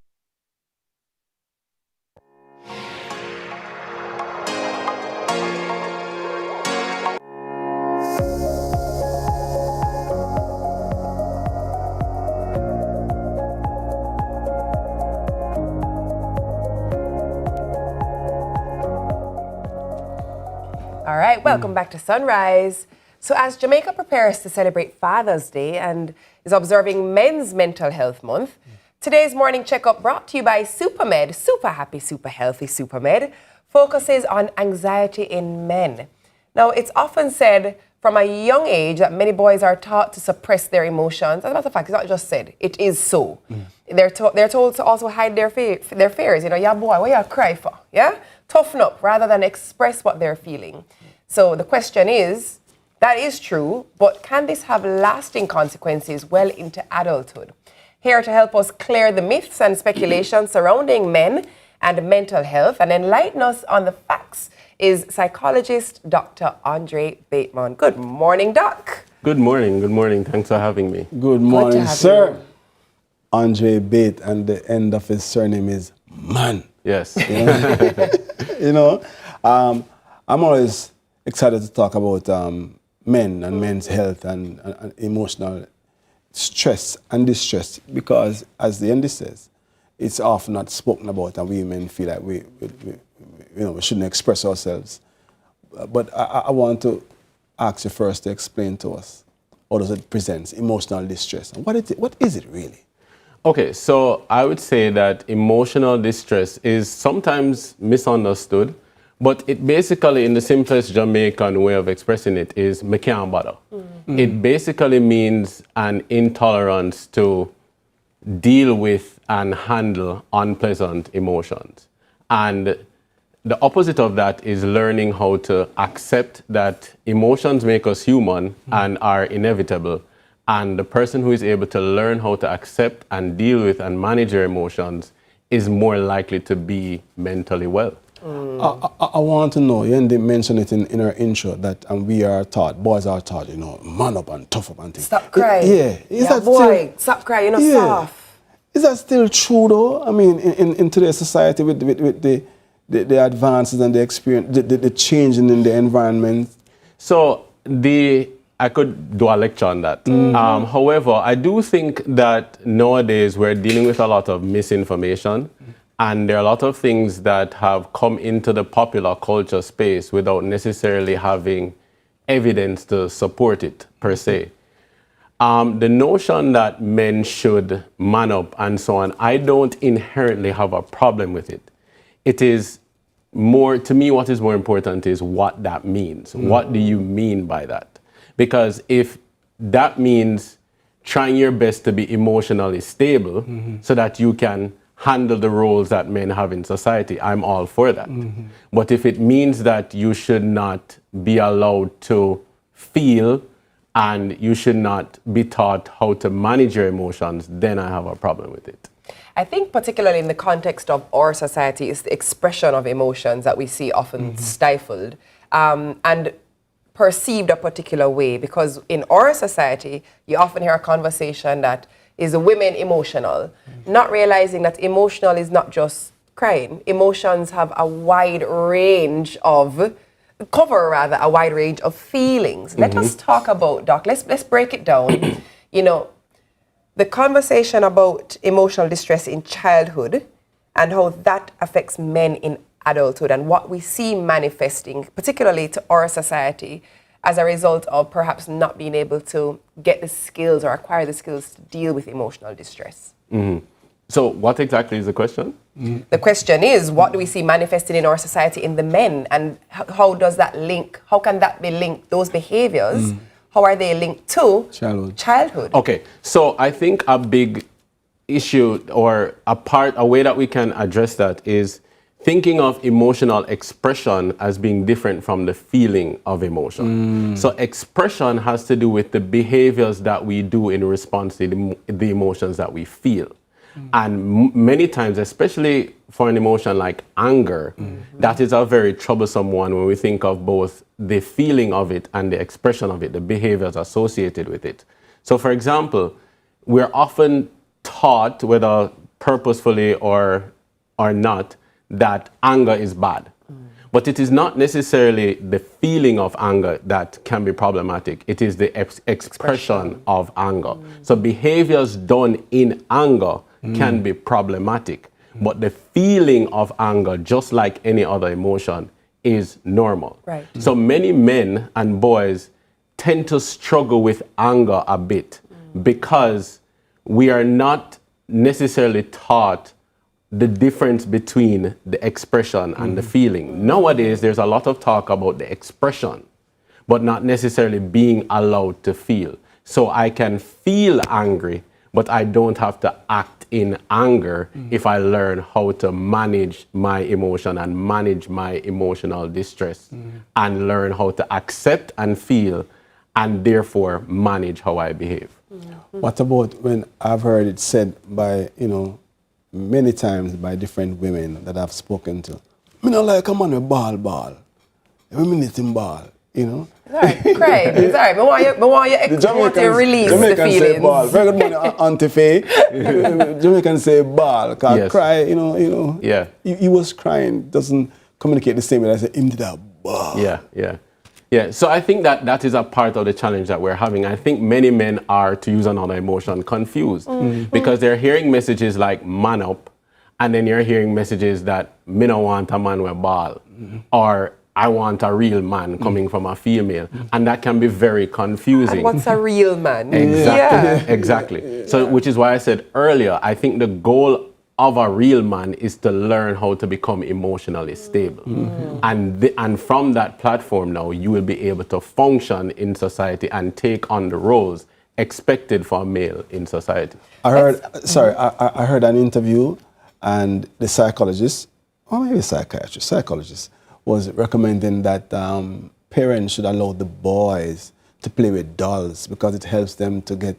[SPEAKER 9] All right, welcome back to Sunrise. So as Jamaica prepares to celebrate Father's Day and is observing Men's Mental Health Month, today's morning checkup brought to you by Supermed, super happy, super healthy Supermed, focuses on anxiety in men. Now, it's often said from a young age that many boys are taught to suppress their emotions. As a matter of fact, it's not just said, it is so. They're told to also hide their fears. You know, yeah, boy, what you cry for? Yeah? Toughen up rather than express what they're feeling. So the question is, that is true, but can this have lasting consequences well into adulthood? Here to help us clear the myths and speculations surrounding men and mental health and enlighten us on the facts is psychologist Dr. Andre Bateman. Good morning, Doc.
[SPEAKER 11] Good morning. Good morning. Thanks for having me.
[SPEAKER 17] Good morning, sir. Andre Bate, and the end of his surname is Man.
[SPEAKER 11] Yes.
[SPEAKER 17] I'm always excited to talk about men and men's health and emotional stress and distress because, as the ND says, it's often not spoken about, and we men feel like we shouldn't express ourselves. But I want to ask you first to explain to us how does it present emotional distress, and what is it really?
[SPEAKER 11] Okay, so I would say that emotional distress is sometimes misunderstood, but it basically, in the simplest Jamaican way of expressing it, is me can't bother. It basically means an intolerance to deal with and handle unpleasant emotions. And the opposite of that is learning how to accept that emotions make us human and are inevitable. And the person who is able to learn how to accept and deal with and manage their emotions is more likely to be mentally well.
[SPEAKER 17] I want to know, you didn't mention it in our intro, that we are taught, boys are taught, man up and tough up and things.
[SPEAKER 9] Stop crying.
[SPEAKER 17] Is that boy,
[SPEAKER 9] still, stop crying, soft.
[SPEAKER 17] Is that still true though? I mean, in today's society with the advances and the experience, the changing in the environment?
[SPEAKER 11] So I could do a lecture on that. However, I do think that nowadays we're dealing with a lot of misinformation, and there are a lot of things that have come into the popular culture space without necessarily having evidence to support it, per se. The notion that men should man up and so on, I don't inherently have a problem with it. It is more, to me, what is more important is what that means. What do you mean by that? Because if that means trying your best to be emotionally stable so that you can handle the roles that men have in society, I'm all for that. But if it means that you should not be allowed to feel and you should not be taught how to manage your emotions, then I have a problem with it.
[SPEAKER 9] I think particularly in the context of our society is the expression of emotions that we see often stifled and perceived a particular way, because in our society you often hear a conversation that is women emotional, not realizing that emotional is not just crying. Emotions have a wide range of a wide range of feelings. Let us talk about, Doc, let's break it down. You know, the conversation about emotional distress in childhood and how that affects men in adulthood and what we see manifesting, particularly to our society, as a result of perhaps not being able to get the skills or acquire the skills to deal with emotional distress.
[SPEAKER 11] So what exactly is the question?
[SPEAKER 9] The question is, what do we see manifested in our society in the men, and how does that link, how can that be linked, those behaviors, how are they linked to childhood?
[SPEAKER 11] Okay, so I think a big issue or a way that we can address that is thinking of emotional expression as being different from the feeling of emotion. So expression has to do with the behaviors that we do in response to the emotions that we feel. And many times, especially for an emotion like anger, that is a very troublesome one when we think of both the feeling of it and the expression of it, the behaviors associated with it. So for example, we're often taught, whether purposefully or not, that anger is bad. But it is not necessarily the feeling of anger that can be problematic. It is the expression of anger. So behaviors done in anger can be problematic. But the feeling of anger, just like any other emotion, is normal.
[SPEAKER 9] Right.
[SPEAKER 11] So many men and boys tend to struggle with anger a bit because we are not necessarily taught the difference between the expression and the feeling. Nowadays, there's a lot of talk about the expression, but not necessarily being allowed to feel. So I can feel angry, but I don't have to act in anger if I learn how to manage my emotion and manage my emotional distress and learn how to accept and feel and therefore manage how I behave.
[SPEAKER 17] What about when I've heard it said by, many times by different women that I've spoken to, me not like a man with ball. Every minute in ball,
[SPEAKER 9] It's all right, cry. It's all right. I want you to release the feelings.
[SPEAKER 17] Say ball. Very good morning, Auntie Faye. Jamaicans say ball. Cause
[SPEAKER 11] Yes.
[SPEAKER 17] cry,
[SPEAKER 11] Yeah.
[SPEAKER 17] He was crying, doesn't communicate the same way as him did a ball.
[SPEAKER 11] Yeah, so I think that is a part of the challenge that we're having. I think many men are, to use another emotion, confused because they're hearing messages like man up, and then you're hearing messages that me no want a man with ball, or I want a real man coming from a female, and that can be very confusing.
[SPEAKER 9] And what's a real man?
[SPEAKER 11] Exactly. So, which is why I said earlier, I think the goal of a real man is to learn how to become emotionally stable. And from that platform now, you will be able to function in society and take on the roles expected for a male in society.
[SPEAKER 17] I heard an interview, and the psychologist, or maybe psychologist, was recommending that parents should allow the boys to play with dolls because it helps them to get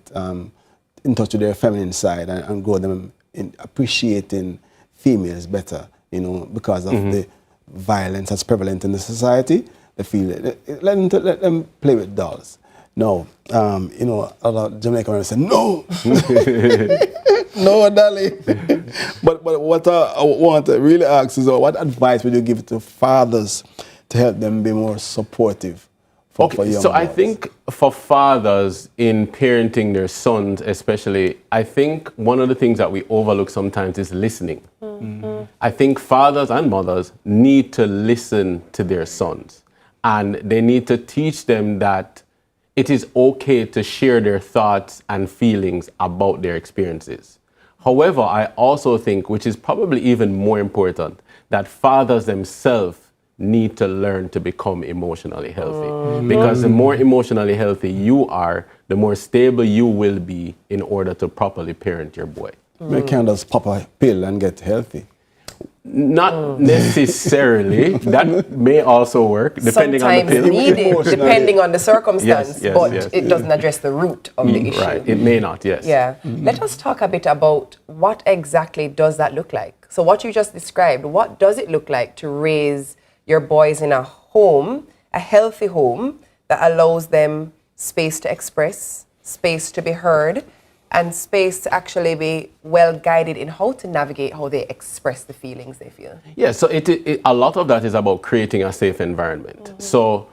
[SPEAKER 17] in touch with their feminine side and grow them in appreciating females better, because of the violence that's prevalent in the society. They feel let them play with dolls. No, a lot of Jamaicans say no, no, darling. But what I want to really ask is, what advice would you give to fathers to help them be more supportive? For young
[SPEAKER 11] so
[SPEAKER 17] boys?
[SPEAKER 11] I think for fathers in parenting their sons especially, I think one of the things that we overlook sometimes is listening. I think fathers and mothers need to listen to their sons, and they need to teach them that it is okay to share their thoughts and feelings about their experiences. However, I also think, which is probably even more important, that fathers themselves need to learn to become emotionally healthy. Because the more emotionally healthy you are, the more stable you will be in order to properly parent your boy.
[SPEAKER 17] You can't just pop a pill and get healthy.
[SPEAKER 11] Not necessarily. That may also work, depending
[SPEAKER 9] Sometimes
[SPEAKER 11] on the pill.
[SPEAKER 9] needed, depending on the circumstance,
[SPEAKER 11] Yes,
[SPEAKER 9] but
[SPEAKER 11] yes.
[SPEAKER 9] it doesn't address the root of the issue.
[SPEAKER 11] Right, it may not, yes.
[SPEAKER 9] Yeah. Let us talk a bit about what exactly does that look like. So what you just described, what does it look like to raise your boys in a home, a healthy home that allows them space to express, space to be heard, and space to actually be well guided in how to navigate how they express the feelings they feel?
[SPEAKER 11] Yeah, so a lot of that is about creating a safe environment. So,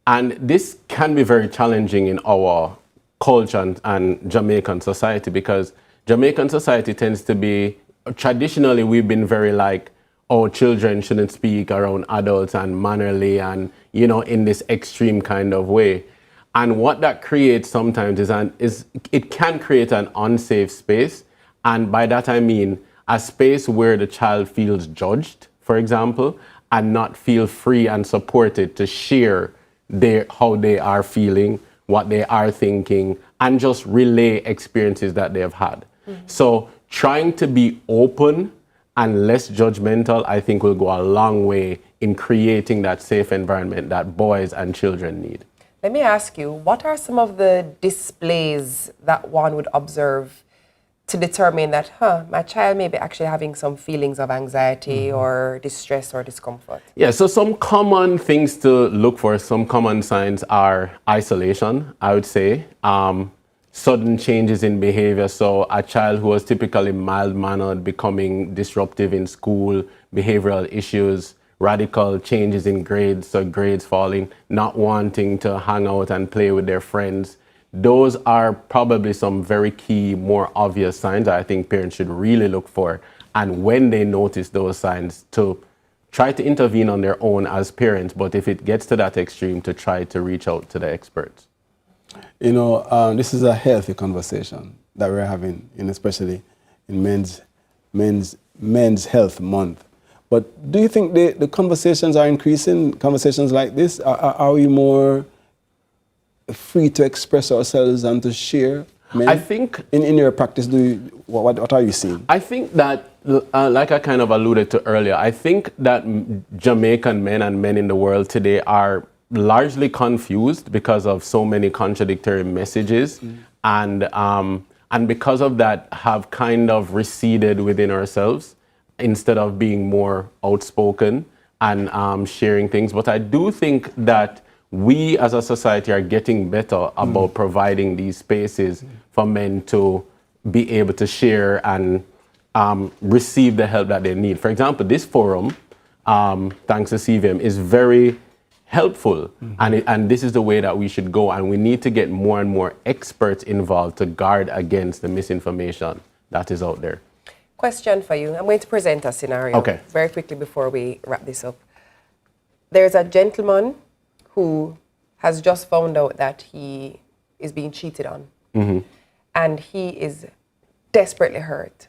[SPEAKER 11] and this can be very challenging in our culture and Jamaican society, because Jamaican society tends to be, traditionally we've been very like, oh, children shouldn't speak around adults and mannerly and, you know, in this extreme kind of way. And what that creates sometimes is it can create an unsafe space. And by that I mean a space where the child feels judged, for example, and not feel free and supported to share how they are feeling, what they are thinking, and just relay experiences that they have had. So trying to be open and less judgmental, I think, will go a long way in creating that safe environment that boys and children need.
[SPEAKER 9] Let me ask you, what are some of the displays that one would observe to determine that, my child may be actually having some feelings of anxiety or distress or discomfort?
[SPEAKER 11] Yeah, so some common things to look for, some common signs are isolation, I would say. Sudden changes in behavior. So a child who was typically mild-mannered becoming disruptive in school, behavioral issues, radical changes in grades, so grades falling, not wanting to hang out and play with their friends. Those are probably some very key, more obvious signs that I think parents should really look for. And when they notice those signs, to try to intervene on their own as parents, but if it gets to that extreme, to try to reach out to the experts.
[SPEAKER 17] You know, this is a healthy conversation that we're having, especially in Men's Health Month. But do you think the conversations are increasing, conversations like this? Are we more free to express ourselves and to share?
[SPEAKER 11] I think...
[SPEAKER 17] In your practice, what are you seeing?
[SPEAKER 11] I think that, like I kind of alluded to earlier, I think that Jamaican men and men in the world today are largely confused because of so many contradictory messages. And because of that have kind of receded within ourselves, instead of being more outspoken and sharing things. But I do think that we as a society are getting better about providing these spaces for men to be able to share and receive the help that they need. For example, this forum, thanks to CVM, is very helpful. And this is the way that we should go. And we need to get more and more experts involved to guard against the misinformation that is out there.
[SPEAKER 9] Question for you. I'm going to present a scenario very quickly before we wrap this up. There's a gentleman who has just found out that he is being cheated on. And he is desperately hurt.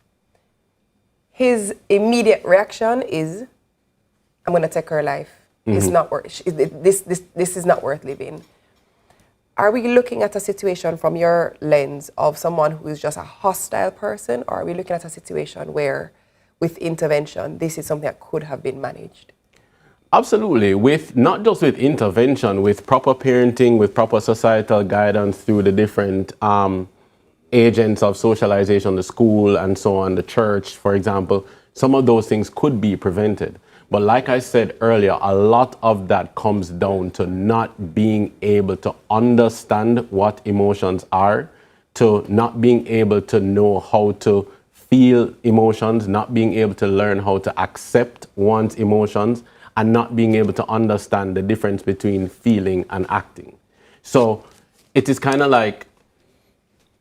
[SPEAKER 9] His immediate reaction is, I'm going to take her life. It's not worth, this is not worth living. Are we looking at a situation from your lens of someone who is just a hostile person, or are we looking at a situation where, with intervention, this is something that could have been managed?
[SPEAKER 11] Absolutely. Not just with intervention, with proper parenting, with proper societal guidance through the different agents of socialization, the school and so on, the church, for example, some of those things could be prevented. But like I said earlier, a lot of that comes down to not being able to understand what emotions are, to not being able to know how to feel emotions, not being able to learn how to accept one's emotions, and not being able to understand the difference between feeling and acting. So it is kind of like,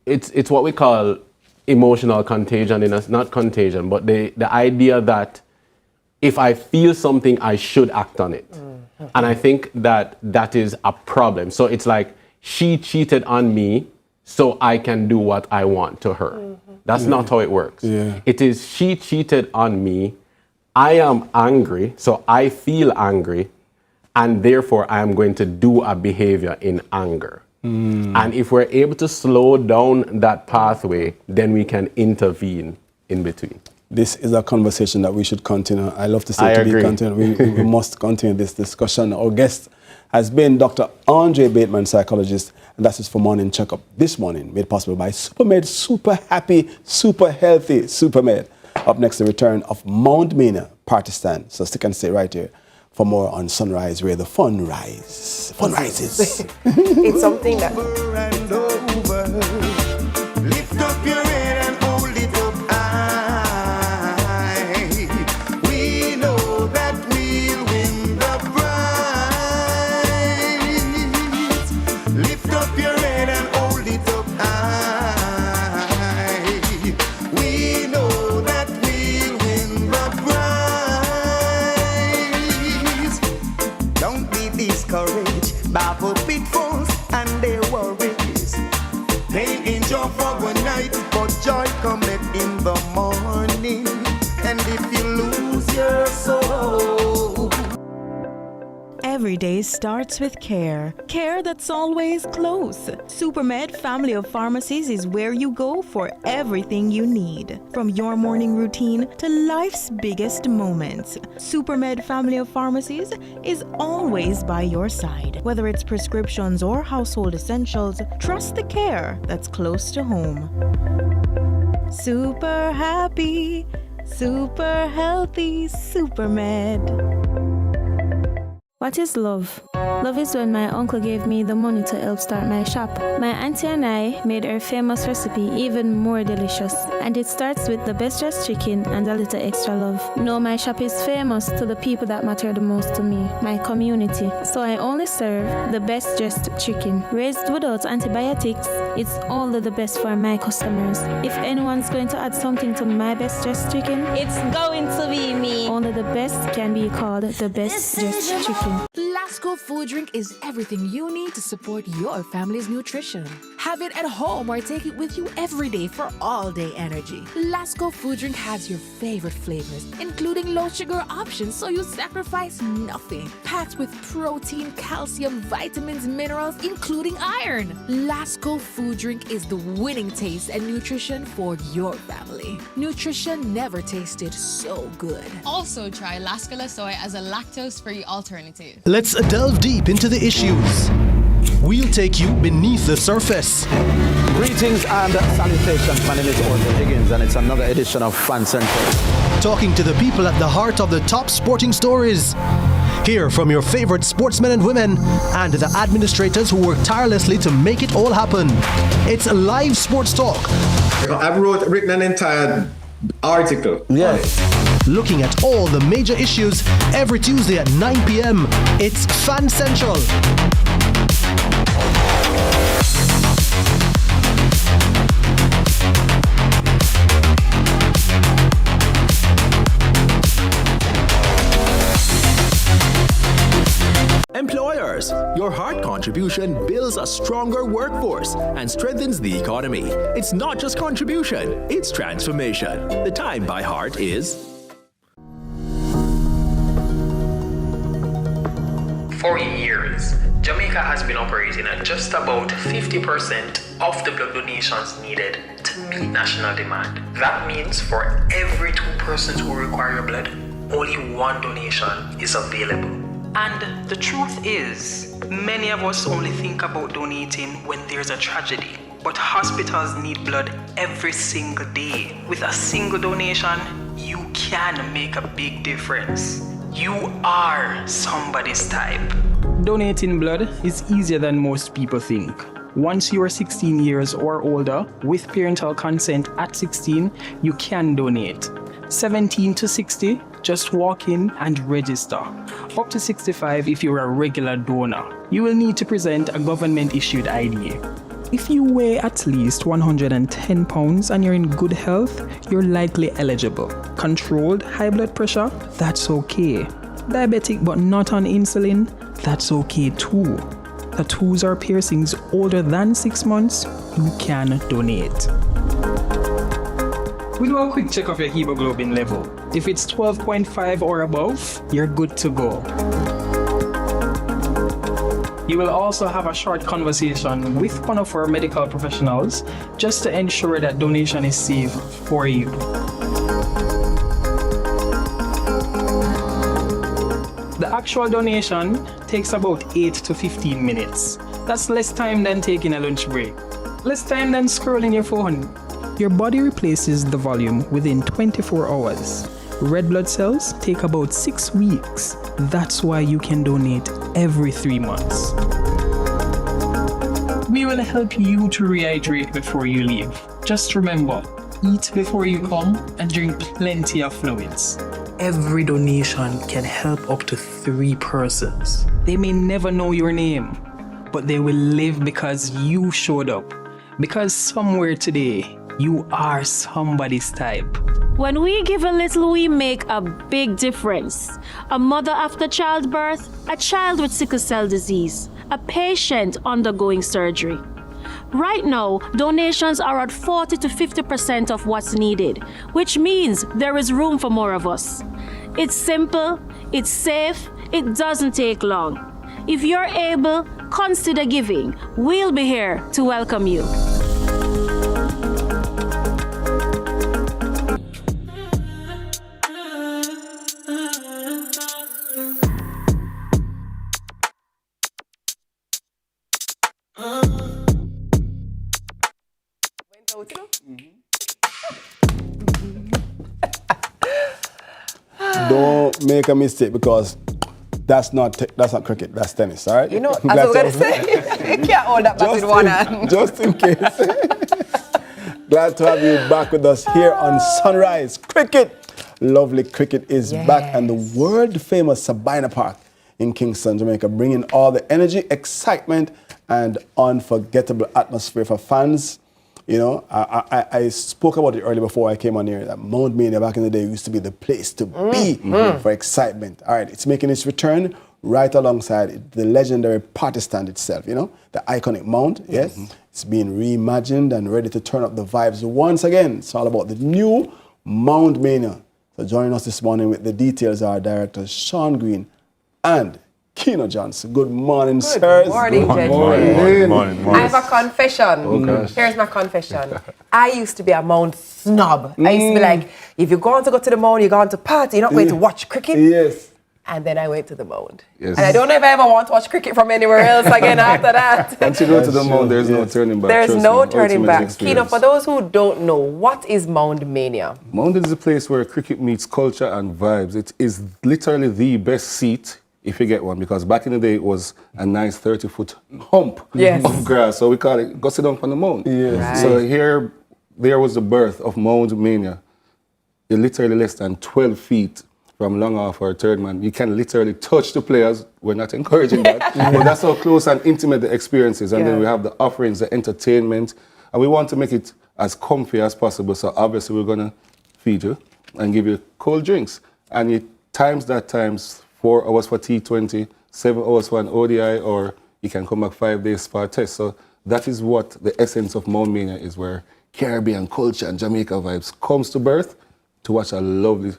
[SPEAKER 11] it's what we call emotional contagion, not contagion, but the idea that if I feel something, I should act on it. And I think that that is a problem. So it's like, she cheated on me, so I can do what I want to her. That's not how it works. It is, she cheated on me, I am angry, so I feel angry, and therefore I am going to do a behavior in anger. And if we're able to slow down that pathway, then we can intervene in between.
[SPEAKER 17] This is a conversation that we should continue. I love to say
[SPEAKER 11] I
[SPEAKER 17] to
[SPEAKER 11] agree.
[SPEAKER 17] be continued. We must continue this discussion. Our guest has been Dr. Andre Bateman, psychologist, and that's just for morning checkup this morning, made possible by SuperMed, super happy, super healthy SuperMed. Up next, the return of Mount Mena Party Stand. So stick and stay right here for more on Sunrise, where the fun rises. Fun rises.
[SPEAKER 9] It's something that...
[SPEAKER 7] Lift up your head and hold it up high. We know that we'll win the prize. Lift up your head and hold it up high. We know that we'll win the prize. Don't be discouraged by the pitfalls and their worries. Pain endure for one night, but joy cometh in the morning. And if you lose your soul,
[SPEAKER 8] Every day starts with care. Care that's always close. SuperMed family of pharmacies is where you go for everything you need. From your morning routine to life's biggest moments. SuperMed family of pharmacies is always by your side. Whether it's prescriptions or household essentials, trust the care that's close to home. Super happy, super healthy, SuperMed.
[SPEAKER 15] What is love? Love is when my uncle gave me the money to help start my shop. My auntie and I made her famous recipe even more delicious. And it starts with the best dressed chicken and a little extra love. No, my shop is famous to the people that matter the most to me, my community. So I only serve the best dressed chicken. Raised without antibiotics, it's only the best for my customers. If anyone's going to add something to my best dressed chicken, it's going to be me. Only the best can be called the best dressed chicken.
[SPEAKER 25] Lasco Food Drink is everything you need to support your family's nutrition. Have it at home or take it with you every day for all-day energy. Lasco Food Drink has your favorite flavors, including low-sugar options, so you sacrifice nothing. Packed with protein, calcium, vitamins, minerals, including iron. Lasco Food Drink is the winning taste and nutrition for your family. Nutrition never tasted so good.
[SPEAKER 26] Also try Lascola Soy as a lactose-free alternative.
[SPEAKER 12] Let's delve deep into the issues. We'll take you beneath the surface.
[SPEAKER 1] Greetings and salutations. My name is Orville Higgins, and it's another edition of Fan Central.
[SPEAKER 12] Talking to the people at the heart of the top sporting stories. Hear from your favorite sportsmen and women and the administrators who work tirelessly to make it all happen. It's live sports talk.
[SPEAKER 13] I've written an entire article.
[SPEAKER 12] Yes. Looking at all the major issues every Tuesday at 9 p.m. It's Fan Central.
[SPEAKER 14] Employers, your hard contribution builds a stronger workforce and strengthens the economy. It's not just contribution, it's transformation. The time by heart is...
[SPEAKER 22] For years, Jamaica has been operating at just about 50% of the blood donations needed to meet national demand. That means for every 2 persons who require blood, only 1 donation is available. And the truth is, many of us only think about donating when there's a tragedy. But hospitals need blood every single day. With a single donation, you can make a big difference. You are somebody's type.
[SPEAKER 24] Donating blood is easier than most people think. Once you are 16 years or older, with parental consent at 16, you can donate. 17 to 60, just walk in and register. Up to 65 if you're a regular donor. You will need to present a government-issued ID. If you weigh at least 110 pounds and you're in good health, you're likely eligible. Controlled high blood pressure? That's okay. Diabetic but not on insulin? That's okay too. Tattoos or piercings older than 6 months? You can donate. We do a quick check of your hemoglobin level. If it's 12.5 or above, you're good to go. You will also have a short conversation with one of our medical professionals just to ensure that donation is safe for you. The actual donation takes about 8 to 15 minutes. That's less time than taking a lunch break. Less time than scrolling your phone. Your body replaces the volume within 24 hours. Red blood cells take about 6 weeks. That's why you can donate every 3 months. We will help you to rehydrate before you leave. Just remember, eat before you come and drink plenty of fluids. Every donation can help up to 3 persons. They may never know your name, but they will live because you showed up. Because somewhere today, you are somebody's type.
[SPEAKER 6] When we give a little, we make a big difference. A mother after childbirth, a child with sickle cell disease, a patient undergoing surgery. Right now, donations are at 40 to 50% of what's needed, which means there is room for more of us. It's simple, it's safe, it doesn't take long. If you're able, consider giving. We'll be here to welcome you.
[SPEAKER 17] Don't make a mistake because that's not cricket, that's tennis, all right?
[SPEAKER 9] You know, as I was going to say, you can't hold that back with one hand.
[SPEAKER 17] Just in case. Glad to have you back with us here on Sunrise Cricket. Lovely cricket is back, and the world-famous Sabina Park in Kingston, Jamaica, bringing all the energy, excitement, and unforgettable atmosphere for fans. You know, I spoke about it earlier before I came on here, that Mount Mania back in the day used to be the place to be for excitement. All right, it's making its return right alongside the legendary party stand itself, you know, the iconic Mount, yes. It's being reimagined and ready to turn up the vibes once again. It's all about the new Mount Mania. So joining us this morning with the details are directors Sean Green and Keno Johnson. Good morning, sirs.
[SPEAKER 9] Good morning,
[SPEAKER 17] Morning.
[SPEAKER 9] I have a confession. Here's my confession. I used to be a Mount snob. I used to be like, if you're going to go to the Mount, you're going to party, you're not going to watch cricket.
[SPEAKER 17] Yes.
[SPEAKER 9] And then I went to the Mount. Yes. And I don't know if I ever want to watch cricket from anywhere else again after that.
[SPEAKER 10] Once you go to the Mount, there's no turning back.
[SPEAKER 9] There's no turning back. Keno, for those who don't know, what is Mount Mania?
[SPEAKER 10] Mount is a place where cricket meets culture and vibes. It is literally the best seat if you get one, because back in the day it was a nice 30-foot hump of grass. So we call it go sit down on the Mount.
[SPEAKER 17] Yes.
[SPEAKER 10] Right. So there was the birth of Mount Mania. You're literally less than 12 feet from long off or third man. You can literally touch the players. We're not encouraging that. But that's how close and intimate the experience is. And then we have the offerings, the entertainment. And we want to make it as comfy as possible. So obviously we're going to feed you and give you cold drinks. And you times that times 4 hours for T20, 7 hours for an ODI, or you can come back 5 days for a test. So that is what the essence of Mount Mania is, where Caribbean culture and Jamaica vibes comes to birth to watch a lovely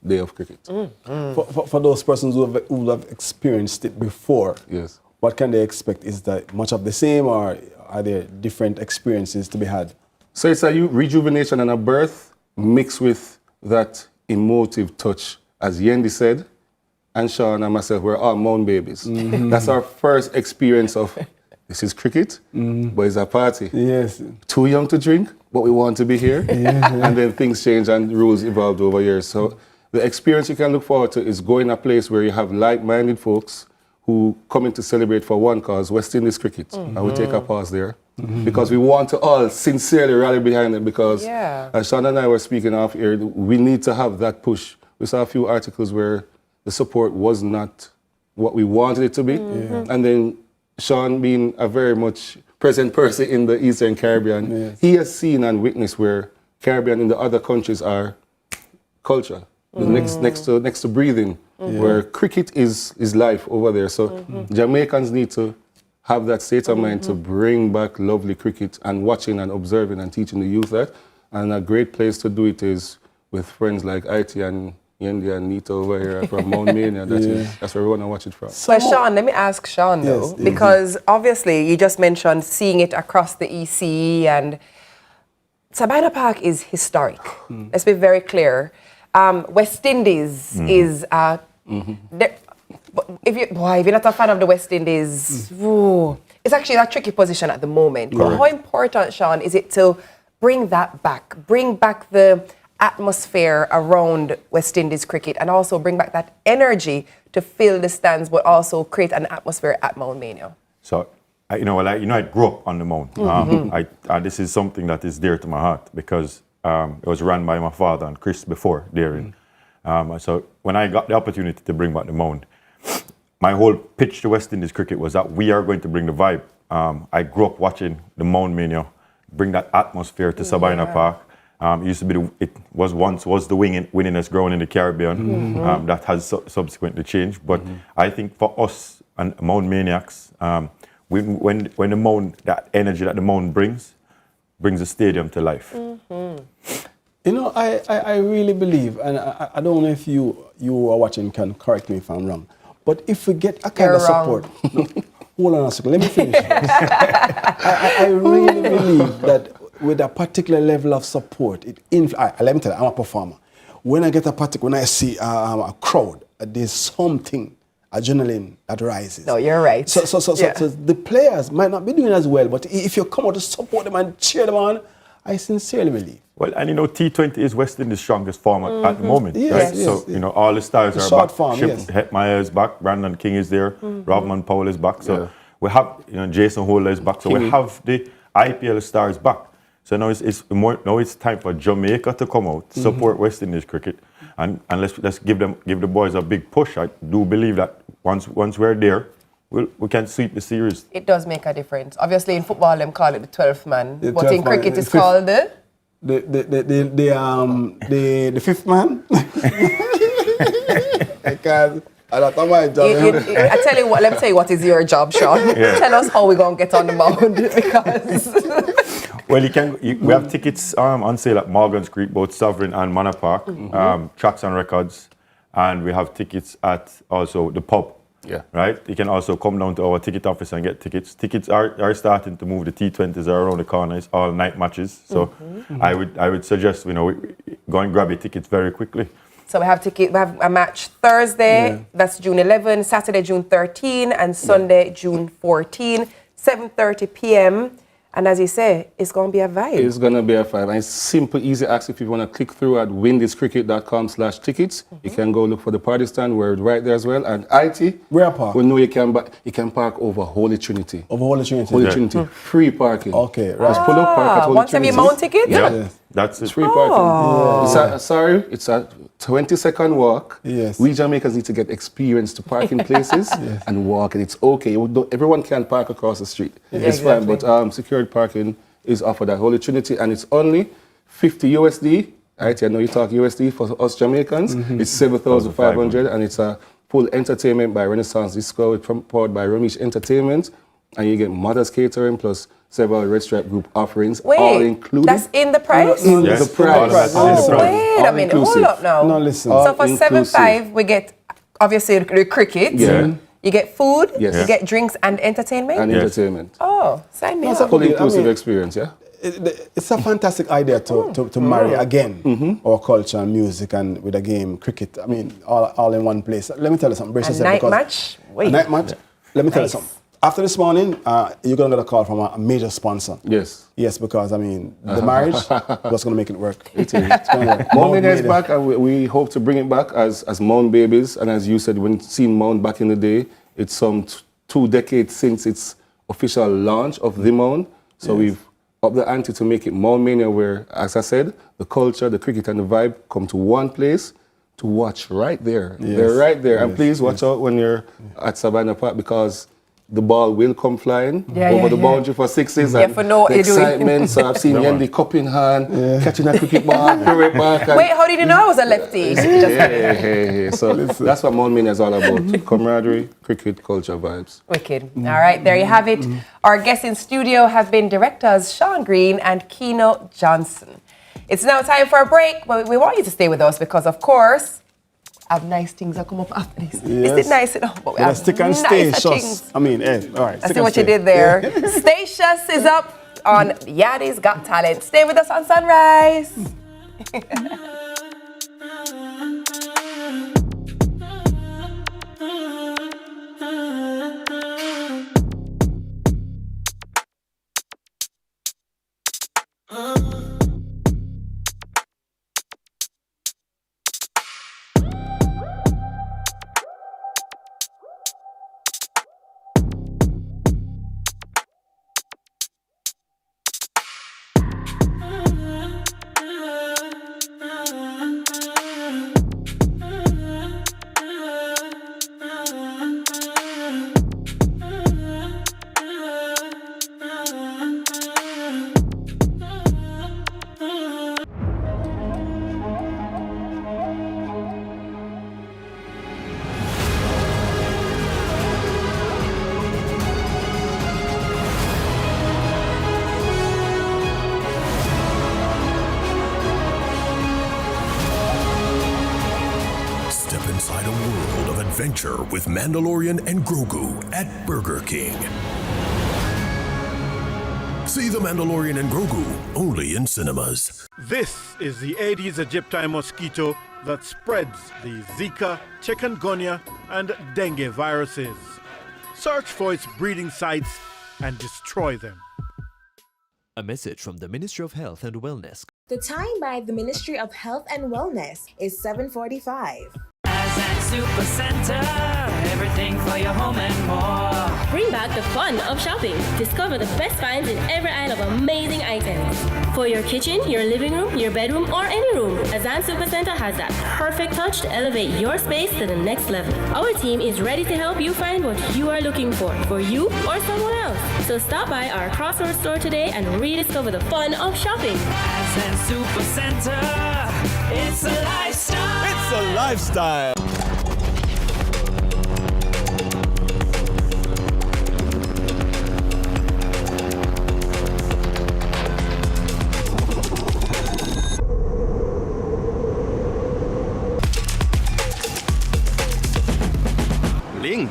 [SPEAKER 10] day of cricket.
[SPEAKER 17] For those persons who have experienced it before,
[SPEAKER 10] yes,
[SPEAKER 17] what can they expect? Is that much of the same, or are there different experiences to be had?
[SPEAKER 10] So it's a rejuvenation and a birth mixed with that emotive touch. As Yendi said, and Sean and myself, we're all Mount babies. That's our first experience of, this is cricket, but it's a party.
[SPEAKER 17] Yes.
[SPEAKER 10] Too young to drink, but we want to be here. And then things change and rules evolved over years. So the experience you can look forward to is going a place where you have like-minded folks who come in to celebrate for one cause, West Indies cricket. And we take a pause there because we want to all sincerely rally behind it, because as Sean and I were speaking off here, we need to have that push. We saw a few articles where the support was not what we wanted it to be. And then Sean, being a very much present person in the Eastern Caribbean, he has seen and witnessed where Caribbean in the other countries are culture. Next to breathing, where cricket is life over there. So Jamaicans need to have that state of mind to bring back lovely cricket and watching and observing and teaching the youth that. And a great place to do it is with friends like IT and Yendi and Nita over here from Mount Mania. That's where we want to watch it from.
[SPEAKER 9] So Sean, let me ask Sean though, because obviously you just mentioned seeing it across the EC, and Sabina Park is historic. Let's be very clear. West Indies is But if you're not a fan of the West Indies, it's actually a tricky position at the moment. But how important, Sean, is it to bring that back? Bring back the atmosphere around West Indies cricket and also bring back that energy to fill the stands, but also create an atmosphere at Mount Mania.
[SPEAKER 2] So, I grew up on the Mount. This is something that is dear to my heart because it was run by my father and Chris before there. So when I got the opportunity to bring back the Mount, my whole pitch to West Indies cricket was that we are going to bring the vibe. I grew up watching the Mount Mania, bring that atmosphere to Sabina Park. It was once the winningest ground in the Caribbean. That has subsequently changed. But I think for us and Mount Maniacs, when the Mount, that energy that the Mount brings the stadium to life.
[SPEAKER 17] You know, I really believe, and I don't know if you are watching can correct me if I'm wrong, but if we get a kind of support, hold on a second, let me finish. I really believe that with a particular level of support, let me tell you, I'm a performer. When I see a crowd, there's something, adrenaline that rises.
[SPEAKER 9] No, you're right.
[SPEAKER 17] So the players might not be doing as well, but if you come out to support them and cheer them on, I sincerely believe.
[SPEAKER 2] Well, and T20 is West Indies' strongest format at the moment.
[SPEAKER 17] Yes,
[SPEAKER 2] right?
[SPEAKER 17] yes,
[SPEAKER 2] So, all the stars are
[SPEAKER 17] short
[SPEAKER 2] back.
[SPEAKER 17] form,
[SPEAKER 2] Chip
[SPEAKER 17] yes.
[SPEAKER 2] Hetmeyer is back, Brandon King is there, Robman Powell is back. So we have, Jason Holder is back. So we have the IPL stars back. So now it's time for Jamaica to come out, support West Indies cricket, and let's give the boys a big push. I do believe that once we're there, we can sweep the series.
[SPEAKER 9] It does make a difference. Obviously, in football, them call it the 12th man. But
[SPEAKER 17] 12th
[SPEAKER 9] in cricket,
[SPEAKER 17] man,
[SPEAKER 9] it's called the
[SPEAKER 17] fifth man. I can't. I
[SPEAKER 9] tell you what. Let me tell you what is your job, Sean.
[SPEAKER 2] Yeah.
[SPEAKER 9] Tell us how we're gonna get on the mound because.
[SPEAKER 2] Well, we have tickets on sale at Morgan Street, both Sovereign and Manor Park, Tracks and Records, and we have tickets at also the pub.
[SPEAKER 10] Yeah.
[SPEAKER 2] Right? You can also come down to our ticket office and get tickets. Tickets are starting to move. The T20s are around the corner. It's all night matches. So I would suggest, go and grab your tickets very quickly.
[SPEAKER 9] So we have a match Thursday, that's June 11, Saturday, June 13, and Sunday, June 14, 7:30 p.m. And as you say, it's going to be a vibe.
[SPEAKER 10] It's going to be a vibe. And it's simple, easy access. If you want to click through at windiscricket.com/tickets, you can go look for the party stand. We're right there as well. And IT,
[SPEAKER 17] where park?
[SPEAKER 10] We know you can park over Holy Trinity.
[SPEAKER 17] Over Holy Trinity?
[SPEAKER 10] Holy Trinity. Free parking.
[SPEAKER 17] Okay, right.
[SPEAKER 10] Just pull up, park at Holy
[SPEAKER 9] once
[SPEAKER 10] Trinity.
[SPEAKER 9] have you mount ticket?
[SPEAKER 10] Yeah. That's it. It's free parking. It's a 20-second walk.
[SPEAKER 17] Yes.
[SPEAKER 10] We Jamaicans need to get experience to parking places and walk, and it's okay. Everyone can park across the street. It's fine, but secured parking is offered at Holy Trinity, and it's only $50 USD. Right? I know you talk USD for us Jamaicans. It's 7,500, and it's a full entertainment by Renaissance Disco, powered by Ramesh Entertainment, and you get Mother's Catering plus several Red Stripe Group offerings, all included.
[SPEAKER 9] That's in the price?
[SPEAKER 10] Yes, the price.
[SPEAKER 9] Wait a minute, hold up now.
[SPEAKER 17] No, listen.
[SPEAKER 9] So for 7.5, we get, obviously, the cricket.
[SPEAKER 10] Yeah.
[SPEAKER 9] You get food,
[SPEAKER 10] Yes.
[SPEAKER 9] you get drinks and entertainment?
[SPEAKER 10] And entertainment.
[SPEAKER 9] Oh, sign me
[SPEAKER 17] No,
[SPEAKER 9] up.
[SPEAKER 17] it's a
[SPEAKER 10] Full inclusive experience, yeah?
[SPEAKER 17] It's a fantastic idea to marry again our culture and music and with a game, cricket. I mean, all in one place. Let me tell you something. Brace
[SPEAKER 9] A
[SPEAKER 17] yourself,
[SPEAKER 9] night
[SPEAKER 17] because
[SPEAKER 9] match? Wait.
[SPEAKER 17] A night match? Let me tell you something. After this morning, you're going to get a call from a major sponsor.
[SPEAKER 10] Yes.
[SPEAKER 17] Yes, because, I mean, the marriage was going to make it work.
[SPEAKER 10] It is. It's going to work. Mount Mania is back, and we hope to bring it back as Mount babies. And as you said, when seeing Mount back in the day, it's some 2 decades since its official launch of the Mount. So we've upped the ante to make it Mount Mania, where, as I said, the culture, the cricket, and the vibe come to one place to watch right there.
[SPEAKER 17] Yes.
[SPEAKER 10] They're right there. And
[SPEAKER 17] Yes.
[SPEAKER 10] please watch out when you're at Savannah Park, because the ball will come flying over the boundary for sixes. And
[SPEAKER 9] for no
[SPEAKER 10] the excitement. So I've seen Yendi cup in hand, catching a cricket ball, throw it back.
[SPEAKER 9] Wait, how did you know I was a lefty?
[SPEAKER 10] Hey. So that's what Mount Mania is all about. Camaraderie, cricket, culture, vibes.
[SPEAKER 9] Wicked. All right, there you have it. Our guests in studio have been directors Sean Green and Keno Johnson. It's now time for a break, but we want you to stay with us because, of course, I have nice things that come up after this.
[SPEAKER 17] Yes.
[SPEAKER 9] Is it nice enough? But we have
[SPEAKER 17] Stick and stay, Shus. I mean, all right.
[SPEAKER 9] I see what you did there. Stay Shus is up on Yadi's Got Talent. Stay with us on Sunrise.
[SPEAKER 5] adventure with Mandalorian and Grogu at Burger King. See The Mandalorian and Grogu only in cinemas.
[SPEAKER 16] This is the Aedes aegypti mosquito that spreads the Zika, chikungunya, and dengue viruses. Search for its breeding sites and destroy them.
[SPEAKER 18] A message from the Ministry of Health and Wellness.
[SPEAKER 19] The time by the Ministry of Health and Wellness is 7:45.
[SPEAKER 21] Super Center, everything for your home and more.
[SPEAKER 23] Bring back the fun of shopping. Discover the best finds in every aisle of amazing items. For your kitchen, your living room, your bedroom, or any room, Azan Super Center has that perfect touch to elevate your space to the next level. Our team is ready to help you find what you are looking for you or someone else. So stop by our Crossroads store today and rediscover the fun of shopping.
[SPEAKER 21] Azan Super Center, it's a lifestyle.
[SPEAKER 27] It's a lifestyle.
[SPEAKER 13] Link.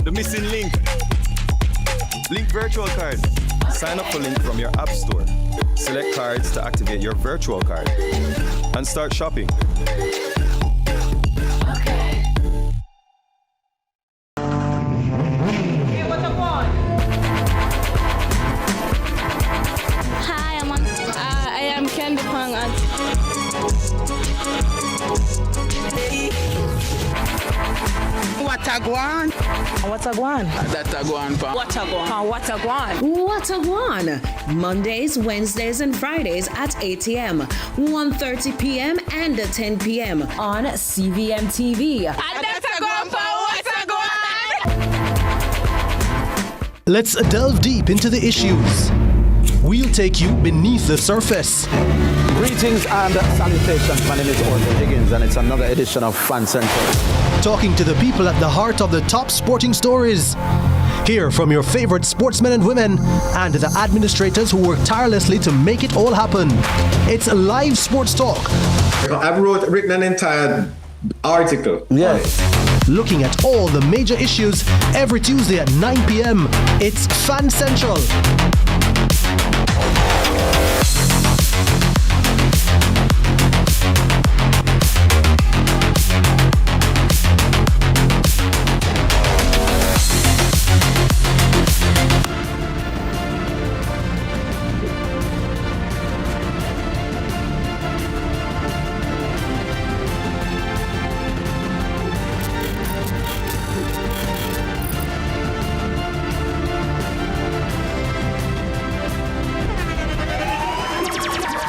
[SPEAKER 13] The missing link. Link virtual card. Sign up for Link from your app store. Select cards to activate your virtual card. And start shopping.
[SPEAKER 28] Hi, I am Candy Pang.
[SPEAKER 19] Watagwan. Watagwan.
[SPEAKER 3] Watagwan. Mondays, Wednesdays, and Fridays at 8 a.m., 1:30 p.m., and 10 p.m. on CVM TV.
[SPEAKER 12] Let's delve deep into the issues. We'll take you beneath the surface.
[SPEAKER 29] Greetings and salutations. My name is Orville Higgins, and it's another edition of Fan Central.
[SPEAKER 12] Talking to the people at the heart of the top sporting stories. Hear from your favorite sportsmen and women and the administrators who work tirelessly to make it all happen. It's live sports talk.
[SPEAKER 13] I've written an entire article.
[SPEAKER 12] Yes. Looking at all the major issues every Tuesday at 9 p.m. It's Fan Central.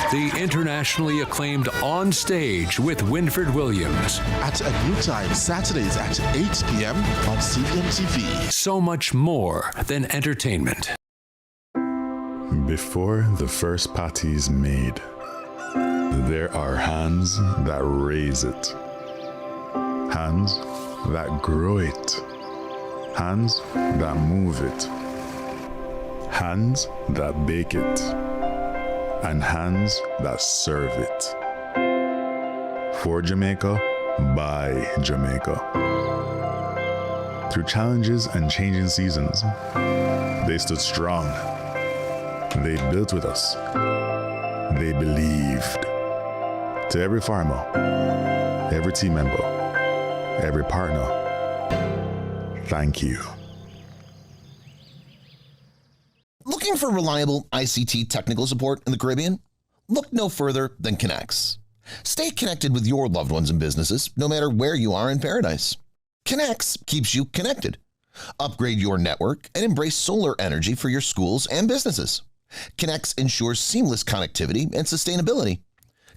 [SPEAKER 4] The internationally acclaimed On Stage with Winfred Williams.
[SPEAKER 30] At a new time, Saturdays at 8 p.m. on CVMTV.
[SPEAKER 4] So much more than entertainment.
[SPEAKER 31] Before the first patty is made, there are hands that raise it, hands that grow it, hands that move it, hands that bake it, and hands that serve it. For Jamaica, by Jamaica. Through challenges and changing seasons, they stood strong. They built with us. They believed. To every farmer, every team member, every partner, thank you.
[SPEAKER 32] Looking for reliable ICT technical support in the Caribbean? Look no further than Connex. Stay connected with your loved ones and businesses, no matter where you are in paradise. Connex keeps you connected. Upgrade your network and embrace solar energy for your schools and businesses. Connex ensures seamless connectivity and sustainability.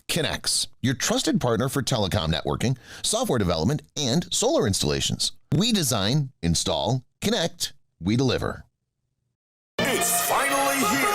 [SPEAKER 32] Connex, your trusted partner for telecom networking, software development, and solar installations. We design, install, connect, we deliver.
[SPEAKER 7] It's finally here.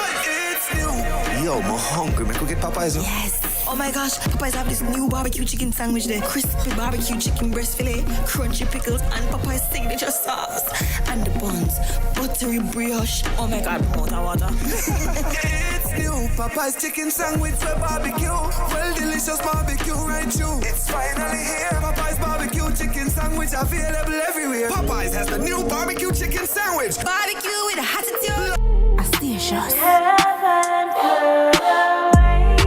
[SPEAKER 7] It's new. Yo, I'm hungry. Man, go get Popeyes.
[SPEAKER 33] Yes. Oh my gosh, Popeyes have this new barbecue chicken sandwich there. Crispy barbecue chicken breast fillet, crunchy pickles, and Popeyes signature sauce. And the buns, buttery brioche. Oh my God, water.
[SPEAKER 7] It's
[SPEAKER 1] new. Popeye's chicken sandwich with barbecue. Well, delicious barbecue right through. It's finally here. Popeye's barbecue chicken sandwich available everywhere. Popeye's has the new barbecue chicken sandwich. Barbecue with a attitude. A station.
[SPEAKER 33] Heaven could await.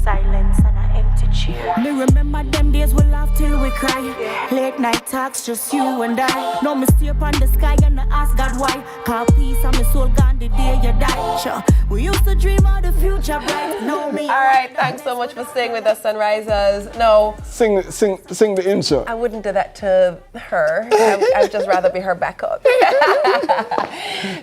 [SPEAKER 33] Silence and an empty chair. Me remember them days we laugh till we cry. Late night talks, just you and I. No mistake on the sky and I ask God why. Call peace and my soul gone the day you die. Sure, we used to dream of the future bright. No me.
[SPEAKER 9] All right, thanks so much for staying with us, Sunrisers. No,
[SPEAKER 17] Sing the intro.
[SPEAKER 9] I wouldn't do that to her. I'd just rather be her backup.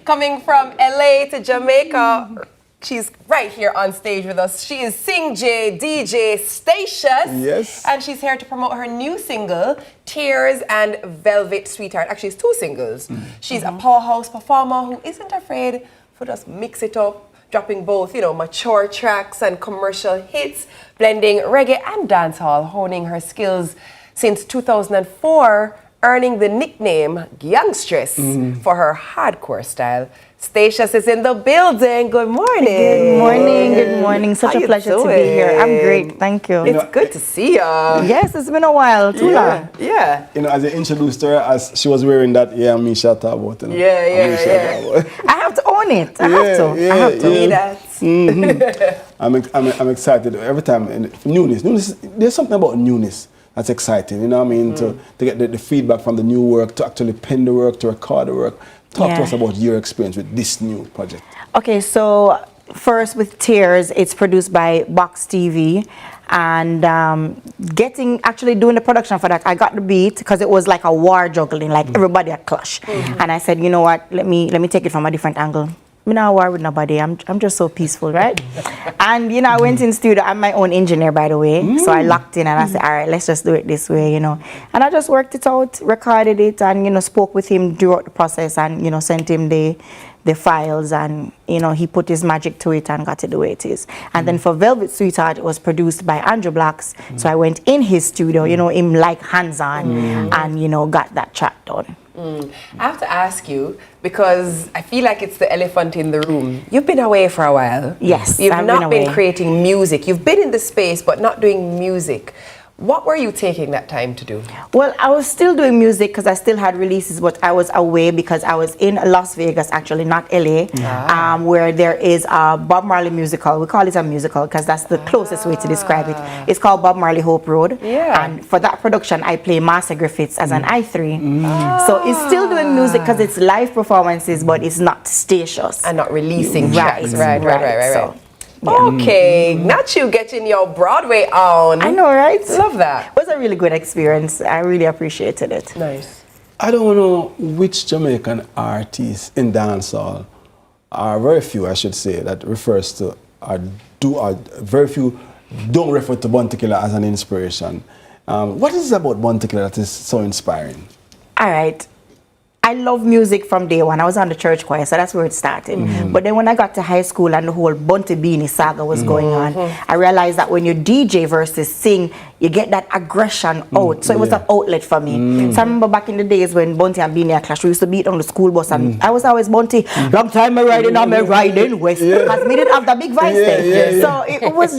[SPEAKER 9] Coming from LA to Jamaica, she's right here on stage with us. She is Sing J DJ Stacious.
[SPEAKER 17] Yes.
[SPEAKER 9] And she's here to promote her new single, Tears and Velvet Sweetheart. Actually, it's 2 singles. She's a powerhouse performer who isn't afraid to just mix it up, dropping both, mature tracks and commercial hits, blending reggae and dancehall, honing her skills since 2004, earning the nickname Gangstress for her hardcore style. Stacious is in the building. Good morning.
[SPEAKER 2] Good morning. Good morning. Such
[SPEAKER 9] How
[SPEAKER 2] a
[SPEAKER 9] you
[SPEAKER 2] pleasure to be
[SPEAKER 9] doing?
[SPEAKER 2] here. I'm great. Thank you.
[SPEAKER 9] It's good to see you.
[SPEAKER 2] Yes, it's been a while. Too long.
[SPEAKER 9] Yeah.
[SPEAKER 17] As I introduced her, as she was wearing that, me shut up about it.
[SPEAKER 9] Yeah.
[SPEAKER 2] I have to own it. I have to. I have to.
[SPEAKER 17] I'm excited every time. Newness. There's something about newness that's exciting. You know what I mean? To get the feedback from the new work, to actually pen the work, to record the work. Talk to us about your experience with this new project.
[SPEAKER 2] Okay, so first with Tears, it's produced by Box TV, and doing the production for that, I got the beat because it was like a war juggling, like everybody had clash, and I said, you know what? Let me take it from a different angle. I'm not war with nobody. I'm just so peaceful, right? And I went in studio. I'm my own engineer, by the way. So I locked in and I said, all right, let's just do it this way, And I just worked it out, recorded it, and spoke with him throughout the process, and sent him the files, and he put his magic to it and got it the way it is. And then for Velvet Sweetheart, it was produced by Andrew Blacks. So I went in his studio, him like hands-on, and got that track done.
[SPEAKER 9] I have to ask you, because I feel like it's the elephant in the room. You've been away for a while.
[SPEAKER 2] Yes,
[SPEAKER 9] You've
[SPEAKER 2] I've
[SPEAKER 9] not
[SPEAKER 2] been
[SPEAKER 9] been creating music. You've been in the space, but not doing music. What were you taking that time to do?
[SPEAKER 2] Well, I was still doing music because I still had releases, but I was away because I was in Las Vegas, actually, not LA, where there is a Bob Marley musical. We call it a musical because that's the closest way to describe it. It's called Bob Marley Hope Road.
[SPEAKER 9] Yeah.
[SPEAKER 2] And for that production, I play Master Griffiths as an I3. So it's still doing music because it's live performances, but it's not Stacious.
[SPEAKER 9] And not releasing tracks. Right.
[SPEAKER 2] So,
[SPEAKER 9] okay, not you getting your Broadway on.
[SPEAKER 2] I know, right?
[SPEAKER 9] Love that.
[SPEAKER 2] It was a really good experience. I really appreciated it.
[SPEAKER 9] Nice.
[SPEAKER 17] I don't know which Jamaican artists in dancehall, are very few, I should say, that refers to, very few don't refer to Bunty Killer as an inspiration. What is it about Bunty Killer that is so inspiring?
[SPEAKER 2] All right. I love music from day one. I was on the church choir, so that's where it started. But then when I got to high school and the whole Bunty Beanie saga was going on, I realized that when you DJ versus sing, you get that aggression out. So it was an outlet for me. So I remember back in the days when Bunty and Beanie clash, we used to beat on the school bus, and I was always Bunty. Long time I riding on my riding west, because we didn't have the big voice there. So it was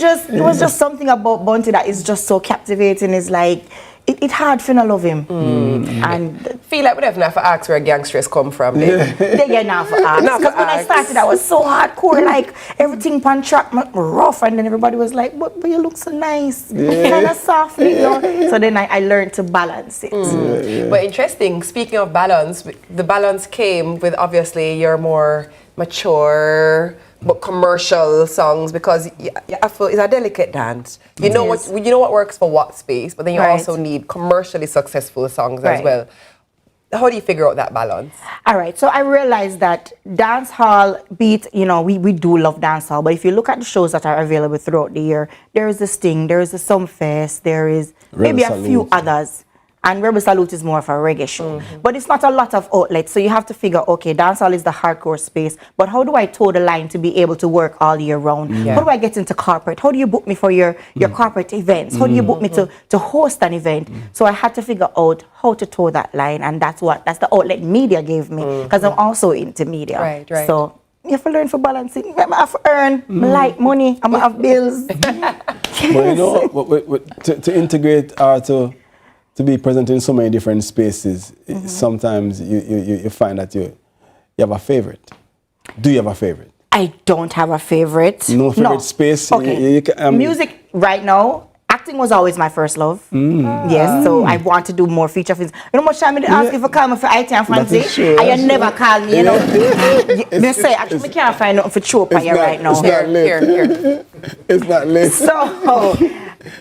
[SPEAKER 2] just something about Bunty that is just so captivating. It's like, It's hard for not love him. And
[SPEAKER 9] feel like we don't have to ask where Gangstress come from.
[SPEAKER 2] They get enough for ask. Because when I started, I was so hardcore, like everything pan track rough, and then everybody was like, but you look so nice, kind of soft, So then I learned to balance it.
[SPEAKER 9] But interesting, speaking of balance, the balance came with obviously your more mature but commercial songs, because I feel it's a delicate dance. You know what works for what space, but then you also need commercially successful songs as well. How do you figure out that balance?
[SPEAKER 2] All right, so I realized that dance hall beat, we do love dance hall, but if you look at the shows that are available throughout the year, there is the Sting, there is the Sumfest, there is maybe a few others. And Rebel Salute is more of a reggae show. But it's not a lot of outlets, so you have to figure, okay, dancehall is the hardcore space, but how do I toe the line to be able to work all year round? How do I get into corporate? How do you book me for your corporate events? How do you book me to host an event? So I had to figure out how to toe that line, and that's the outlet media gave me, because I'm also into media.
[SPEAKER 9] Right.
[SPEAKER 2] So you have to learn for balancing. I have to earn, I like money, I have bills.
[SPEAKER 17] But you know, to integrate or to be present in so many different spaces, sometimes you find that you have a favorite. Do you have a favorite?
[SPEAKER 2] I don't have a favorite.
[SPEAKER 17] No favorite space?
[SPEAKER 2] Okay. Music right now, acting was always my first love. Yes, so I want to do more feature films. You know how much time I ask you for call me for IT and fancy? And you never call me, you know. They say, actually, I can't find nothing for trope here right now.
[SPEAKER 17] Here. It's not late.
[SPEAKER 2] So,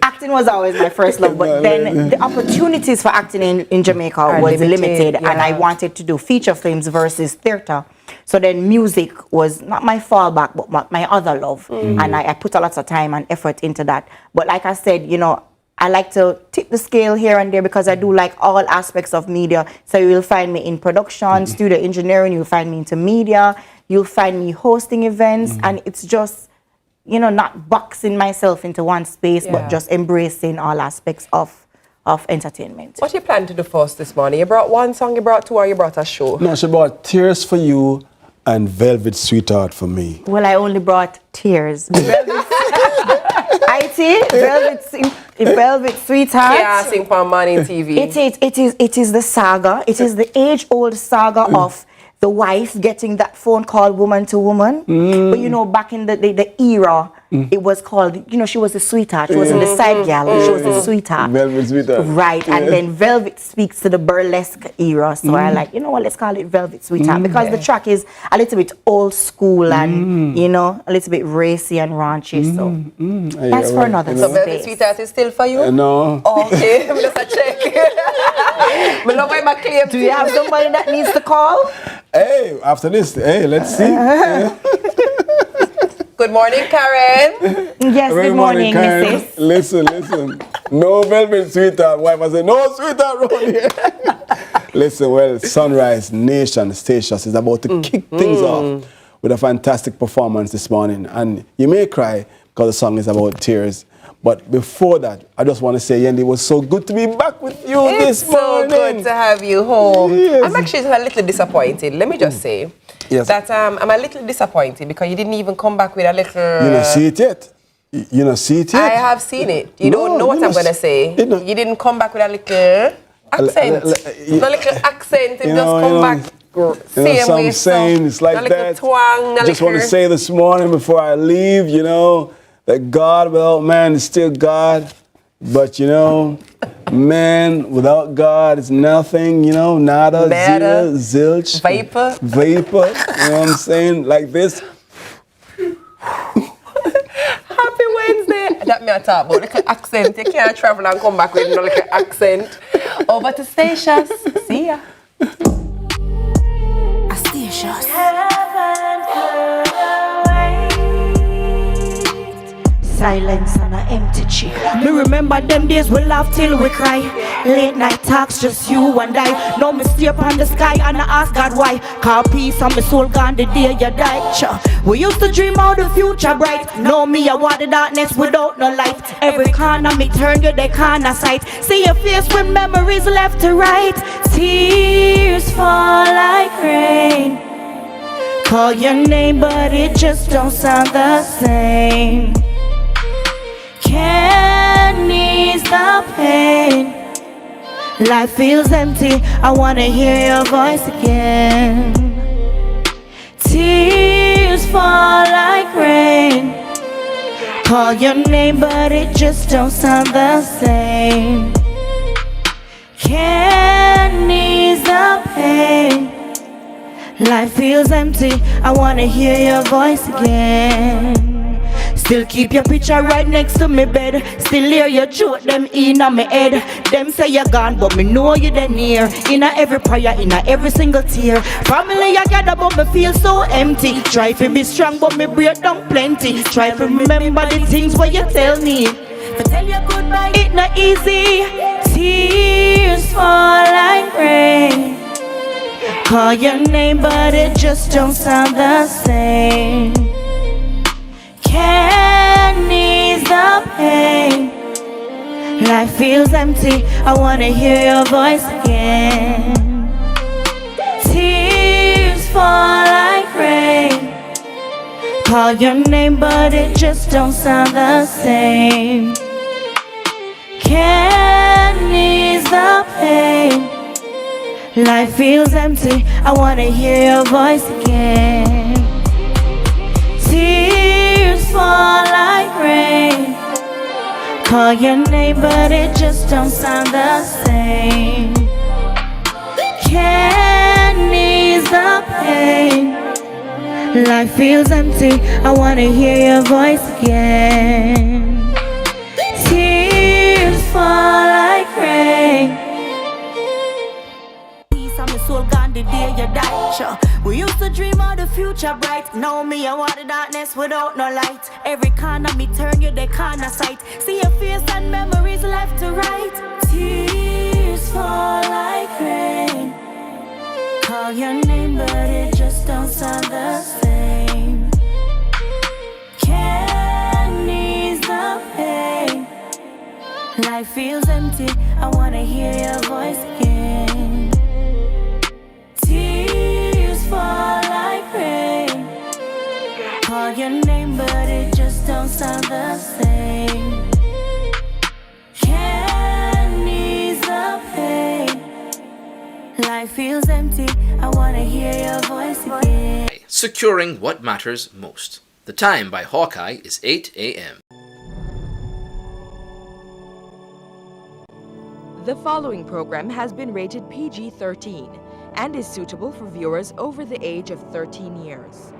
[SPEAKER 2] acting was always my first love, but then the opportunities for acting in Jamaica was limited, and I wanted to do feature films versus theatre. So then music was not my fallback, but my other love. And I put a lot of time and effort into that. But like I said, you know, I like to tip the scale here and there because I do like all aspects of media. So you'll find me in production, studio engineering, you'll find me into media, you'll find me hosting events, and it's just, you know, not boxing myself into one space, but just embracing all aspects of entertainment.
[SPEAKER 9] What you plan to do for us this morning? You brought one song, you brought two, or you brought a show?
[SPEAKER 17] No, she brought Tears for You and Velvet Sweetheart for me.
[SPEAKER 2] Well, I only brought Tears. Velvet Sweetheart.
[SPEAKER 9] Yeah, sing for Money TV.
[SPEAKER 2] It is the saga. It is the age-old saga of the wife getting that phone call woman to woman. But you know, back in the era, it was called, you know, she was the sweetheart. She wasn't the side gal. She was the sweetheart.
[SPEAKER 17] Velvet Sweetheart.
[SPEAKER 2] Right, and then Velvet speaks to the burlesque era. So I like, you know what, let's call it Velvet Sweetheart because the track is a little bit old school and, you know, a little bit racy and raunchy. So that's for another space.
[SPEAKER 9] So Velvet Sweetheart is still for you?
[SPEAKER 17] No.
[SPEAKER 9] Okay, I'm just a check.
[SPEAKER 2] Do you have somebody that needs to call?
[SPEAKER 17] Hey, after this, let's see.
[SPEAKER 9] Good morning, Karen.
[SPEAKER 2] Yes, good morning,
[SPEAKER 17] Karen.
[SPEAKER 2] Mrs.
[SPEAKER 17] Listen. No Velvet Sweetheart. Wife, I said, no sweetheart around here. Listen, well, Sunrise Nation Stations is about to kick things off with a fantastic performance this morning. And you may cry because the song is about tears. But before that, I just want to say, Yendi, it was so good to be back with you this morning.
[SPEAKER 9] It's so good to have you home. Yes. I'm actually a little disappointed, let me just say.
[SPEAKER 17] Yes.
[SPEAKER 9] That I'm a little disappointed because you didn't even come back with a little...
[SPEAKER 17] You don't see it yet? You don't see it yet?
[SPEAKER 9] I have seen it. You don't know what I'm going to say. You didn't come back with a little accent. No little accent. You just come back same way.
[SPEAKER 17] Saying it's like that.
[SPEAKER 9] Twang,
[SPEAKER 17] just want to say this morning before I leave, you know, that God without man is still God. But, you know, man without God is nothing, you know, nada, zero, zilch.
[SPEAKER 9] Vapor.
[SPEAKER 17] You know what I'm saying? Like this.
[SPEAKER 9] Happy Wednesday. That me I talk about little accent. You can't travel and come back with no little accent. Over to Stacious. See ya.
[SPEAKER 33] Stacious. Silence and an empty chair. Me remember them days we laugh till we cry. Late night talks, just you and I. Now me stay up on the sky and I ask God why. Call peace and my soul gone the day you died. Sure. We used to dream of the future bright. Now me I want the darkness without no light. Every corner me turn you the corner sight. See your face when memories left to right. Tears fall like rain. Call your name but it just don't sound the same. Can't ease the pain. Life feels empty. I wanna hear your voice again. Tears fall like rain. Call your name, but it just don't sound the same. Can't ease the pain. Life feels empty. I wanna hear your voice again. Still keep your picture right next to me bed. Still hear your joke them in on me head. Them say you're gone, but me know you there near. In a every prayer, in a every single tear. Family I gather, but me feel so empty. Try to be strong, but me break down plenty. Try to remember the things what you tell me. But tell you goodbye, it not easy. Tears fall like rain. Call your name, but it just don't sound the same. Can't ease the pain. Life feels empty. I wanna hear your voice again. Tears fall like rain. Call your name, but it just don't sound the same. Can't ease the pain. Life feels empty, I wanna hear your voice again. Tears fall like rain. Call your name, but it just don't sound the same. Can't ease the pain. Life feels empty, I wanna hear your voice again. Tears fall like rain. Peace on my soul gone the day you die. Sure. We used to dream of the future bright. Now me, I want the darkness without no light. Every corner me turn, you the corner sight. See your face and memories left to right. Tears fall like rain. Call your name, but it just don't sound the same. Can't ease the pain. Life feels empty, I wanna hear your voice again. Tears fall like rain. Call your name, but it just don't sound the same. Can't ease the pain. Life feels empty, I wanna hear your voice again.
[SPEAKER 5] Securing what matters most. The time by Hawkeye is 8 a.m.
[SPEAKER 6] The following program has been rated PG-13 and is suitable for viewers over the age of 13 years.